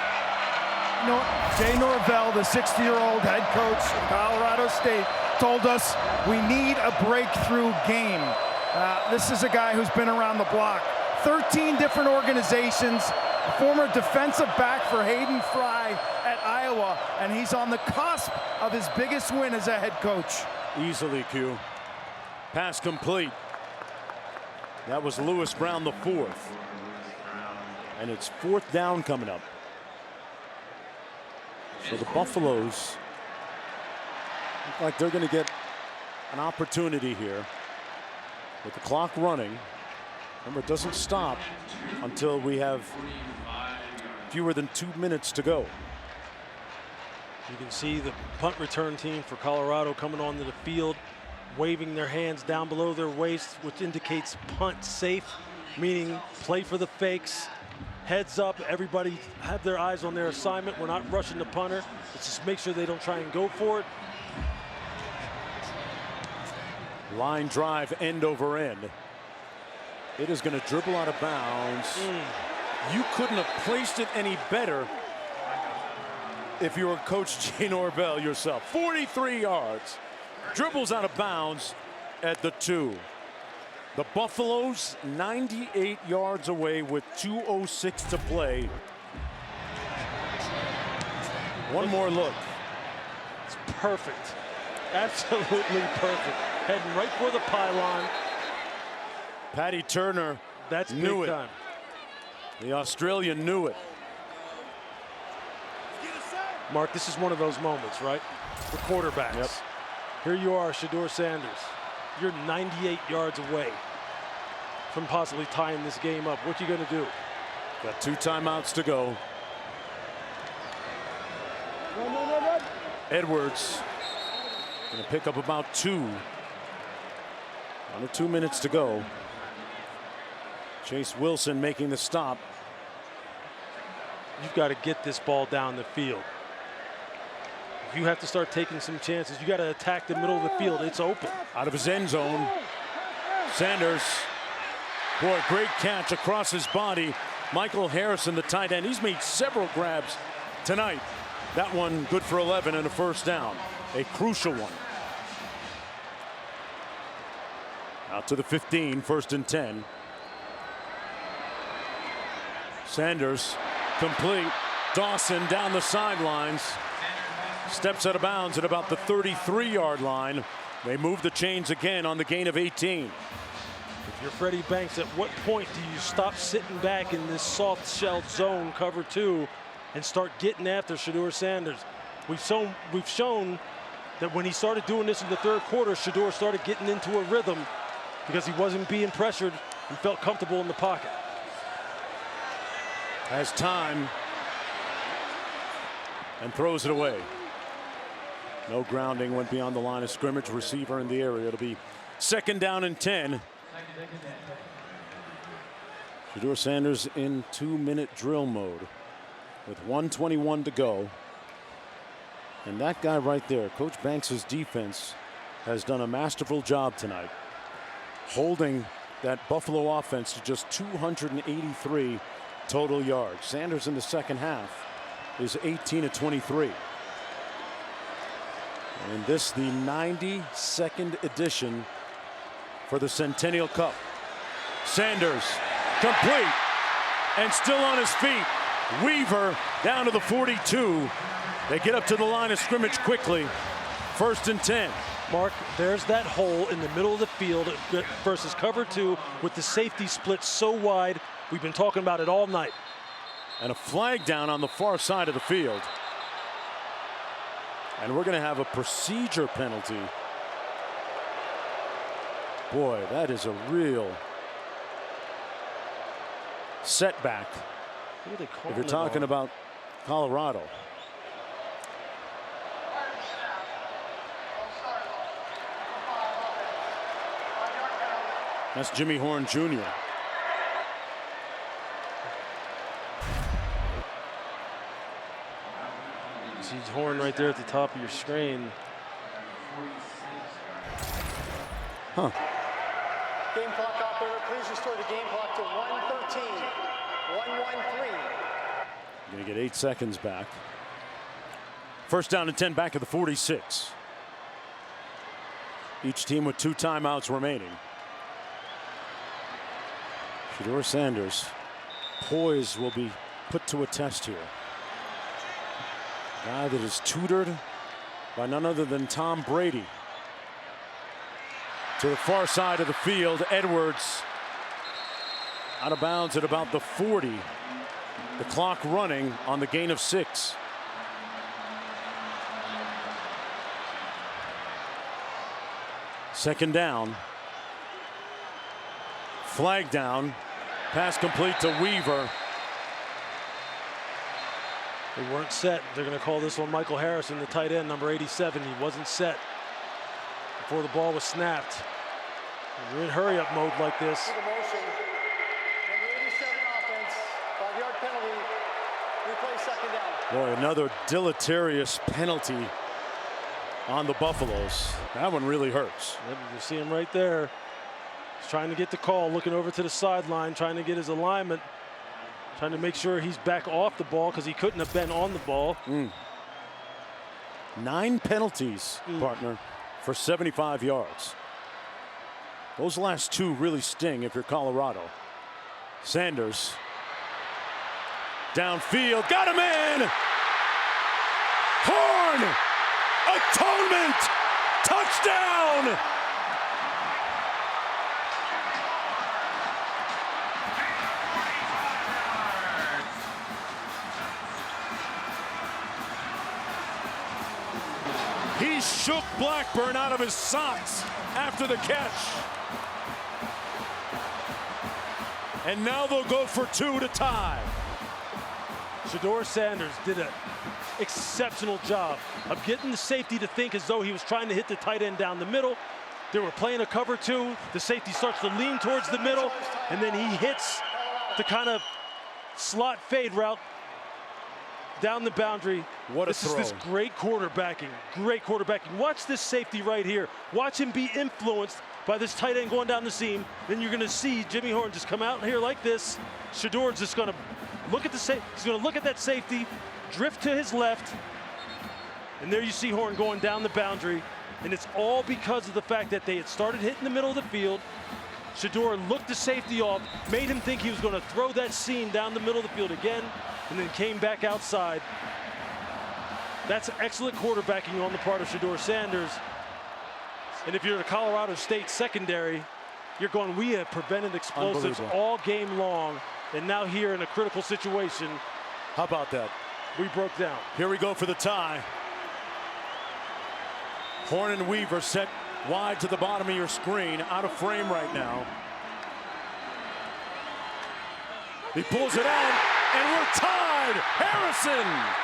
Jay Norvell, the 60-year-old head coach of Colorado State, told us we need a breakthrough game. This is a guy who's been around the block. 13 different organizations, a former defensive back for Hayden Fry at Iowa, and he's on the cusp of his biggest win as a head coach. Easily, Q. Pass complete. That was Lewis Brown, the 4th. And it's 4th down coming up. So the Buffaloes look like they're going to get an opportunity here with the clock running. Remember, it doesn't stop until we have fewer than 2 minutes to go. You can see the punt return team for Colorado coming onto the field, waving their hands down below their waist, which indicates punt safe, meaning play for the fakes. Heads up, everybody have their eyes on their assignment. We're not rushing the punter. Let's just make sure they don't try and go for it. Line drive end over end. It is going to dribble out of bounds. You couldn't have placed it any better if you were Coach Jay Norvell yourself. 43 yards. Dribbles out of bounds at the 2. The Buffaloes 98 yards away with 2:06 to play. One more look. It's perfect. Absolutely perfect. Heading right for the pylon. Patty Turner knew it. Time. The Australian knew it. Mark, this is one of those moments, right? For quarterbacks. Yep. Here you are, Shedeur Sanders. You're 98 yards away from possibly tying this game up. What you going to do? Got 2 timeouts to go. Edwards going to pick up about 2. Under 2 minutes to go. Chase Wilson making the stop. you've got to get this ball down the field. If you have to start taking some chances, you got to attack the middle of the field. It's open. Out of his end zone, Sanders, boy, great catch across his body. Michael Harrison, the tight end, he's made several grabs tonight. That one good for 11 and a first down, a crucial one. Out to the 15, 1st and 10. Sanders complete. Dawson down the sidelines. Steps out of bounds at about the 33-yard line. They move the chains again on the gain of 18. If you're Freddie Banks, at what point do you stop sitting back in this soft-shelled zone, cover 2, and start getting after Shedeur Sanders? We've shown that when he started doing this in the 3rd quarter, Shedeur started getting into a rhythm because he wasn't being pressured and felt comfortable in the pocket. Has time and throws it away. No grounding, went beyond the line of scrimmage. Receiver in the area. It'll be 2nd down and 10. Shedeur Sanders in 2-minute drill mode with 1:21 to go. And that guy right there, Coach Banks's defense, has done a masterful job tonight, holding that Buffalo offense to just 283 total yards. Sanders in the 2nd half is 18 of 23. And this, the 92nd edition for the Centennial Cup. Sanders complete and still on his feet. Weaver down to the 42. They get up to the line of scrimmage quickly. 1st and 10. Mark, there's that hole in the middle of the field versus cover 2 with the safety split so wide. We've been talking about it all night. And a flag down on the far side of the field. And we're going to have a procedure penalty. Boy, that is a real setback if you're talking about Colorado. That's Jimmy Horn Jr. See Horn right there at the top of your screen. Huh. Game clock operator, please restore the game clock to 1:13. 1:13. Going to get 8 seconds back. 1st down and 10 back at the 46. Each team with 2 timeouts remaining. Shedeur Sanders, poise will be put to a test here. A guy that is tutored by none other than Tom Brady. To the far side of the field, Edwards out of bounds at about the 40. The clock running on the gain of 6. Second down. Flag down. Pass complete to Weaver. They weren't set. They're going to call this one Michael Harrison, the tight end, number 87. He wasn't set before the ball was snapped. You're in hurry-up mode like this. Number 87 offense, 5-yard penalty. Replay 2nd down. Boy, another deleterious penalty on the Buffaloes. That one really hurts. Yep, you see him right there. He's trying to get the call, looking over to the sideline, trying to get his alignment, trying to make sure he's back off the ball because he couldn't have been on the ball. 9 penalties, partner, for 75 yards. Those last 2 really sting if you're Colorado. Sanders downfield, got him in. Horn, atonement, touchdown. He shook Blackburn out of his socks after the catch. And now they'll go for 2 to tie. Shedeur Sanders did an exceptional job of getting the safety to think as though he was trying to hit the tight end down the middle. They were playing a cover 2. The safety starts to lean towards the middle, and then he hits the kind of slot fade route down the boundary. What a this throw. is this great quarterbacking. Great quarterbacking. Watch this safety right here. Watch him be influenced by this tight end going down the seam. Then you're going to see Jimmy Horn just come out here like this. Shedor's just going to look at the he's going to look at that safety, drift to his left, and there you see Horn going down the boundary. And it's all because of the fact that they had started hitting the middle of the field. Shedor looked the safety off, made him think he was going to throw that seam down the middle of the field again, and then came back outside. That's excellent quarterbacking on the part of Shedor Sanders. And if you're the Colorado State secondary, you're going, we have prevented explosives all game long, and now here in a critical situation. How about that? We broke down. Here we go for the tie. Horn and Weaver set wide to the bottom of your screen, out of frame right now. He pulls it out, and we're tied. Harrison.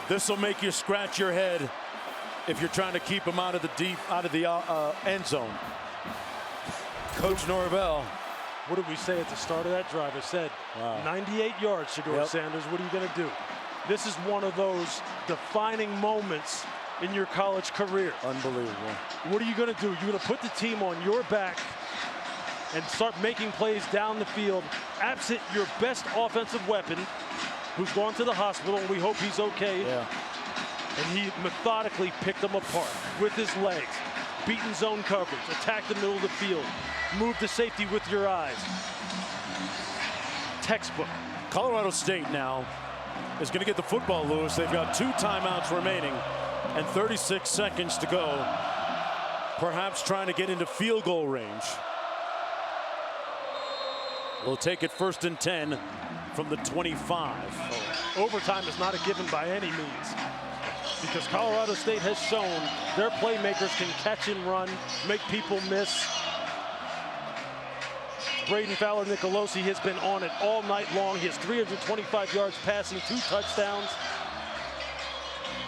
This will make you scratch your head if you're trying to keep him out of the end zone. Coach Norvell. What did we say at the start of that drive? I said 98 yards, Shedor Sanders. What are you going to do? This is one of those defining moments in your college career. Unbelievable. What are you going to do? You're going to put the team on your back and start making plays down the field, absent your best offensive weapon, who's gone to the hospital, and we hope he's okay. Yeah. And he methodically picked them apart with his legs, beaten zone coverage, attacked the middle of the field, moved the safety with your eyes. Textbook. Colorado State now is going to get the football loose. They've got 2 timeouts remaining and 36 seconds to go. Perhaps trying to get into field goal range. We'll take it 1st and 10 from the 25. Overtime is not a given by any means, because Colorado State has shown their playmakers can catch and run, make people miss. Braden Fowler-Nicolosi has been on it all night long. He has 325 yards passing, 2 touchdowns.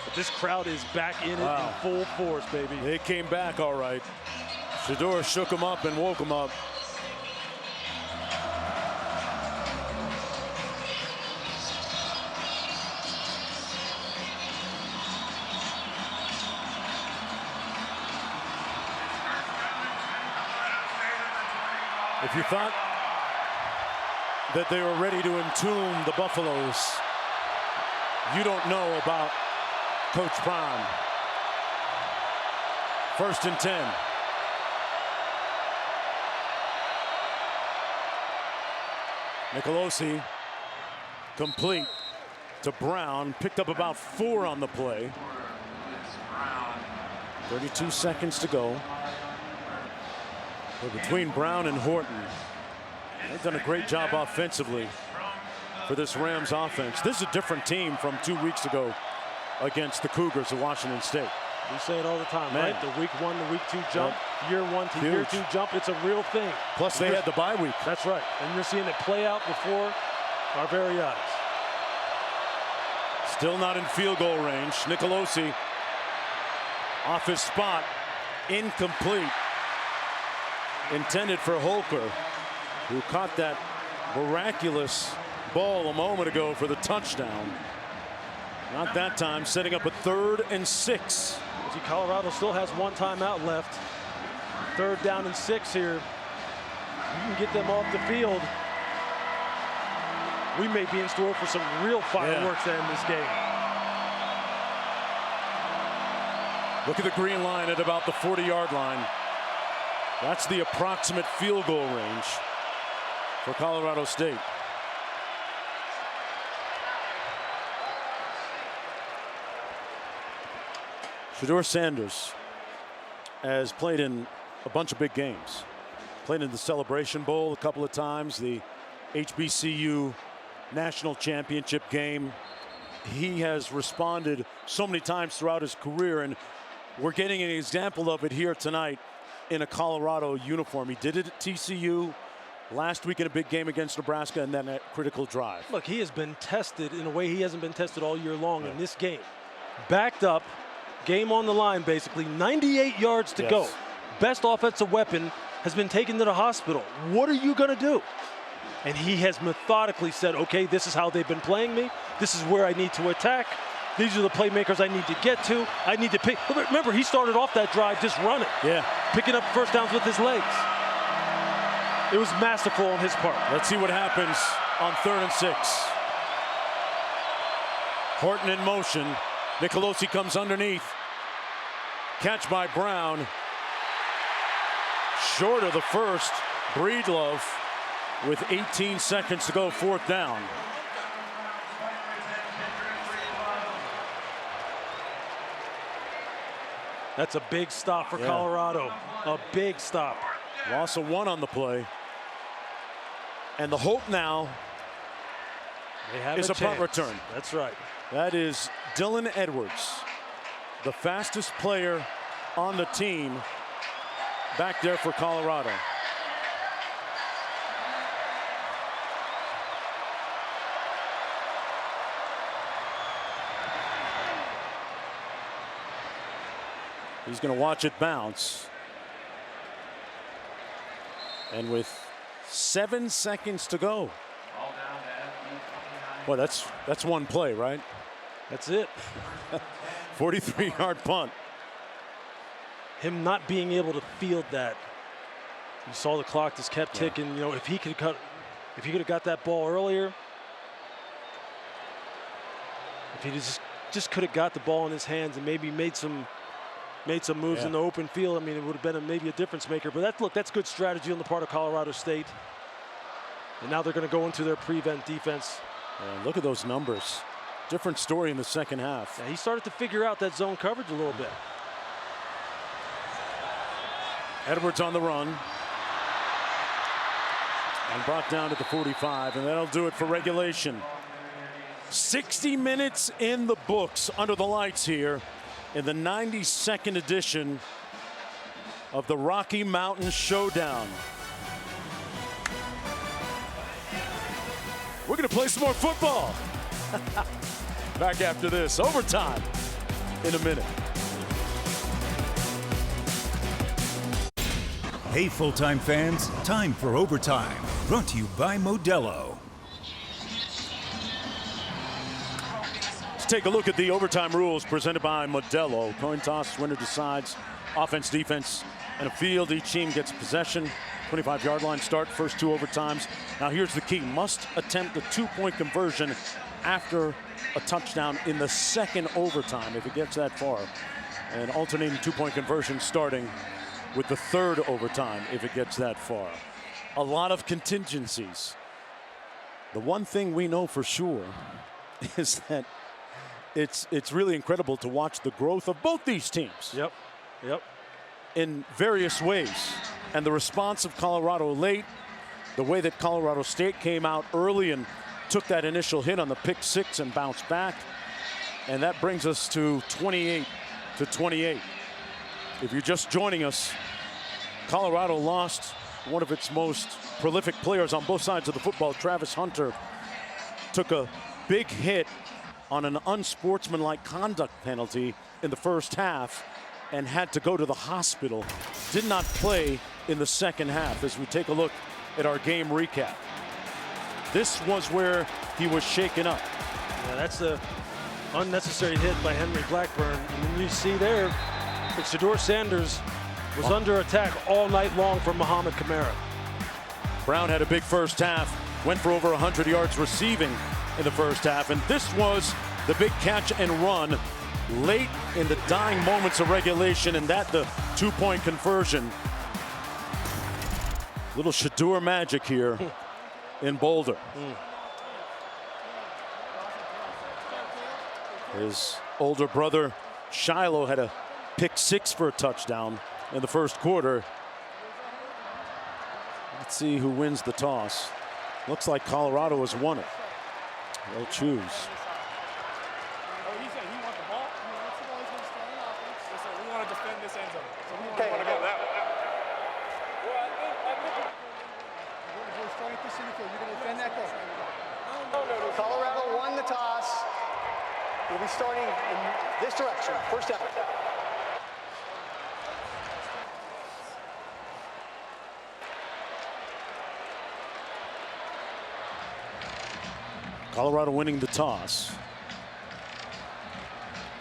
But this crowd is back in it in full force, baby. They came back all right. Shedor shook him up and woke him up. If you thought that they were ready to entomb the Buffaloes, you don't know about Coach Prime. 1st and 10. Nicolosi complete to Brown, picked up about 4 on the play. 32 seconds to go. But between Brown and Horton, they've done a great job offensively for this Rams offense. This is a different team from 2 weeks ago against the Cougars of Washington State. We say it all the time, right? The week 1 to week 2 jump, year 1 to year 2 jump. It's a real thing. Plus they had the bye week. That's right. And you're seeing it play out before our very eyes. Still not in field goal range. Nicolosi off his spot, incomplete. Intended for Holker, who caught that miraculous ball a moment ago for the touchdown. Not that time, setting up a 3rd and 6. See, Colorado still has 1 timeout left. 3rd down and 6 here. You can get them off the field. We may be in store for some real fireworks to end this game. Look at the green line at about the 40-yard line. That's the approximate field goal range for Colorado State. Shedeur Sanders has played in a bunch of big games. Played in the Celebration Bowl a couple of times, the HBCU National Championship game. He has responded so many times throughout his career, and we're getting an example of it here tonight in a Colorado uniform. He did it at TCU last week in a big game against Nebraska, and then a critical drive. Look, he has been tested in a way he hasn't been tested all year long in this game. Backed up, game on the line basically, 98 yards to go. Best offensive weapon has been taken to the hospital. What are you going to do? And he has methodically said, okay, this is how they've been playing me. This is where I need to attack. These are the playmakers I need to get to. I need to pick. Remember, he started off that drive just running. Yeah. Picking up first downs with his legs. It was masterful on his part. Let's see what happens on 3rd and 6. Horton in motion. Nicolosi comes underneath. Catch by Brown. Short of the first. Breedlove with 18 seconds to go, 4th down. That's a big stop for Colorado. A big stop. Loss of 1 on the play. And the hope now is a punt return. That's right. That is Dylan Edwards, the fastest player on the team back there for Colorado. He's going to watch it bounce. And with 7 seconds to go. Well, that's one play, right? That's it. 43-yard punt. Him not being able to field that. You saw the clock just kept ticking. You know, if he could have got that ball earlier, if he just could have got the ball in his hands and maybe made some moves in the open field, I mean, it would have been maybe a difference maker. But that's good strategy on the part of Colorado State. And now they're going to go into their prevent defense. And look at those numbers. Different story in the second half. Yeah, he started to figure out that zone coverage a little bit. Edwards on the run. And brought down to the 45, and that'll do it for regulation. 60 minutes in the books under the lights here in the 92nd edition of the Rocky Mountain Showdown. We're going to play some more football. Back after this, overtime in a minute. Hey, full-time fans, time for overtime. Brought to you by Modelo. Let's take a look at the overtime rules presented by Modelo. Coin toss, winner decides. Offense, defense, and a field. Each team gets possession. 25-yard line start, first 2 overtimes. Now here's the key. Must attempt the 2-point conversion after a touchdown in the second overtime if it gets that far. And alternating 2-point conversion starting with the 3rd overtime if it gets that far. A lot of contingencies. The one thing we know for sure is that it's really incredible to watch the growth of both these teams. Yep. In various ways. And the response of Colorado late, the way that Colorado State came out early and took that initial hit on the pick 6 and bounced back. And that brings us to 28-28. If you're just joining us, Colorado lost one of its most prolific players on both sides of the football. Travis Hunter took a big hit on an unsportsmanlike conduct penalty in the first half and had to go to the hospital. Did not play in the second half as we take a look at our game recap. This was where he was shaken up. Yeah, that's the unnecessary hit by Henry Blackburn. And then you see there that Shedeur Sanders was under attack all night long from Muhammad Kamara. Brown had a big first half, went for over 100 yards receiving in the first half, and this was the big catch and run late in the dying moments of regulation, and that the 2-point conversion. Little Shedeur magic here in Boulder. His older brother Shiloh had a pick 6 for a touchdown in the first quarter. Let's see who wins the toss. Looks like Colorado has won it. They'll choose. Colorado won the toss. We'll be starting in this direction. First down. Colorado winning the toss.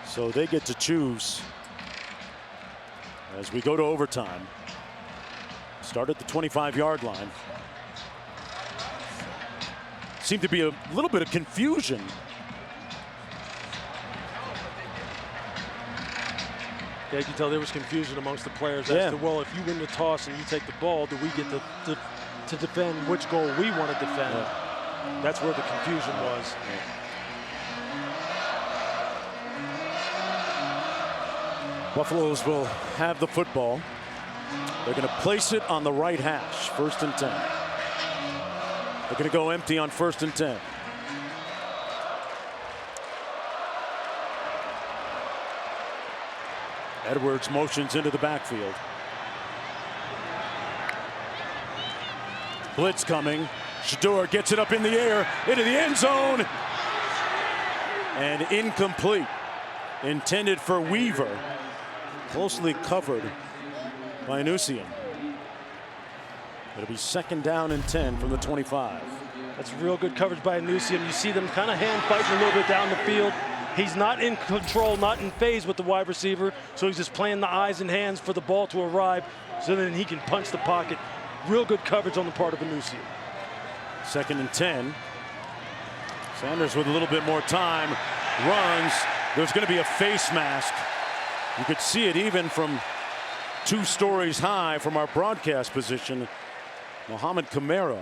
So they get to choose as we go to overtime. Start at the 25-yard line. Seemed to be a little bit of confusion. Yeah, you can tell there was confusion amongst the players as to, well, if you win the toss and you take the ball, do we get to defend which goal we want to defend? Yeah. That's where the confusion was. Buffaloes will have the football. They're going to place it on the right hash, 1st and 10. They're going to go empty on 1st and 10. Edwards motions into the backfield. Blitz coming. Shador gets it up in the air into the end zone. And incomplete. Intended for Weaver. Closely covered by Anusian. It'll be 2nd down and 10 from the 25. That's real good coverage by Anusian. You see them kind of hand fighting a little bit down the field. He's not in control, not in phase with the wide receiver, so he's just playing the eyes and hands for the ball to arrive so then he can punch the pocket. Real good coverage on the part of Anusian. 2nd and 10. Sanders with a little bit more time. Runs. There's going to be a face mask. You could see it even from 2 stories high from our broadcast position. Mohamed Kamara.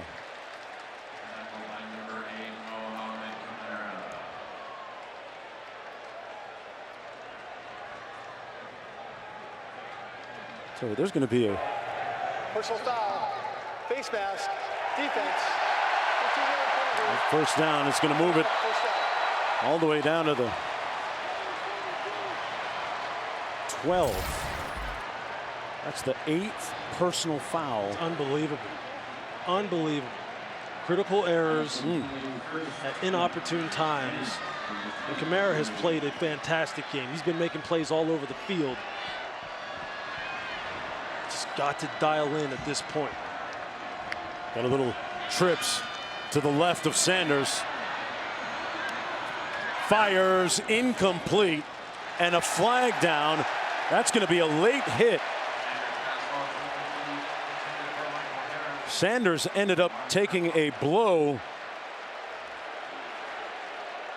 So there's going to be a personal foul, face mask, defense. 1st down. It's going to move it all the way down to the 12. That's the 8th personal foul. It's unbelievable. Unbelievable. Critical errors at inopportune times. And Kamara has played a fantastic game. He's been making plays all over the field. Just got to dial in at this point. Got a little trips to the left of Sanders. Fires incomplete and a flag down. That's going to be a late hit. Sanders ended up taking a blow.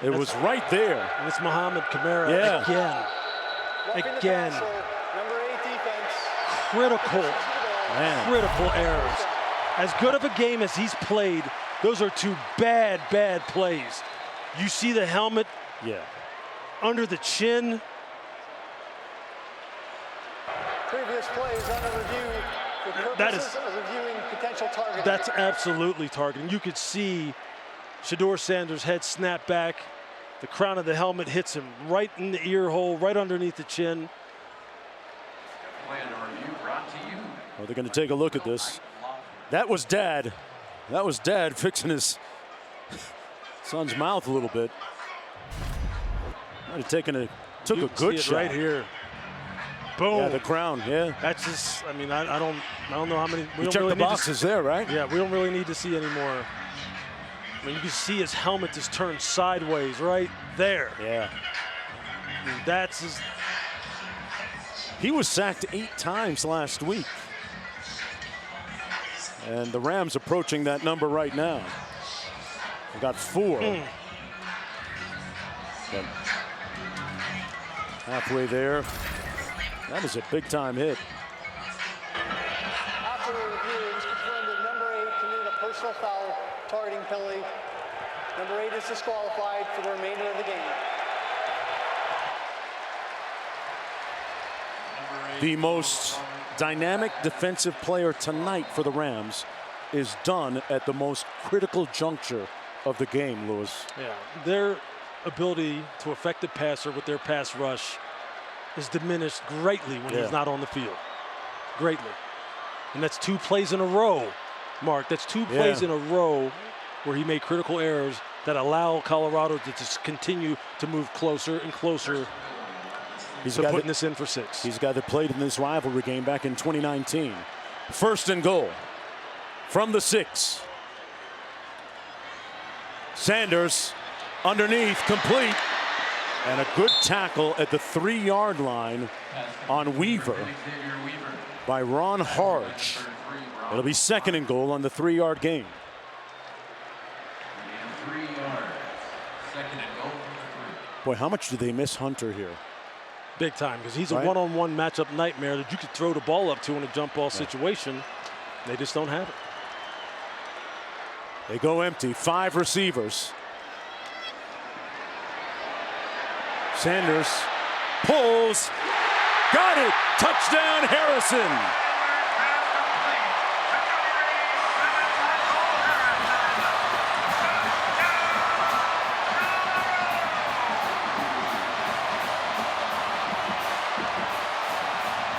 It was right there. And it's Mohamed Kamara again. Number 8 defense. Critical errors. As good of a game as he's played, those are 2 bad plays. You see the helmet under the chin. Previous plays under review for purposes of reviewing potential targeting. That's absolutely targeting. You could see Shador Sanders' head snap back. The crown of the helmet hits him right in the ear hole, right underneath the chin. Well, they're going to take a look at this. That was Dad. That was Dad fixing his son's mouth a little bit. Might have took a good shot right here. Boom. Yeah, the crown. Yeah. That's just. I mean, I don't know how many. We check the boxes there, right? Yeah, we don't really need to see anymore. I mean, you can see his helmet just turned sideways right there. Yeah. I mean, that's his. He was sacked 8 times last week. And the Rams approaching that number right now. They got 4. But halfway there. That is a big-time hit. After the review, it was confirmed that number 8 committed a personal foul targeting penalty. Number 8 is disqualified for the remainder of the game. The most dynamic defensive player tonight for the Rams is done at the most critical juncture of the game, Lewis. Yeah, their ability to affect the passer with their pass rush is diminished greatly when he's not on the field. Greatly. And that's 2 plays in a row, Mark. That's 2 plays in a row where he made critical errors that allow Colorado to just continue to move closer and closer. He's putting this in for 6. He's a guy that played in this rivalry game back in 2019. 1st and goal from the 6. Sanders underneath, complete. And a good tackle at the 3-yard line on Weaver by Ron Harge. It'll be 2nd and goal on the 3-yard gain. Boy, how much do they miss Hunter here? Big time, because he's a one-on-one matchup nightmare that you could throw the ball up to in a jump ball situation. They just don't have it. They go empty, 5 receivers. Sanders pulls, got it, touchdown Harrison.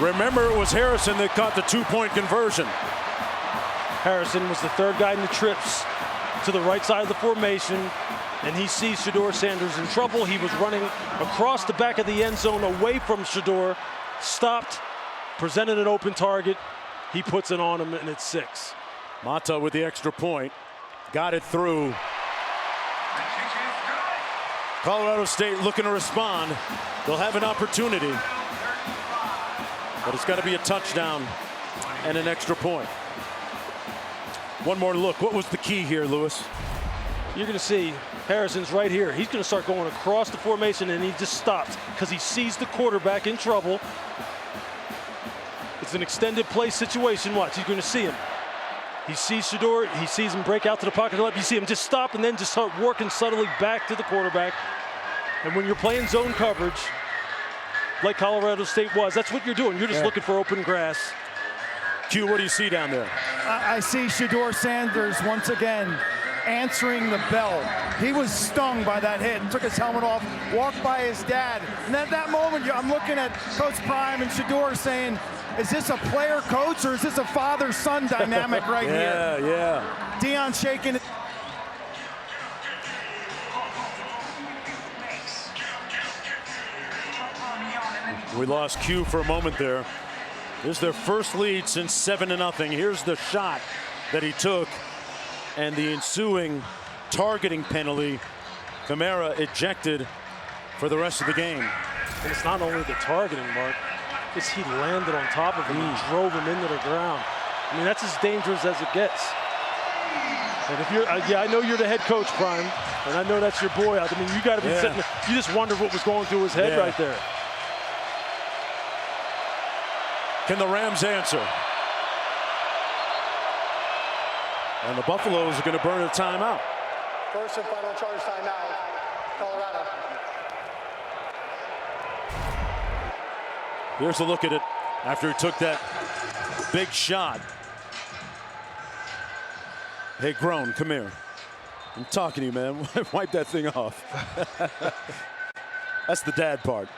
Remember, it was Harrison that caught the 2-point conversion. Harrison was the 3rd guy in the trips to the right side of the formation, and he sees Shedeur Sanders in trouble. He was running across the back of the end zone away from Shedeur, stopped, presented an open target. He puts it on him, and it's 6. Mata with the extra point, got it through. Colorado State looking to respond. They'll have an opportunity, but it's got to be a touchdown and an extra point. One more look. What was the key here, Lewis? You're going to see Harrison's right here. He's going to start going across the formation, and he just stops because he sees the quarterback in trouble. It's an extended play situation. Watch, he's going to see him. He sees Shedeur. He sees him break out to the pocket to the left. You see him just stop and then just start working subtly back to the quarterback. And when you're playing zone coverage, like Colorado State was, that's what you're doing. You're just looking for open grass. Q, what do you see down there? I see Shedeur Sanders once again answering the bell. He was stung by that hit, took his helmet off, walked by his dad. And at that moment, I'm looking at Coach Prime and Shedeur saying, is this a player-coach or is this a father-son dynamic right here? Yeah. Deion's shaking it. We lost Q for a moment there. This is their first lead since 7-0. Here's the shot that he took and the ensuing targeting penalty. Kamara ejected for the rest of the game. And it's not only the targeting, Mark. It's he landed on top of him and drove him into the ground. I mean, that's as dangerous as it gets. And if you're, I know you're the head coach, Prime, and I know that's your boy. I mean, you got to be sitting there. You just wonder what was going through his head right there. Can the Rams answer? And the Buffaloes are going to burn a timeout. First and final charge timeout, Colorado. Here's a look at it after he took that big shot. Hey, Grown, come here. I'm talking to you, man. Wipe that thing off. That's the dad part.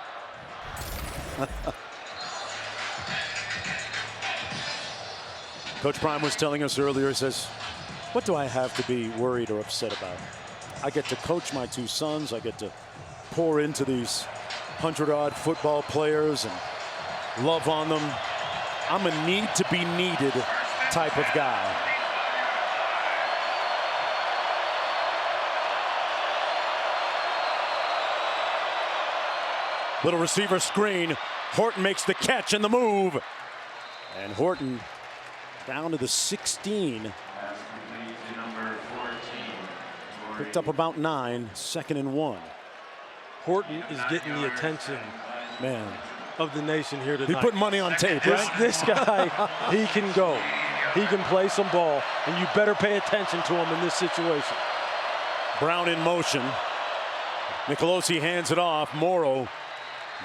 Coach Prime was telling us earlier, he says, what do I have to be worried or upset about? I get to coach my 2 sons. I get to pour into these 100-odd football players and love on them. I'm a need to be needed type of guy. Little receiver screen. Horton makes the catch and the move. And Horton down to the 16. Picked up about 9, 2nd and 1. Horton is getting the attention, man, of the nation here tonight. He put money on tape, right? This guy, he can go. He can play some ball, and you better pay attention to him in this situation. Brown in motion. Nicolosi hands it off. Morrow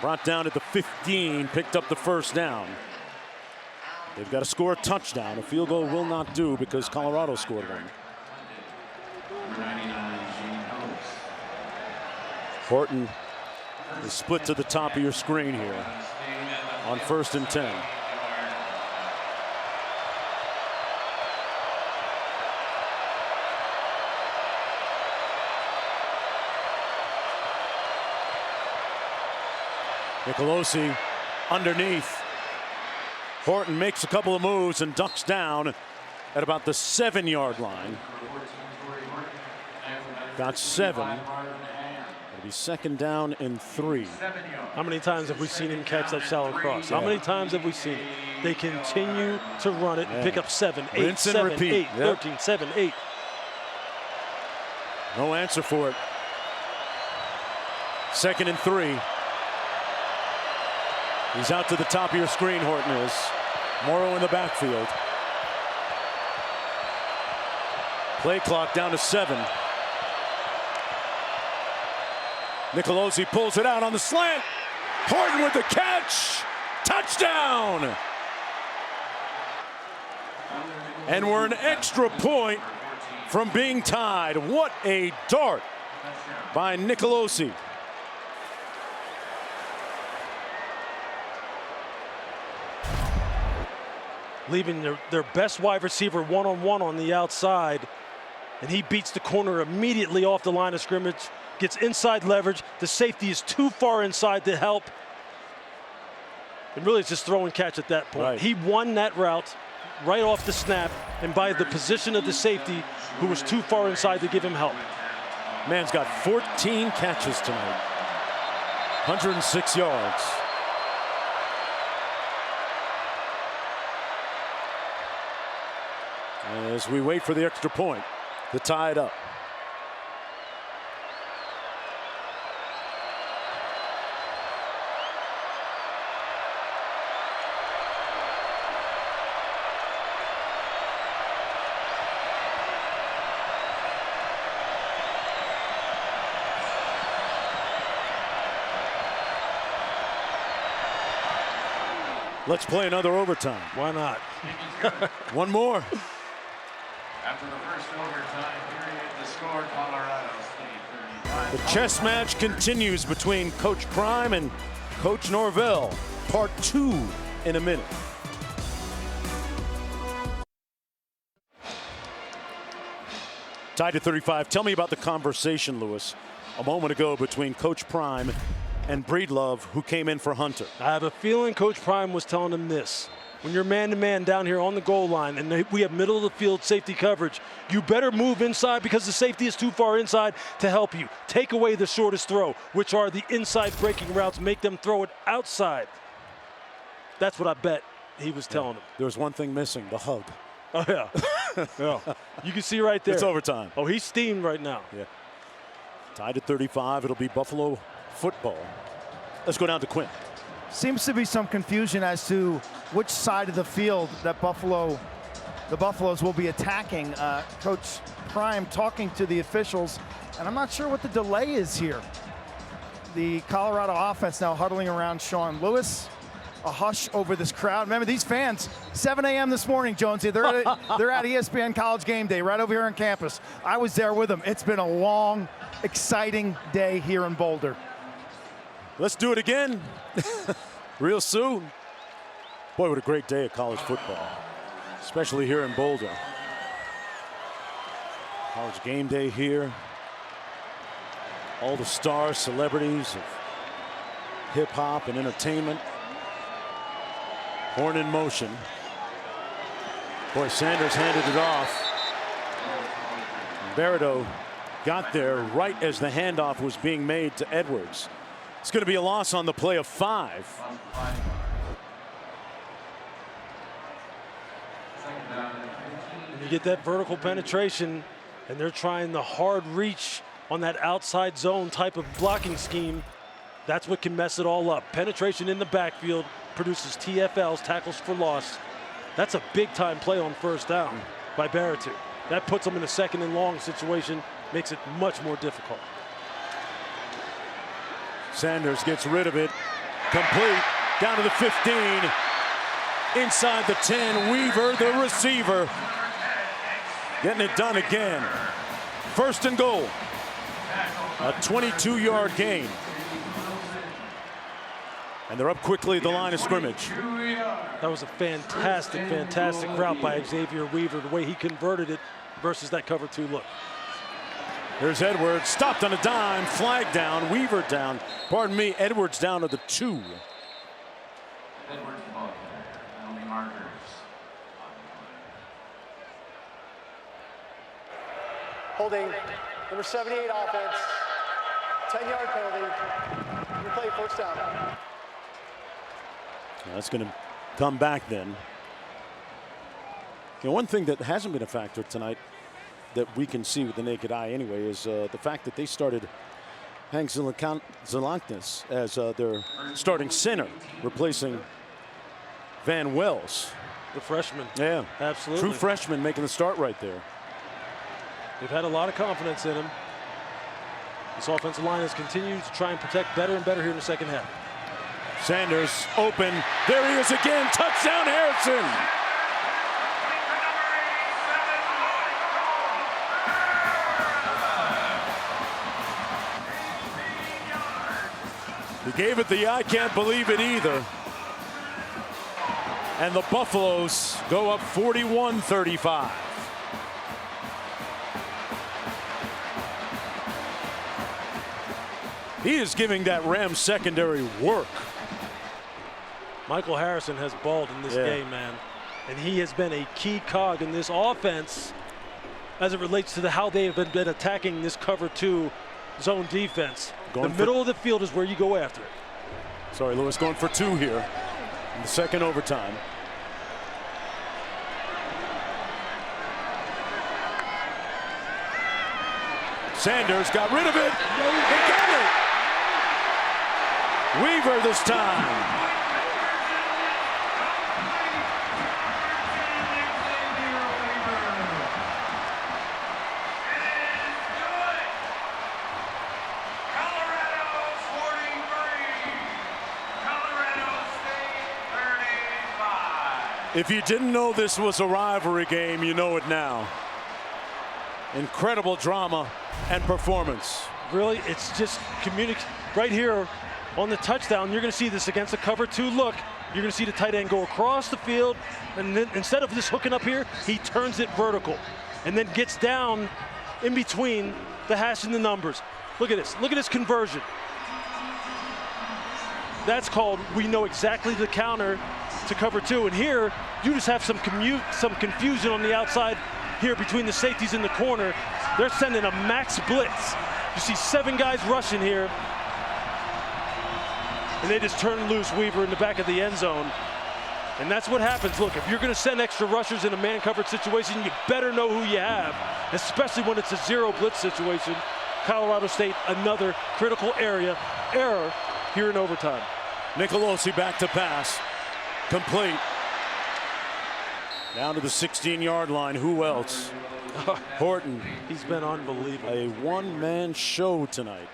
Brought down at the 15, picked up the first down. They've got to score a touchdown. A field goal will not do because Colorado scored one. Horton is split to the top of your screen here on 1st and 10. Nicolosi underneath. Horton makes a couple of moves and ducks down at about the 7-yard line. Got 7. It'll be 2nd down and 3. How many times have we seen him catch that shallow cross? How many times have we seen it? They continue to run it and pick up 7, 8, 7, 8, 13, 7, 8. No answer for it. 2nd and 3. He's out to the top of your screen, Horton is. Morrow in the backfield. Play clock down to 7. Nicolosi pulls it out on the slant. Horton with the catch. Touchdown! And we're an extra point from being tied. What a dart by Nicolosi. Leaving their best wide receiver one-on-one on the outside, and he beats the corner immediately off the line of scrimmage, gets inside leverage. The safety is too far inside to help. And really it's just throw and catch at that point. Right. He won that route right off the snap, and by the position of the safety, who was too far inside to give him help. Man's got 14 catches tonight. 106 yards. As we wait for the extra point to tie it up. Let's play another overtime. Why not? One more. After the first overtime period, the score Colorado State 35. The chess match continues between Coach Prime and Coach Norvell. Part 2 in a minute. Tied to 35. Tell me about the conversation, Lewis, a moment ago between Coach Prime and Breedlove, who came in for Hunter. I have a feeling Coach Prime was telling him this. When you're man-to-man down here on the goal line and we have middle of the field safety coverage, you better move inside because the safety is too far inside to help you. Take away the shortest throw, which are the inside breaking routes. Make them throw it outside. That's what I bet he was telling him. There's one thing missing, the hug. Oh, yeah. Yeah. You can see right there. It's overtime. Oh, he's steamed right now. Yeah. Tied at 35. It'll be Buffalo football. Let's go down to Quinn. Seems to be some confusion as to which side of the field that the Buffaloes will be attacking. Coach Prime talking to the officials, and I'm not sure what the delay is here. The Colorado offense now huddling around Sean Lewis. A hush over this crowd. Remember, these fans, 7 a.m. this morning, Jonesy, they're at ESPN College Game Day right over here on campus. I was there with them. It's been a long, exciting day here in Boulder. Let's do it again real soon. Boy, what a great day of college football, especially here in Boulder. College Game Day here. All the stars, celebrities of hip hop and entertainment. Horn in motion. Boy, Sanders handed it off. Barreto got there right as the handoff was being made to Edwards. It's going to be a loss on the play of 5. You get that vertical penetration, and they're trying the hard reach on that outside zone type of blocking scheme. That's what can mess it all up. Penetration in the backfield produces TFLs, tackles for loss. That's a big-time play on first down by Barreto. That puts them in a 2nd and long situation, makes it much more difficult. Sanders gets rid of it Complete. Down to the 15. Inside the 10. Weaver, the receiver. Getting it done again. First and goal. A 22-yard gain. And they're up quickly at the line of scrimmage. That was a fantastic, fantastic route by Xavier Weaver, the way he converted it versus that cover 2 look. Here's Edwards, stopped on a dime, flag down, Weaver down. Pardon me, Edwards down to the 2. Edwards ball, penalty markers. Holding, number 78 offense, 10-yard penalty. Replay, first down. That's going to come back then. You know, one thing that hasn't been a factor tonight that we can see with the naked eye anyway is the fact that they started Hank Zalanknis as their starting center, replacing Van Wells. The freshman. Yeah, absolutely. True freshman making the start right there. They've had a lot of confidence in him. This offensive line has continued to try and protect better and better here in the second half. Sanders open. There he is again. Touchdown, Harrison. He gave it the I can't believe it either. And the Buffaloes go up 41-35. He is giving that Rams secondary work. Michael Harrison has balled in this game, man. And he has been a key cog in this offense as it relates to how they have been attacking this cover 2 zone defense. The middle of the field is where you go after it. Sorry, Lewis, going for 2 here in the second overtime. Sanders got rid of it. He got it. Weaver this time. If you didn't know this was a rivalry game, you know it now. Incredible drama and performance. Really, it's just right here on the touchdown. You're going to see this against a cover 2 look. You're going to see the tight end go across the field, and then instead of just hooking up here, he turns it vertical and then gets down in between the hash and the numbers. Look at this. Look at this conversion. That's called, we know exactly the counter to cover 2, and here you just have some confusion on the outside here between the safeties in the corner. They're sending a max blitz. You see 7 guys rushing here, and they just turn loose Weaver in the back of the end zone. And that's what happens. Look, if you're going to send extra rushers in a man-covered situation, you better know who you have, especially when it's a 0 blitz situation. Colorado State, another critical error here in overtime. Nicolosi back to pass. Complete. Down to the 16-yard line. Who else? Horton. He's been unbelievable. A one-man show tonight.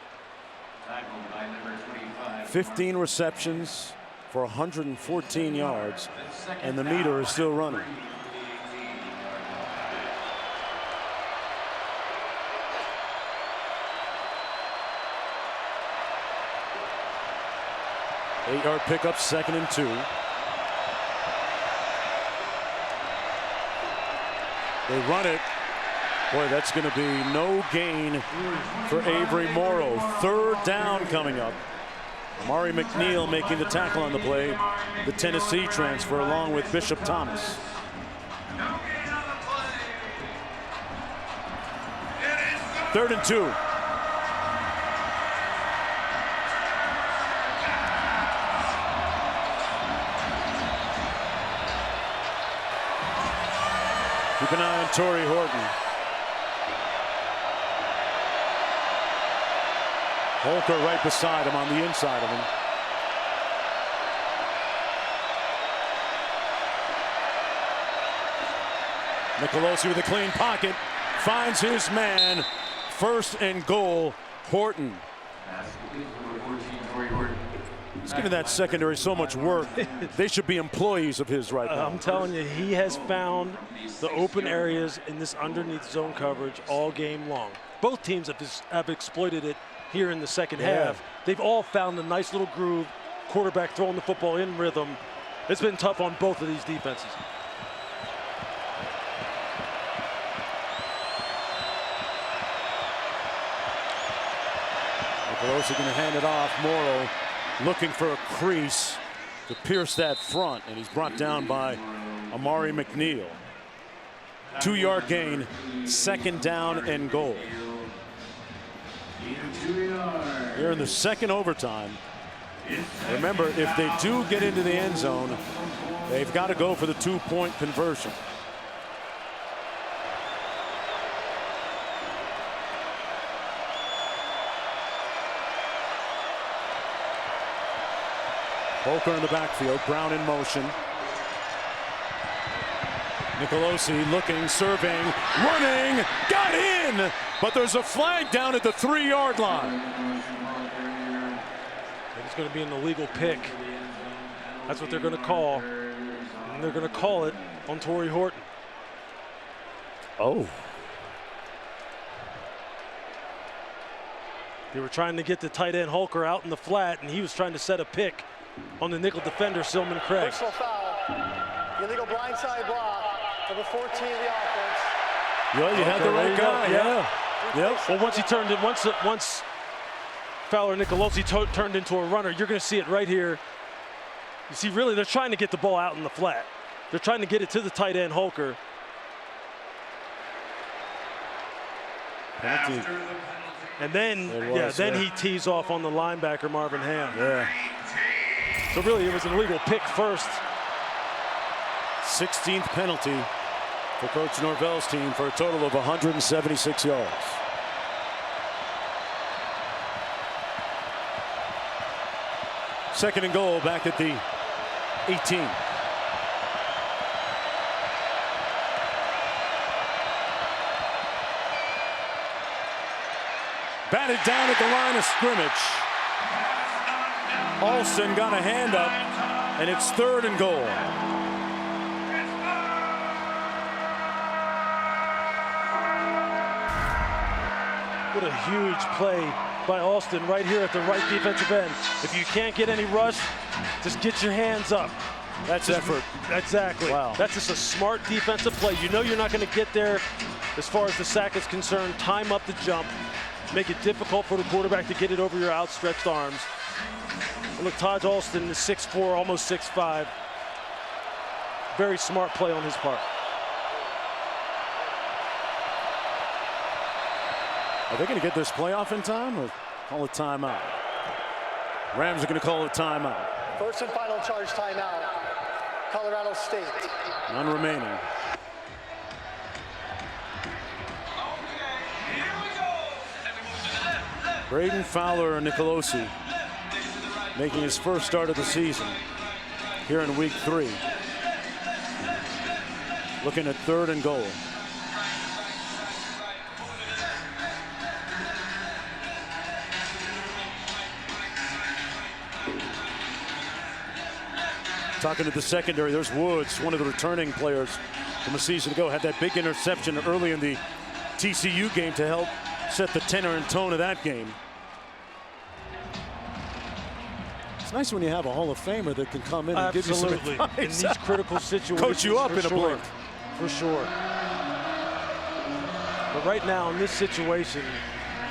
15 receptions for 114 yards, and the meter is still running. Eight-yard pickup, 2nd and 2. They run it. Boy, that's going to be no gain for Avery Morrow. 3rd down coming up. Amari McNeil making the tackle on the play. The Tennessee transfer along with Bishop Thomas. Third and 2. Keep an eye on Torrey Horton. Holker right beside him on the inside of him. Nicolosi with a clean pocket. Finds his man. 1st and goal, Horton. He's giving that secondary so much work. They should be employees of his right now. I'm telling you, he has found the open areas in this underneath zone coverage all game long. Both teams have exploited it here in the second half. They've all found a nice little groove, quarterback throwing the football in rhythm. It's been tough on both of these defenses. Pelosi going to hand it off. Morrow looking for a crease to pierce that front, and he's brought down by Amari McNeil. 2-yard gain, 2nd down and goal. Here in the second overtime. Remember, if they do get into the end zone, they've got to go for the 2-point conversion. Holker in the backfield, Brown in motion. Nicolosi looking, serving, running, got in, but there's a flag down at the 3-yard line. It's going to be an illegal pick. That's what they're going to call. And they're going to call it on Torrey Horton. Oh. They were trying to get the tight end Holker out in the flat, and he was trying to set a pick on the nickel defender, Silman Craig. Personal foul. Illegal blindside block. Number 14 of the offense. Yeah, you had the right guy. Yeah. Well, once he turned it, once Fowler Nicolosi turned into a runner, you're going to see it right here. You see, really, they're trying to get the ball out in the flat. They're trying to get it to the tight end Holker. Penalty. And then, then he tees off on the linebacker Marvin Ham. Yeah. So really, it was an illegal pick first. 16th penalty for Coach Norvell's team for a total of 176 yards. Second and goal back at the 18. Batted down at the line of scrimmage. Alston got a hand up, and it's 3rd and goal. What a huge play by Alston right here at the right defensive end. If you can't get any rush, just get your hands up. That's effort. Exactly. Wow. That's just a smart defensive play. You know you're not going to get there as far as the sack is concerned. Time up the jump. Make it difficult for the quarterback to get it over your outstretched arms. And look, Taj Alston is 6'4", almost 6'5". Very smart play on his part. Are they going to get this playoff in time or call a timeout? Rams are going to call a timeout. First and final charge timeout. Colorado State. None remaining. Braden Fowler and Nicolosi making his first start of the season here in week 3. Looking at 3rd and goal. Talking to the secondary, there's Woods, one of the returning players from a season ago, had that big interception early in the TCU game to help set the tenor and tone of that game. It's nice when you have a Hall of Famer that can come in and give you some advice. In these critical situations. Coach you up in a blink. For sure. But right now in this situation,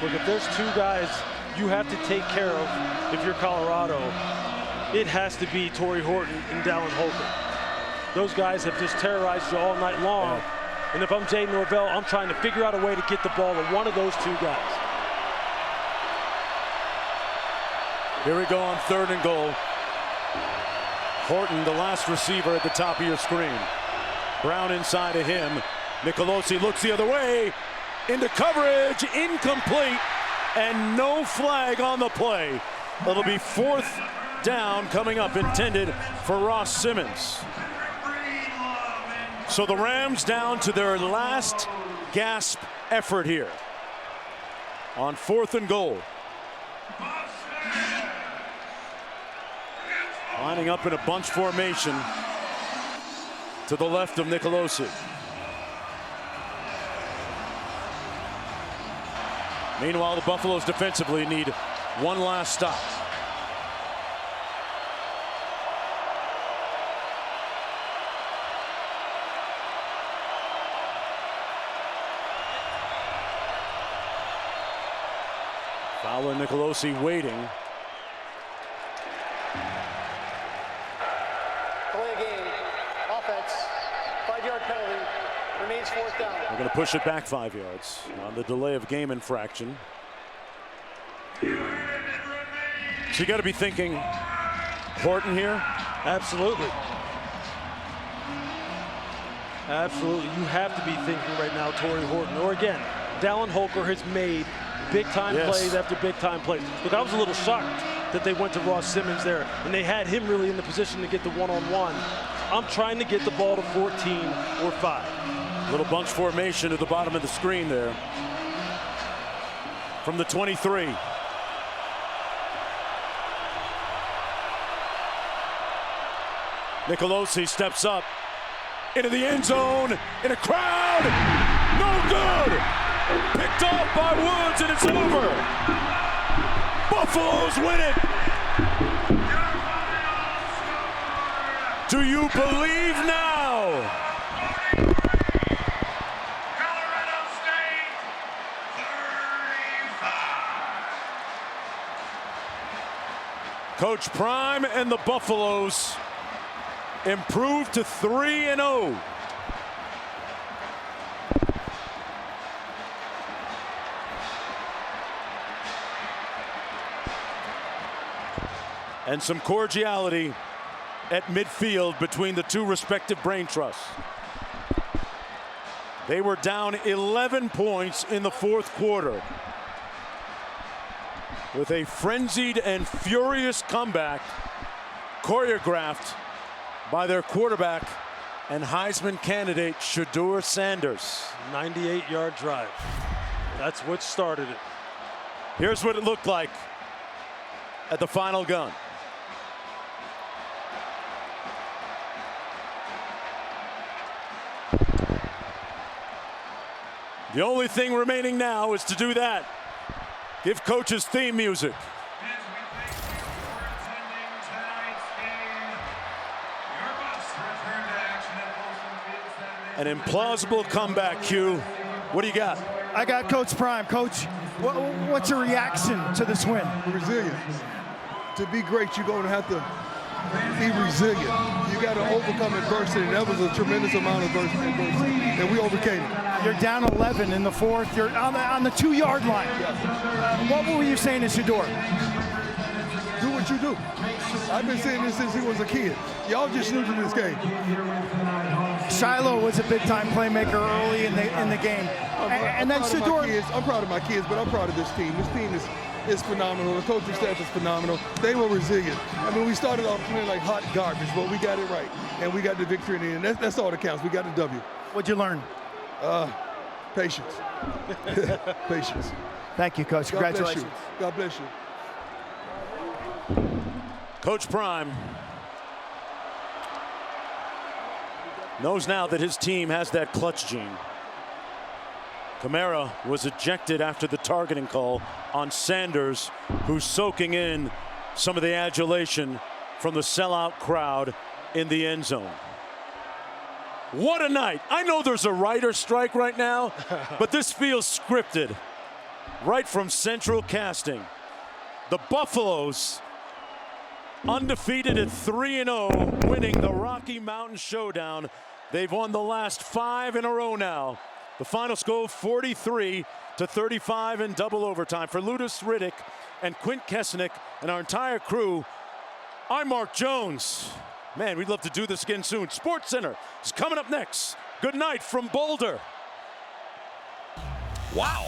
look, if there's 2 guys you have to take care of if you're Colorado, it has to be Torrey Horton and Dallin Holker. Those guys have just terrorized you all night long. Yeah. And if I'm Jay Norvell, I'm trying to figure out a way to get the ball to one of those 2 guys. Here we go on 3rd and goal. Horton, the last receiver at the top of your screen. Brown inside of him. Nicolosi looks the other way. Into coverage, incomplete, and no flag on the play. It'll be 4th down coming up, intended for Ross Simmons. So the Rams down to their last gasp effort here on 4th and goal. Lining up in a bunch formation to the left of Nicolosi. Meanwhile, the Buffaloes defensively need one last stop. Fowler, Nicolosi waiting. Play game. Offense. 5-yard penalty. Remains 4th down. We're going to push it back 5 yards on the delay of game infraction. So you got to be thinking Horton here. Absolutely. Absolutely. You have to be thinking right now, Torrey Horton. Or again, Dallin Holker has made big-time plays after big-time plays. Look, I was a little shocked that they went to Ross Simmons there, and they had him really in the position to get the one-on-one. I'm trying to get the ball to 14 or 5. Little bunch formation at the bottom of the screen there. From the 23. Nicolosi steps up into the end zone in a crowd. No good. Picked off by Woods, and it's over. Buffaloes win it. Do you believe now? Coach Prime and the Buffaloes improved to 3-0. And some cordiality at midfield between the two respective brain trusts. They were down 11 points in the 4th quarter. With a frenzied and furious comeback choreographed by their quarterback and Heisman candidate Shedeur Sanders. 98-yard drive. That's what started it. Here's what it looked like at the final gun. The only thing remaining now is to do that. Give coaches theme music. An implausible comeback, Q. What do you got? I got Coach Prime. Coach, what's your reaction to this win? Resilience. To be great, you're going to have to be resilient. You got to overcome adversity. That was a tremendous amount of adversity, and we overcame it. You're down 11 in the 4th. You're on the 2-yard line. What were you saying to Shedeur? Do what you do. I've been saying this since he was a kid. Y'all just new to this game. Shiloh was a big-time playmaker early in the game. And then Shedeur. I'm proud of my kids, but I'm proud of this team. This team is phenomenal. The coaching staff is phenomenal. They were resilient. I mean, we started off playing like hot garbage, but we got it right. And we got the victory in the end. That's all that counts. We got the W. What'd you learn? Patience. Patience. Thank you, Coach. Congratulations. God bless you. Coach Prime knows now that his team has that clutch gene. Kamara was ejected after the targeting call on Sanders, who's soaking in some of the adulation from the sellout crowd in the end zone. What a night. I know there's a writer's strike right now, but this feels scripted. Right from Central Casting. The Buffaloes, undefeated at 3-0, winning the Rocky Mountain Showdown. They've won the last 5 in a row now. The final score, 43-35 in double overtime. For Ludus Riddick and Quint Kesnick and our entire crew, I'm Mark Jones. Man, we'd love to do this again soon. Sports Center is coming up next. Good night from Boulder. Wow.